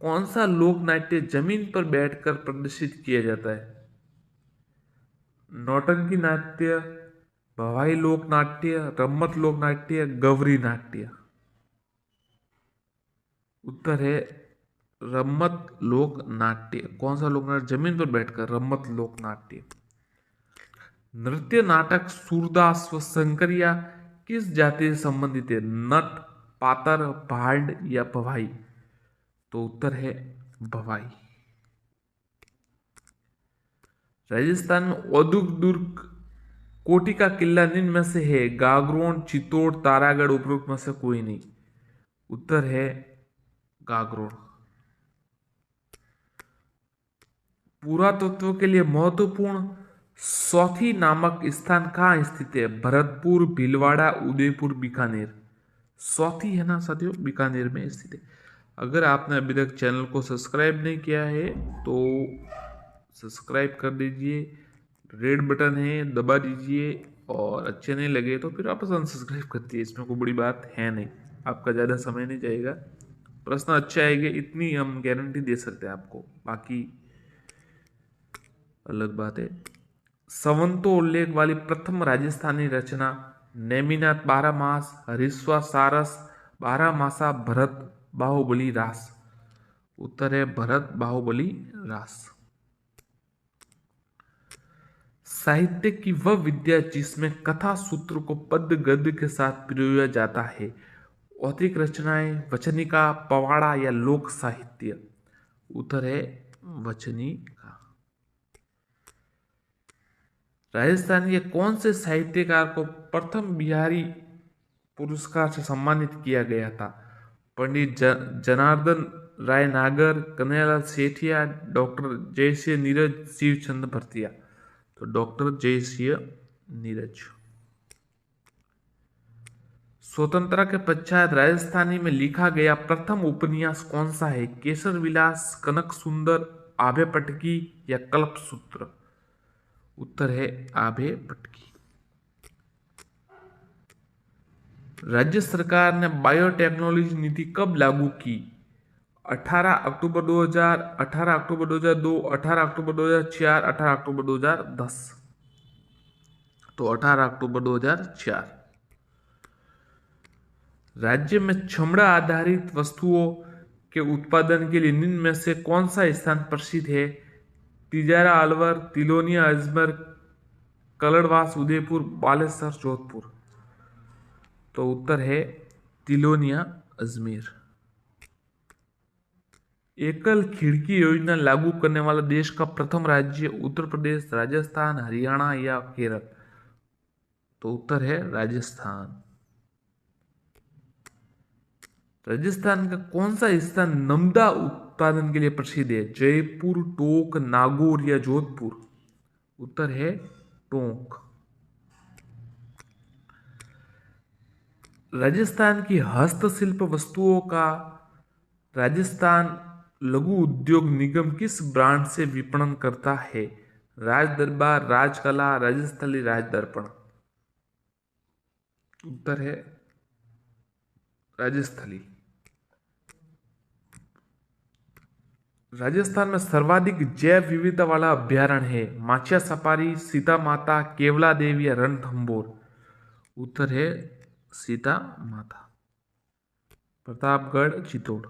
S1: कौन सा लोक नाट्य जमीन पर बैठकर प्रदर्शित किया जाता है? नौटंकी नाट्य, भवाई लोक नाट्य, रम्मत लोक नाट्य, गवरी नाट्य। उत्तर है रम्मत लोक नाट्य। कौन सा लोक नाट्य? जमीन पर बैठकर, रम्मत लोक नाट्य। नृत्य नाटक सूरदास व शंकरिया किस जाति से संबंधित है? नट, पातर, भांड या भवाई? तो उत्तर है भवाई। राजस्थान में औद्योगिक दुर्ग कोटि का किला निम्न में से है? गागरोन, चित्तौड़, तारागढ़, उपरोक्त में से कोई नहीं। उत्तर है गागरोन। पुरातत्व के लिए महत्वपूर्ण सौथी नामक स्थान कहाँ स्थित है? भरतपुर, भीलवाड़ा, उदयपुर, बीकानेर। सौथी है ना साथियों, बीकानेर में स्थित है। अगर आपने अभी तक चैनल को सब्सक्राइब नहीं किया है तो सब्सक्राइब कर दीजिए, रेड बटन है दबा दीजिए, और अच्छे नहीं लगे तो फिर वापस अनसब्सक्राइब कर दीजिए। इसमें कोई बड़ी बात है नहीं, आपका ज़्यादा समय नहीं जाएगा, प्रश्न अच्छे आएंगे इतनी हम गारंटी दे सकते हैं आपको, बाकी अलग बात है। संवंतो उल्लेख वाली प्रथम राजस्थानी रचना? नेमिनाथ, बारहमास, हरिश्वा, सारस, बारहमासा, भरत, बाहुबली, रास। उत्तर है भरत, बाहुबली, रास। साहित्य की वह विद्या जिसमें कथा सूत्र को पद्य गद्य के साथ पिरोया जाता है? औतिक रचनाएं, वचनिका, पवाड़ा या लोक साहित्य? उत्तर है वचनिका। राजस्थान के कौन से साहित्यकार को प्रथम बिहारी पुरस्कार से सम्मानित किया गया था? पंडित जनार्दन राय नागर, कन्हैयालाल सेठिया, डॉक्टर जयसिंह नीरज, शिवचंद भरतिया। तो डॉक्टर जयसिंह नीरज। स्वतंत्रता के पश्चात राजस्थानी में लिखा गया प्रथम उपन्यास कौन सा है? केसर विलास, कनक सुंदर, आभे पटकी या कल्पसूत्र? उत्तर है आभे पटकी। राज्य सरकार ने बायोटेक्नोलॉजी नीति कब लागू की? 18 अक्टूबर 2000, 18 अक्टूबर 2002, 18 अक्टूबर 2004, 18 अक्टूबर 2010। तो 18 अक्टूबर 2004। राज्य में चमड़ा आधारित वस्तुओं के उत्पादन के लिए निम्न में से कौन सा स्थान प्रसिद्ध है? तिजारा अलवर, तिलोनिया अजमेर, कलड़वास उदयपुर, बालेश्वर जोधपुर। तो उत्तर है तिलोनिया अजमेर। एकल खिड़की योजना लागू करने वाला देश का प्रथम राज्य? उत्तर प्रदेश, राजस्थान, हरियाणा या केरल? तो उत्तर है राजस्थान। राजस्थान का कौन सा स्थान नमदा उत्पादन के लिए प्रसिद्ध है? जयपुर, टोंक, नागौर या जोधपुर? उत्तर है टोंक। राजस्थान की हस्तशिल्प वस्तुओं का राजस्थान लघु उद्योग निगम किस ब्रांड से विपणन करता है? राज दरबार, राजकला, राजस्थली, राजदर्पण? उत्तर है राजस्थली। राजस्थान में सर्वाधिक जैव विविधता वाला अभ्यारण्य है? माचिया सफारी, सीता माता, केवला देवी या रणथंभौर? उत्तर है सीता माता। प्रतापगढ़, चित्तौड़।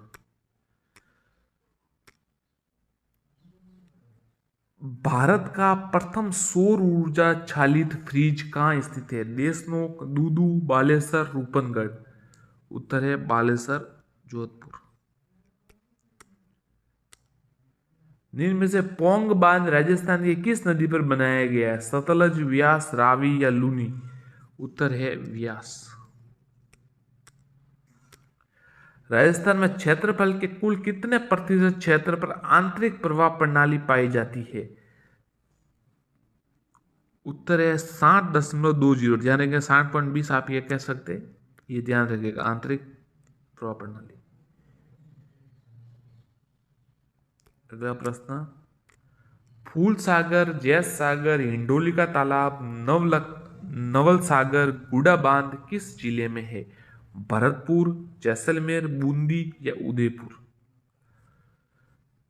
S1: भारत का प्रथम सौर ऊर्जा चालित फ्रिज कहाँ स्थित है? देशनोक, दूदू, बालेश्वर, रूपनगढ़? उत्तर है बालेश्वर, जोधपुर। निम्न में से पोंग बांध राजस्थान की किस नदी पर बनाया गया है? सतलज, व्यास, रावी या लूनी? उत्तर है व्यास। राजस्थान में क्षेत्रफल के कुल कितने प्रतिशत क्षेत्र पर आंतरिक प्रवाह प्रणाली पाई जाती है? उत्तर है 60.20। ध्यान रखेंगे 60.20 आप ये कह सकते, ये ध्यान रखिएगा, आंतरिक प्रवाह प्रणाली। अगला प्रश्न, फूल सागर, जैस सागर, हिंडोली का तालाब, नवल सागर, गुड़ा बांध किस जिले में है? भरतपुर, जैसलमेर, बूंदी या उदयपुर?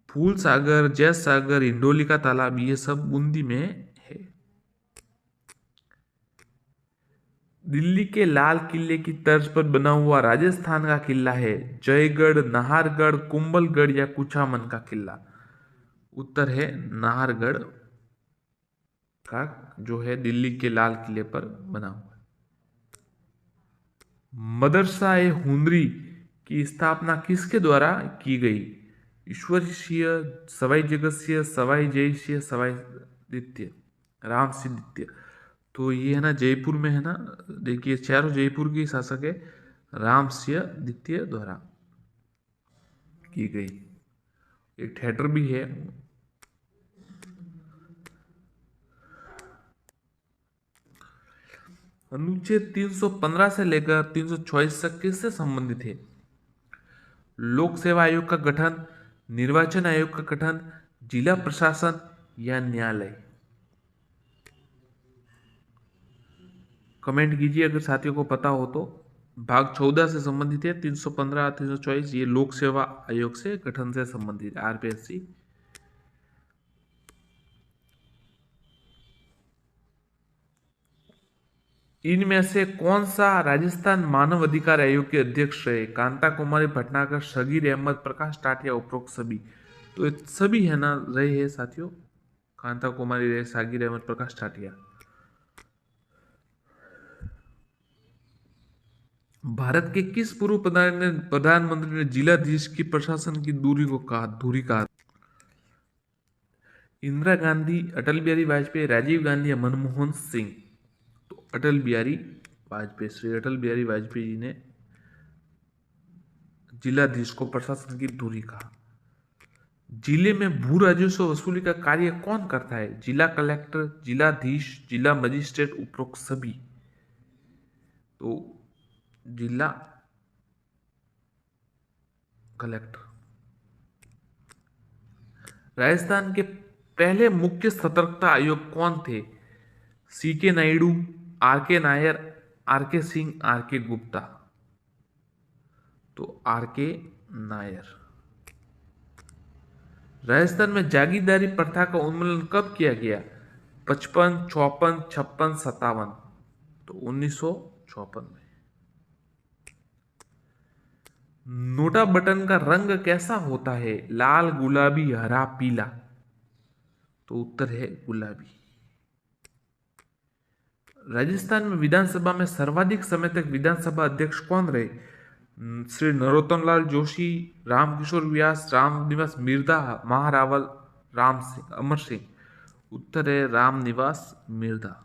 S1: फूल सागर, जैस सागर, इंडोली का तालाब, ये सब बूंदी में है। दिल्ली के लाल किले की तर्ज पर बना हुआ राजस्थान का किला है जयगढ़, नाहरगढ़, कुंभलगढ़ या कुचामन का किला। उत्तर है नाहरगढ़ का, जो है दिल्ली के लाल किले पर बना हुआ है। मदरसा ए हुनरी की स्थापना किसके द्वारा की गई? ईश्वरीय, सवाई जगत सिंह, सवाई जय सिंह, सवाई द्वितीय, राम सिंह द्वितीय। तो ये है ना जयपुर में है ना, देखिए चारों जयपुर के शासक है, राम सिंह द्वितीय द्वारा की गई। एक थिएटर भी है। अनुच्छेद 315 से लेकर 326 तक किससे संबंधित है? लोक सेवा आयोग का गठन, निर्वाचन आयोग का गठन, जिला प्रशासन या न्यायालय। कमेंट कीजिए अगर साथियों को पता हो तो। भाग 14 से संबंधित है, 315 324 ये लोक सेवा आयोग से गठन से संबंधित है, आरपीएससी। इनमें से कौन सा राजस्थान मानव अधिकार आयोग के अध्यक्ष रहे? कांता कुमारी भटनागर, शगीर अहमद, प्रकाश टाटिया, उपरोक्त सभी। तो ये सभी है ना रहे हैं साथियों, कांता कुमारी रहे, शगीर अहमद, प्रकाश टाटिया। भारत के किस पूर्व प्रधानमंत्री ने जिलाधीश की प्रशासन की दूरी को कहा धुरी कहा? इंदिरा गांधी, अटल बिहारी वाजपेयी, राजीव गांधी या मनमोहन सिंह। तो अटल बिहारी वाजपेयी, श्री अटल बिहारी वाजपेयी जी ने जिलाधीश को प्रशासन की दूरी कहा। जिले में भू राजस्व वसूली का कार्य कौन करता है? जिला कलेक्टर, जिलाधीश, जिला मजिस्ट्रेट, उपरोक्त सभी। तो जिला कलेक्टर। राजस्थान के पहले मुख्य सतर्कता आयोग कौन थे? सी के नायडू, आर के नायर, आर के सिंह, आर के गुप्ता। तो आर के नायर। राजस्थान में जागीरदारी प्रथा का उन्मूलन कब किया गया? 55, 54, 56, 57। तो 1954 में। नोटा बटन का रंग कैसा होता है? लाल, गुलाबी, हरा, पीला। तो उत्तर है गुलाबी। राजस्थान में विधानसभा में सर्वाधिक समय तक विधानसभा अध्यक्ष कौन रहे? श्री नरोत्तम लाल जोशी, रामकिशोर व्यास, रामनिवास मिर्धा, महारावल, राम सिंह, अमर सिंह। उत्तर है रामनिवास मिर्धा।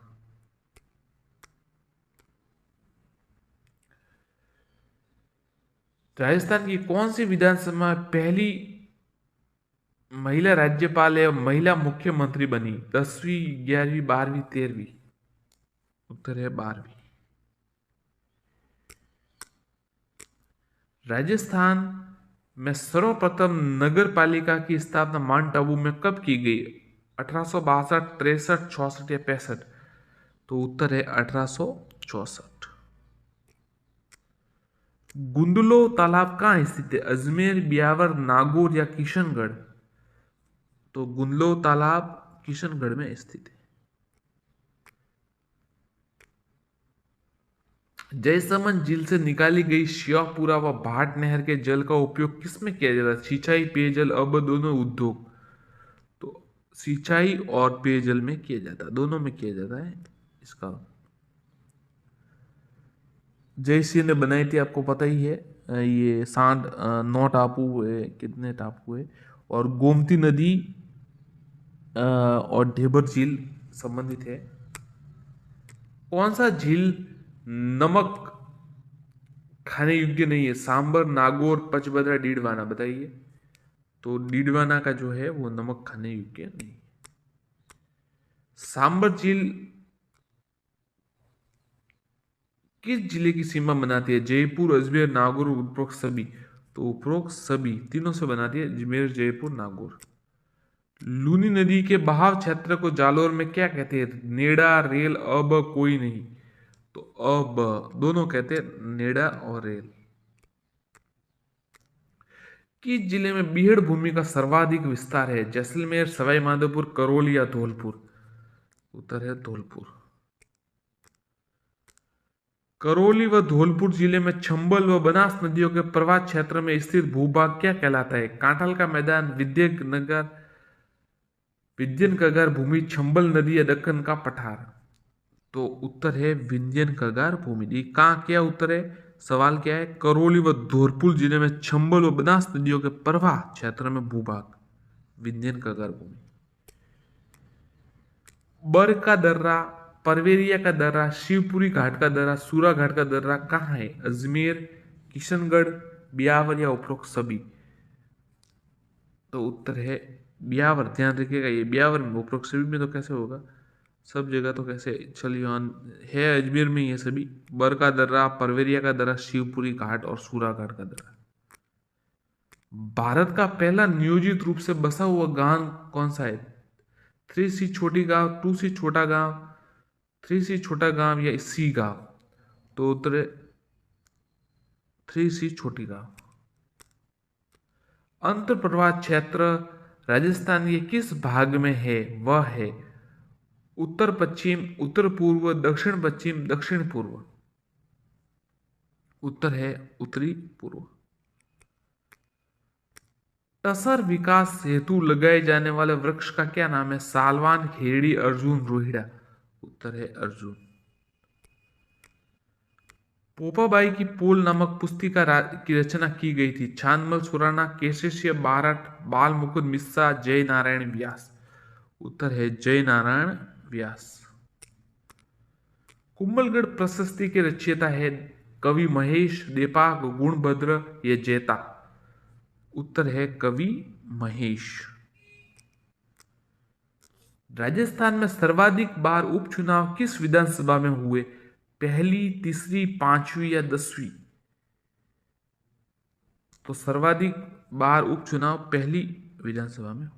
S1: राजस्थान की कौन सी विधानसभा में पहली महिला राज्यपाल एवं महिला मुख्यमंत्री बनी? 10वीं, 11वीं, 12वीं, 13वीं। उत्तर है 12वीं। राजस्थान में सर्वप्रथम नगर पालिका की स्थापना माउंट आबू में कब की गई? 1862, 63, 64 या 65। तो उत्तर है 1864। गुंदलो तालाब कहाँ स्थित है? अजमेर, ब्यावर, नागौर या किशनगढ़। तो गुंदलो तालाब किशनगढ़ में स्थित है। जयसमंद झील से निकाली गई शिवपुरा व भाट नहर के जल का उपयोग किसमें किया जाता है? सिंचाई, पेयजल, अब दोनों, उद्योग। तो सिंचाई और पेयजल में किया जाता है, दोनों में किया जाता है इसका। जयसिंह ने बनाई थी, आपको पता ही है। ये सांड 9 टापू हुए, कितने टापू हुए। और गोमती नदी और ढेबर झील संबंधित है। कौन सा झील नमक खाने योग्य नहीं है? सांबर, नागौर, पचबदरा, डीडवाना। बताइए। तो डीडवाना का जो है वो नमक खाने योग्य नहीं। सांबर झील किस जिले की सीमा बनाती है? जयपुर, अजमेर, नागौर, उपरोक्त सभी। तो उपरोक्त सभी तीनों से बनाती है, अजमेर, जयपुर, नागौर। लूनी नदी के बहाव क्षेत्र को जालोर में क्या कहते हैं? नेड़ा, रेल, अब, कोई नहीं। तो अब दोनों कहते हैं, नेड़ा और रेल। किस जिले में बीहड़ भूमि का सर्वाधिक विस्तार है? जैसलमेर, सवाई माधोपुर, करौली या धौलपुर? उत्तर है धौलपुर। करौली व धौलपुर जिले में चंबल व बनास नदियों के प्रवाह क्षेत्र में स्थित भूभाग क्या कहलाता है? कांठल का मैदान, विद्यनगर, विंध्यन कगार भूमि, चंबल नदी या दक्कन का पठार? तो उत्तर है विंध्यन कगार भूमि। ये कहाँ क्या उत्तर है? सवाल क्या है? करौली व धौलपुर जिले में चंबल व बनास नदियों के प्रवाह क्षेत्र में भूभाग विंध्यन कगार भूमि। बर का दर्रा, परवेरिया का दर्रा, शिवपुरी घाट का दर्रा, सूरा घाट का दर्रा कहाँ है? अजमेर, किशनगढ़, ब्यावर या उपरोक्त सभी? तो उत्तर है ब्यावर। ध्यान रखिएगा, ये ब्यावर में, उपरोक्त सभी में तो कैसे होगा? सब जगह तो कैसे चलिए है, अजमेर में ये सभी। बर का दर्रा, परवेरिया का दर्रा, शिवपुरी घाट और सूरा घाट का दर्रा। भारत का पहला नियोजित रूप से बसा हुआ गांव कौन सा है? 3C छोटी गांव, 2C छोटा गांव, 3C छोटा गांव या C गांव? तो उत्तर 3C छोटी गांव। अंतर प्रवाह क्षेत्र राजस्थान के किस भाग में है? वह है उत्तर पश्चिम, उत्तर पूर्व, दक्षिण पश्चिम, दक्षिण पूर्व? उत्तर है उत्तरी पूर्व। टसर विकास हेतु लगाए जाने वाले वृक्ष का क्या नाम है? सालवान, खेड़ी, अर्जुन, रोहिड़ा? उत्तर है अर्जुन। पोपाबाई की पोल नामक पुस्तिका की रचना की गई थी? छानमल सुराना, केशेश्य बारट, बाल मुकुंद मिश्रा, जय नारायण व्यास? उत्तर है जय नारायण व्यास। कुंभलगढ़ प्रशस्ति के रचयिता है कवि महेश, देपाक, गुणभद्र या जैता? उत्तर है कवि महेश। राजस्थान में सर्वाधिक बार उपचुनाव किस विधानसभा में हुए? पहली, तीसरी, पांचवी या 10वीं? तो सर्वाधिक बार उपचुनाव पहली विधानसभा में।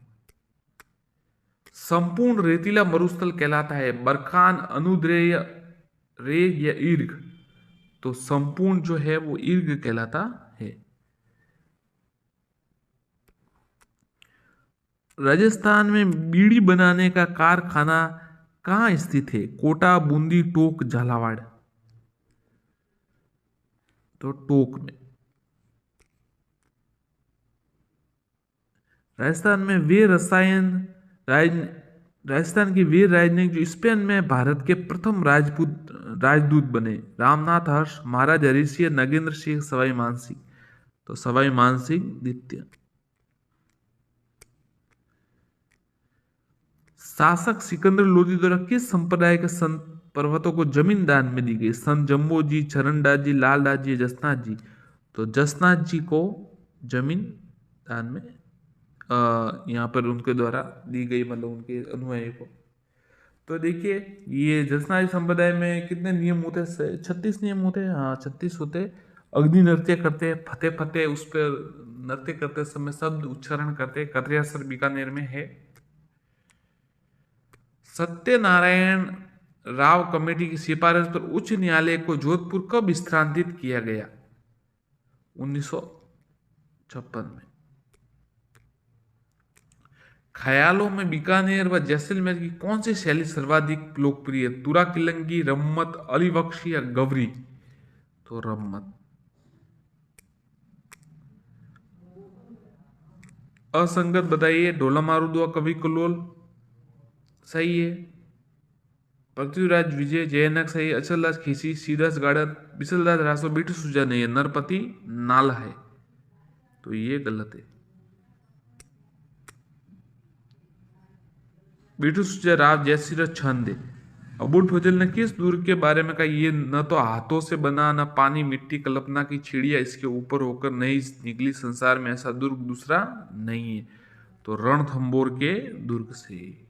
S1: संपूर्ण रेतीला मरुस्थल कहलाता है बरखान, अनुद्रेय, रेग या ईर्ग? तो संपूर्ण जो है वो ईर्ग कहलाता है। राजस्थान में बीड़ी बनाने का कारखाना कहाँ स्थित है? कोटा, बूंदी, टोंक, झालावाड़? तो टोंक में। राजस्थान में वीर रसायन राजस्थान की वीर राजनयिक जो स्पेन में भारत के प्रथम राजदूत बने? रामनाथ हर्ष, महाराज हरि सिंह, नगेंद्र सिंह, सवाई मानसिंह? तो सवाई मानसिंह द्वितीय। शासक सिकंदर लोदी द्वारा किस संप्रदाय के संत पर्वतों को जमीन दान में दी गई? संत जम्बो जी, चरणदास जी, लालदास जी, जसनाथ जी? तो जसनाथ जी को जमीन दान में यहाँ पर उनके द्वारा दी गई, मतलब उनके अनुयायी को। तो देखिए ये जसनाथ संप्रदाय में कितने नियम होते हैं? 36 नियम होते हैं। हाँ 36 होते। अग्नि नृत्य करते, फतेह फतेह उस पर नृत्य करते समय शब्द उच्चारण करते। कतरियासर बीकानेर में है। सत्यनारायण राव कमेटी की सिफारिश पर उच्च न्यायालय को जोधपुर कब स्थानांतरित किया गया? 1956 में। ख्यालों में बीकानेर व जैसलमेर की कौन सी शैली सर्वाधिक लोकप्रिय? तुरा किलंगी, रम्मत, अली बख्शी या गवरी? तो रम्मत। असंगत बताइए। ढोला मारू दुआ, कवि कलोल? सही है। पृथ्वीराज विजय, जयनक सही, अचलदास खीसी, सीदास गार्डन, बिसलदास रासो, बिटू सुजा नहीं है, नरपति नाला है? तो ये गलत है। बिटू सुजा राव जयसिंह छंद है। अबुल फजल ने किस दुर्ग के बारे में कहा? ये न तो हाथों से बना, न पानी मिट्टी, कल्पना की चिड़िया इसके ऊपर होकर नहीं निकली, संसार में ऐसा दुर्ग दूसरा नहीं है? तो रणथंबोर के दुर्ग से।